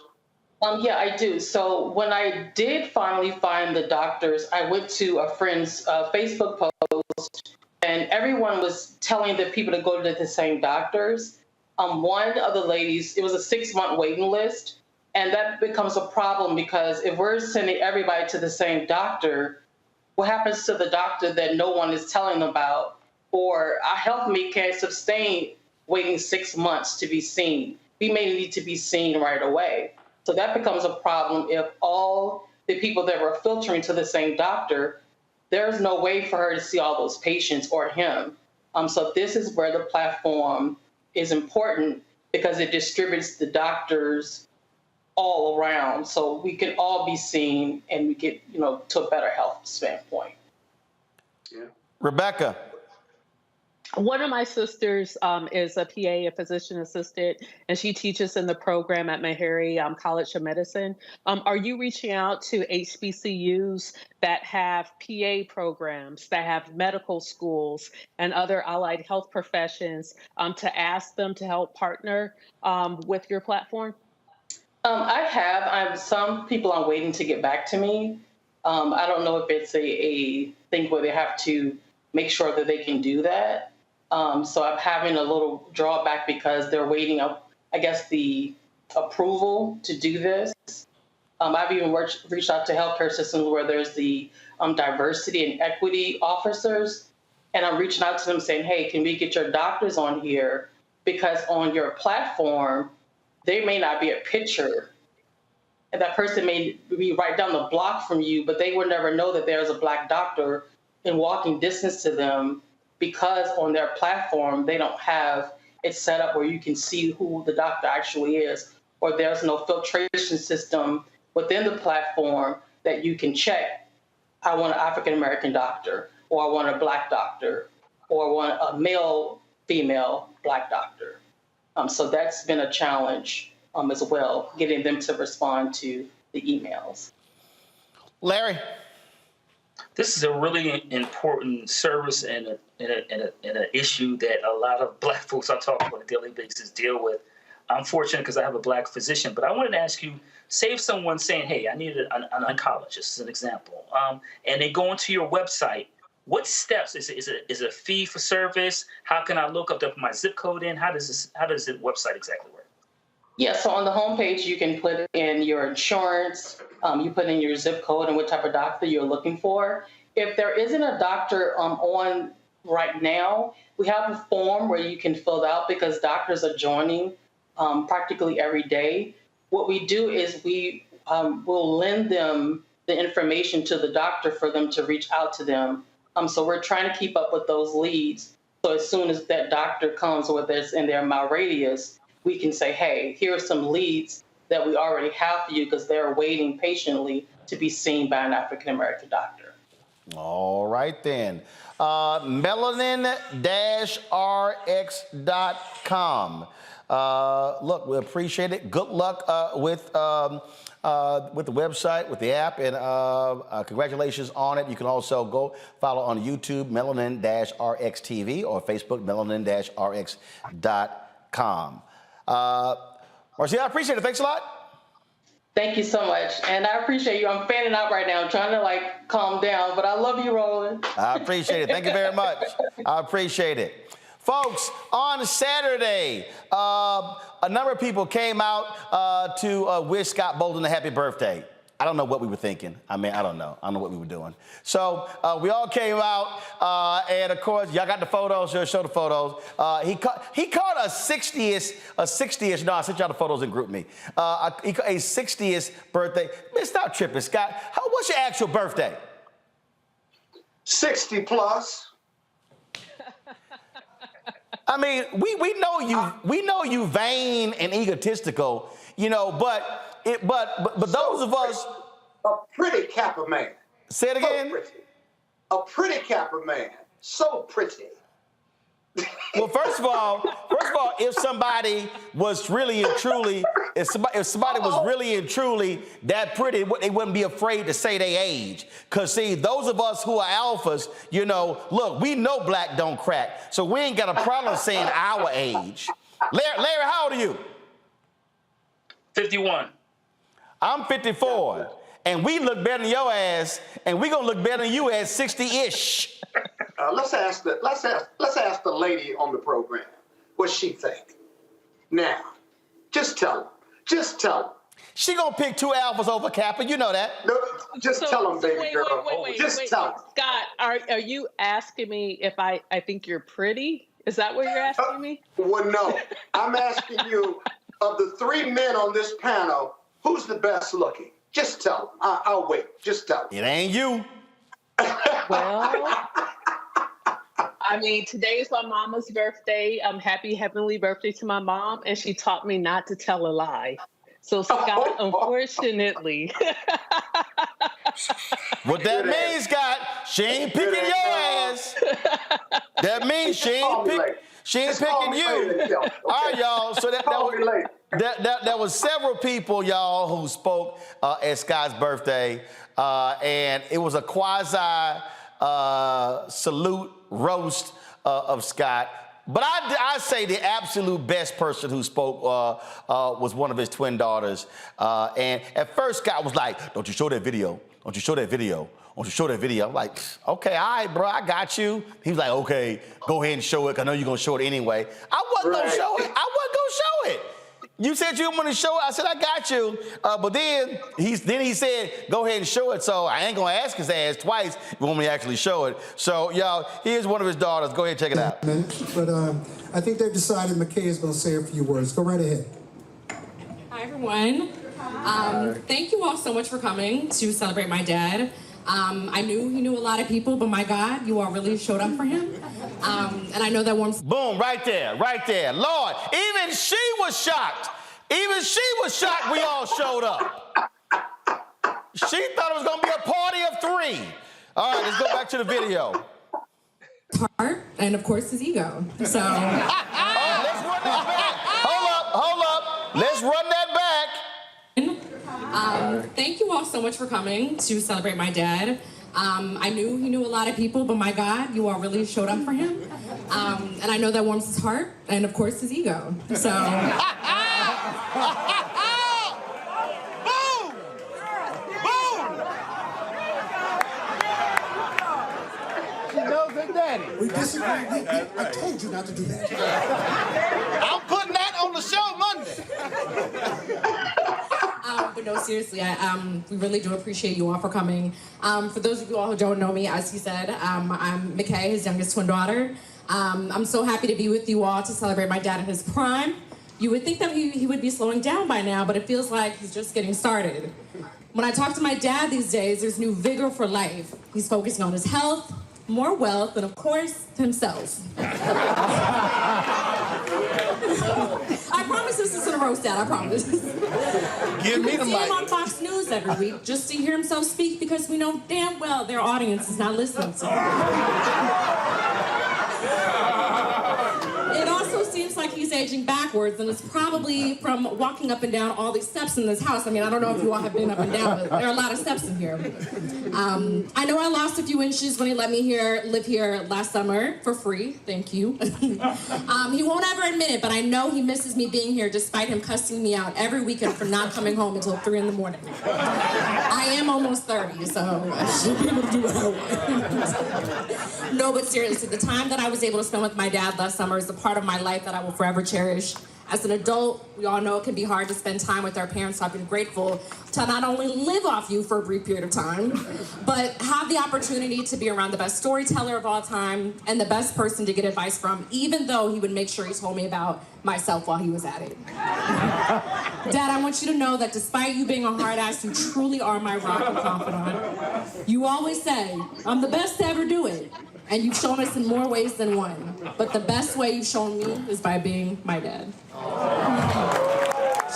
Yeah, I do. So when I did finally find the doctors, I went to a friend's Facebook post, and everyone was telling the people to go to the same doctors. One of the ladies, it was a 6-month waiting list, and that becomes a problem because if we're sending everybody to the same doctor, what happens to the doctor that no one is telling them about? Or our health mate can't sustain waiting 6 months to be seen. We may need to be seen right away. So that becomes a problem if all the people that were filtering to the same doctor, there's no way for her to see all those patients or him. So this is where the platform is important because it distributes the doctors all around so we can all be seen and we get, to a better health standpoint.
Yeah.
Rebecca.
One of my sisters is a PA, a physician assistant, and she teaches in the program at Meharry College of Medicine. Are you reaching out to HBCUs that have PA programs, that have medical schools and other allied health professions to ask them to help partner with your platform?
I have. Some people are waiting to get back to me. I don't know if it's a thing where they have to make sure that they can do that. So I'm having a little drawback because they're waiting up, I guess, the approval to do this. I've even reached out to healthcare systems where there's the diversity and equity officers, and I'm reaching out to them saying, hey, can we get your doctors on here? Because on your platform, there may not be a picture, and that person may be right down the block from you, but they would never know that there's a Black doctor in walking distance to them because on their platform, they don't have it set up where you can see who the doctor actually is, or there's no filtration system within the platform that you can check. I want an African-American doctor, or I want a Black doctor, or I want a male, female Black doctor. So that's been a challenge as well, getting them to respond to the emails.
Larry.
This is a really important service and an issue that a lot of Black folks I talk about on a daily basis deal with. I'm fortunate because I have a Black physician, but I wanted to ask you, say if someone's saying, hey, I need an oncologist, as an example, and they go into your website, what steps, is it a fee for service? How can I look up my zip code in? How does the website exactly work?
Yeah, so on the homepage, you can put in your insurance, you put in your zip code and what type of doctor you're looking for. If there isn't a doctor on right now, we have a form where you can fill out because doctors are joining practically every day. What we do is we will lend them the information to the doctor for them to reach out to them. So we're trying to keep up with those leads. So as soon as that doctor comes, whether it's in their mile radius, we can say, hey, here are some leads that we already have for you because they're waiting patiently to be seen by an African-American doctor.
All right, then. Melanin-rx.com. Look, we appreciate it. Good luck with the website, with the app, and congratulations on it. You can also go follow on YouTube, Melanin-RX TV, or Facebook, Melanin-RX.com. Marcia, I appreciate it. Thanks a lot.
Thank you so much. And I appreciate you. I'm fanning out right now. I'm trying to calm down, but I love you, Roland.
I appreciate it. Thank you very much. I appreciate it. Folks, on Saturday, a number of people came out to wish Scott Bolden a happy birthday. I don't know what we were thinking. I don't know. I don't know what we were doing. So we all came out, and of course, y'all got the photos. Show the photos. He caught a 60th. No, I sent y'all the photos and grouped me. He caught a 60th birthday. Man, stop tripping, Scott. What's your actual birthday?
60 plus.
I mean, we know you vain and egotistical, but those of us,
a pretty Kappa man.
Say it again.
So pretty. A pretty Kappa man. So pretty.
Well, first of all, if somebody was really and truly, if somebody was really and truly that pretty, they wouldn't be afraid to say their age. Cause see, those of us who are alphas, you know, look, we know black don't crack, so we ain't got a problem saying our age. Larry, how old are you?
51.
I'm 54, and we look better than your ass, and we gonna look better than you at 60-ish.
Let's ask the lady on the program what she think. Now, just tell her. Just tell her.
She gonna pick two alphas over Kappa. You know that.
No, just tell them, baby girl. Just tell them.
Scott, are you asking me if I think you're pretty? Is that what you're asking me?
Well, no. I'm asking you, of the three men on this panel, who's the best looking? Just tell them. I'll wait. Just tell them.
It ain't you.
Well, I mean, today's my mama's birthday. Happy heavenly birthday to my mom, and she taught me not to tell a lie. So, Scott, unfortunately.
What that means, Scott, she ain't picking your ass. That means she ain't picking you. All right, y'all. So that was several people, y'all, who spoke at Scott's birthday, and it was a quasi salute roast of Scott. But I say the absolute best person who spoke was one of his twin daughters. And at first, Scott was like, "Don't you show that video? Don't you show that video? Don't you show that video?" I'm like, "Okay, all right, bro, I got you." He was like, "Okay, go ahead and show it, 'cause I know you're gonna show it anyway." I wasn't gonna show it. I wasn't gonna show it. You said you want to show it. I said, I got you. But then he said, go ahead and show it. So I ain't going to ask his ass twice if you want me to actually show it. So, y'all, here's one of his daughters. Go ahead and check it out.
But I think they've decided McKay is going to say a few words. Go right ahead.
Hi, everyone. Thank you all so much for coming to celebrate my dad. I knew he knew a lot of people, but my God, you all really showed up for him. And I know that warms.
Boom, right there. Lord, even she was shocked. We all showed up. She thought it was going to be a party of three. All right, let's go back to the video.
Heart, and of course his ego. So.
Let's run that back. Hold up. Let's run that back.
Thank you all so much for coming to celebrate my dad. I knew he knew a lot of people, but my God, you all really showed up for him. And I know that warms his heart, and of course his ego. So.
She knows her daddy.
We disagree. I told you not to do that.
I'm putting that on the show Monday.
But no, seriously, we really do appreciate you all for coming. For those of you all who don't know me, as he said, I'm McKay, his youngest twin daughter. I'm so happy to be with you all to celebrate my dad in his prime. You would think that he would be slowing down by now, but it feels like he's just getting started. When I talk to my dad these days, there's new vigor for life. He's focusing on his health, more wealth, and of course, himself. I promise this isn't a roast, Dad, I promise.
Give me the
mic. See him
mic.
on Fox News every week just to hear himself speak because we know damn well their audience is not listening to him. It also seems like he's aging backwards, and it's probably from walking up and down all these steps in this house. I mean, I don't know if you all have been up and down, but there are a lot of steps in here. I know I lost a few inches when he let me live here last summer for free. Thank you. He won't ever admit it, but I know he misses me being here despite him cussing me out every weekend for not coming home until 3 in the morning. I am almost 30, so I should be able to do what I want. No, but seriously, the time that I was able to spend with my dad last summer is a part of my life that I will forever cherish. As an adult, we all know it can be hard to spend time with our parents, so I've been grateful to not only live off you for a brief period of time, but have the opportunity to be around the best storyteller of all time and the best person to get advice from, even though he would make sure he told me about myself while he was at it. Dad, I want you to know that despite you being a hard ass, you truly are my rock and confidant. You always say, I'm the best to ever do it. And you've shown us in more ways than one. But the best way you've shown me is by being my dad.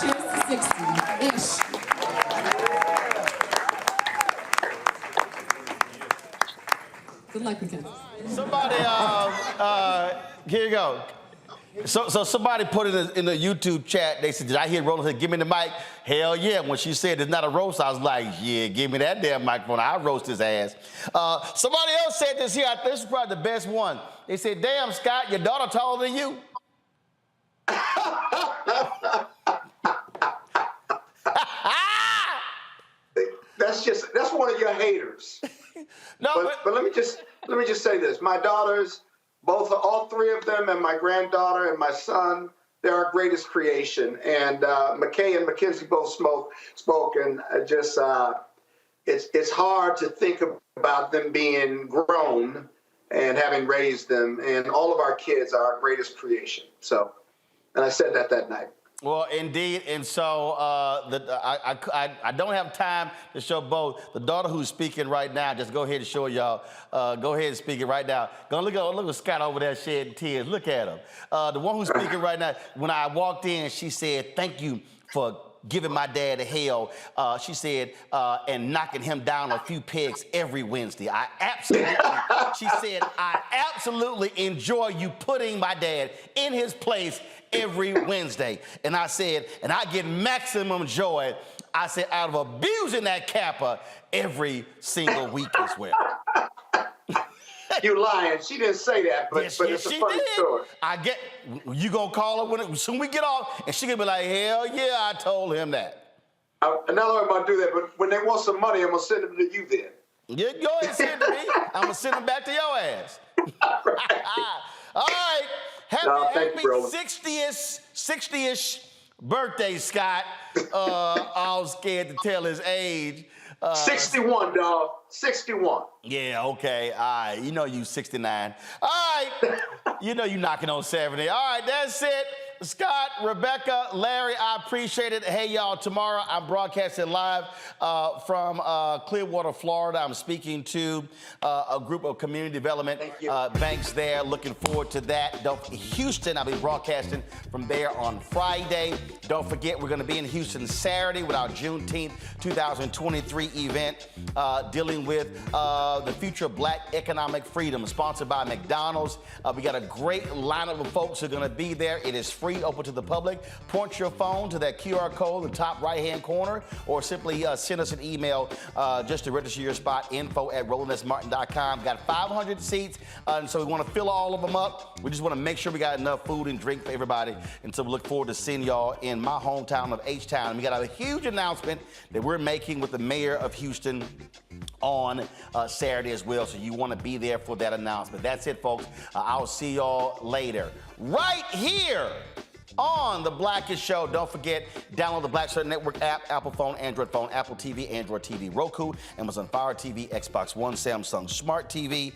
Cheers to 60-ish. Good luck, Mackenzie.
Somebody, here you go. So somebody put it in the YouTube chat. They said, did I hear Roland say, give me the mic? Hell yeah. When she said it's not a roast, I was like, yeah, give me that damn microphone. I'll roast his ass. Somebody else said this here. I think this is probably the best one. They said, damn, Scott, your daughter taller than you?
That's one of your haters.
No,
but let me just say this. My daughters, all three of them, and my granddaughter and my son, they're our greatest creation. And McKay and Mackenzie both spoke, and it's hard to think about them being grown and having raised them. And all of our kids are our greatest creation. So, and I said that night.
Well, indeed, and so I don't have time to show both. The daughter who's speaking right now, just go ahead and show y'all. Go ahead and speak it right now. Go look at Scott over there shedding tears. Look at him. The one who's speaking right now. When I walked in, she said, "Thank you for giving my dad a hell." She said, and knocking him down a few pegs every Wednesday. She said, I absolutely enjoy you putting my dad in his place every Wednesday. And I said, and I get maximum joy, I said, out of abusing that Kappa every single week as well.
You lying. She didn't say that, but it's a funny story.
You gonna call her when soon we get off, and she gonna be like, hell yeah, I told him that.
Another way I'm gonna do that, but when they want some money, I'm gonna send them to you then.
Yeah, go ahead and send it to me. I'm gonna send them back to your ass. All right. Happy 60-ish birthday, Scott. I was scared to tell his age.
61, dog. 61.
Yeah, okay. All right. You know you 69. All right. You know you knocking on 70. All right, that's it. Scott, Rebecca, Larry, I appreciate it. Hey, y'all, tomorrow I'm broadcasting live from Clearwater, Florida. I'm speaking to a group of community development banks there. Looking forward to that. Houston, I'll be broadcasting from there on Friday. Don't forget, we're going to be in Houston Saturday with our Juneteenth 2023 event dealing with the future of Black economic freedom, sponsored by McDonald's. We got a great lineup of folks who are going to be there. It is free, open to the public. Point your phone to that QR code in the top right-hand corner, or simply send us an email just to register your spot, info@RolandSMartin.com. Got 500 seats, and so we want to fill all of them up. We just want to make sure we got enough food and drink for everybody, and so we look forward to seeing y'all in my hometown of H-Town. We got a huge announcement that we're making with the mayor of Houston on Saturday as well, so you want to be there for that announcement. That's it, folks. I'll see y'all later. Right here on The Blackest Show. Don't forget, download the Black Star Network app, Apple phone, Android phone, Apple TV, Android TV, Roku, Amazon Fire TV, Xbox One, Samsung Smart TV.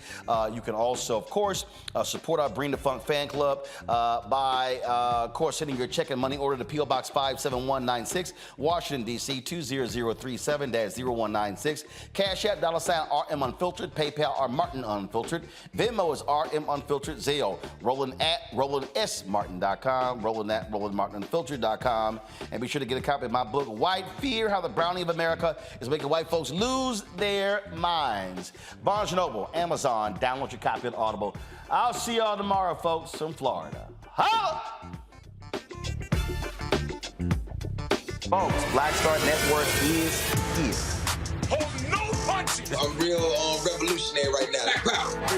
You can also, of course, support our Bring the Funk fan club by, of course, sending your check and money order to P.O. Box 57196, Washington, D.C. 20037-0196. Cash App, $RM Unfiltered. PayPal, R Martin Unfiltered. Venmo is RM Unfiltered. Zelle, Roland at RolandSMartin.com. Roland at RolandMartinUnfiltered.com. And be sure to get a copy of my book, White Fear, How the Brownie of America is Making White Folks Lose Their Minds. Barnes & Noble, Amazon, download your copy of Audible. I'll see y'all tomorrow, folks, from Florida. Holla! Folks, Black Star Network is here.
Oh, no punches! I'm real revolutionary right now.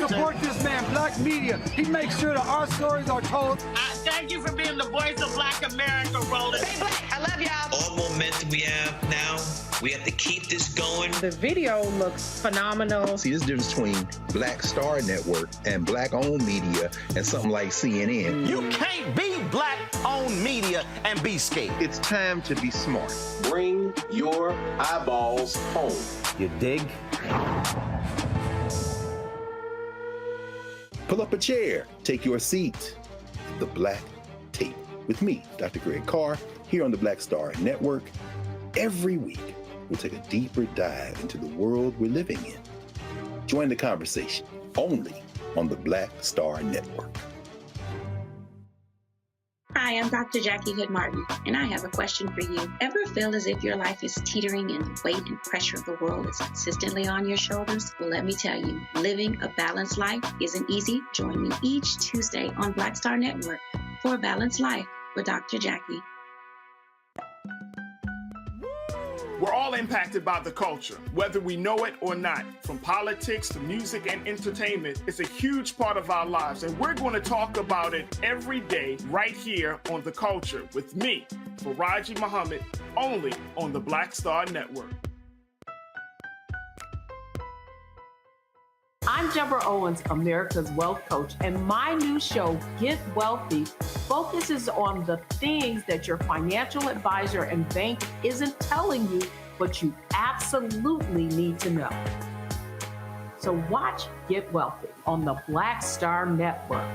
Support this man, Black Media. He makes sure that our stories are told.
Thank you for being the voice of Black America, Roland. Stay black. I love y'all.
All momentum we have now, we have to keep this going.
The video looks phenomenal.
See, there's a difference between Black Star Network and Black-owned media and something like CNN.
You can't be Black-owned media and be scared.
It's time to be smart.
Bring your eyeballs home.
You dig? Pull up a chair. Take your seat. The Black Tape. With me, Dr. Greg Carr, here on the Black Star Network. Every week, we'll take a deeper dive into the world we're living in. Join the conversation only on the Black Star Network.
Hi, I'm Dr. Jackie Hood Martin, and I have a question for you. Ever feel as if your life is teetering and the weight and pressure of the world is consistently on your shoulders? Well, let me tell you, living a balanced life isn't easy. Join me each Tuesday on Black Star Network for A Balanced Life with Dr. Jackie.
We're all impacted by the culture, whether we know it or not. From politics to music and entertainment, it's a huge part of our lives, and we're going to talk about it every day right here on The Culture with me, Faraji Muhammad, only on the Black Star Network.
I'm Deborah Owens, America's Wealth Coach, and my new show, Get Wealthy, focuses on the things that your financial advisor and bank isn't telling you, but you absolutely need to know. So watch Get Wealthy on the Black Star Network.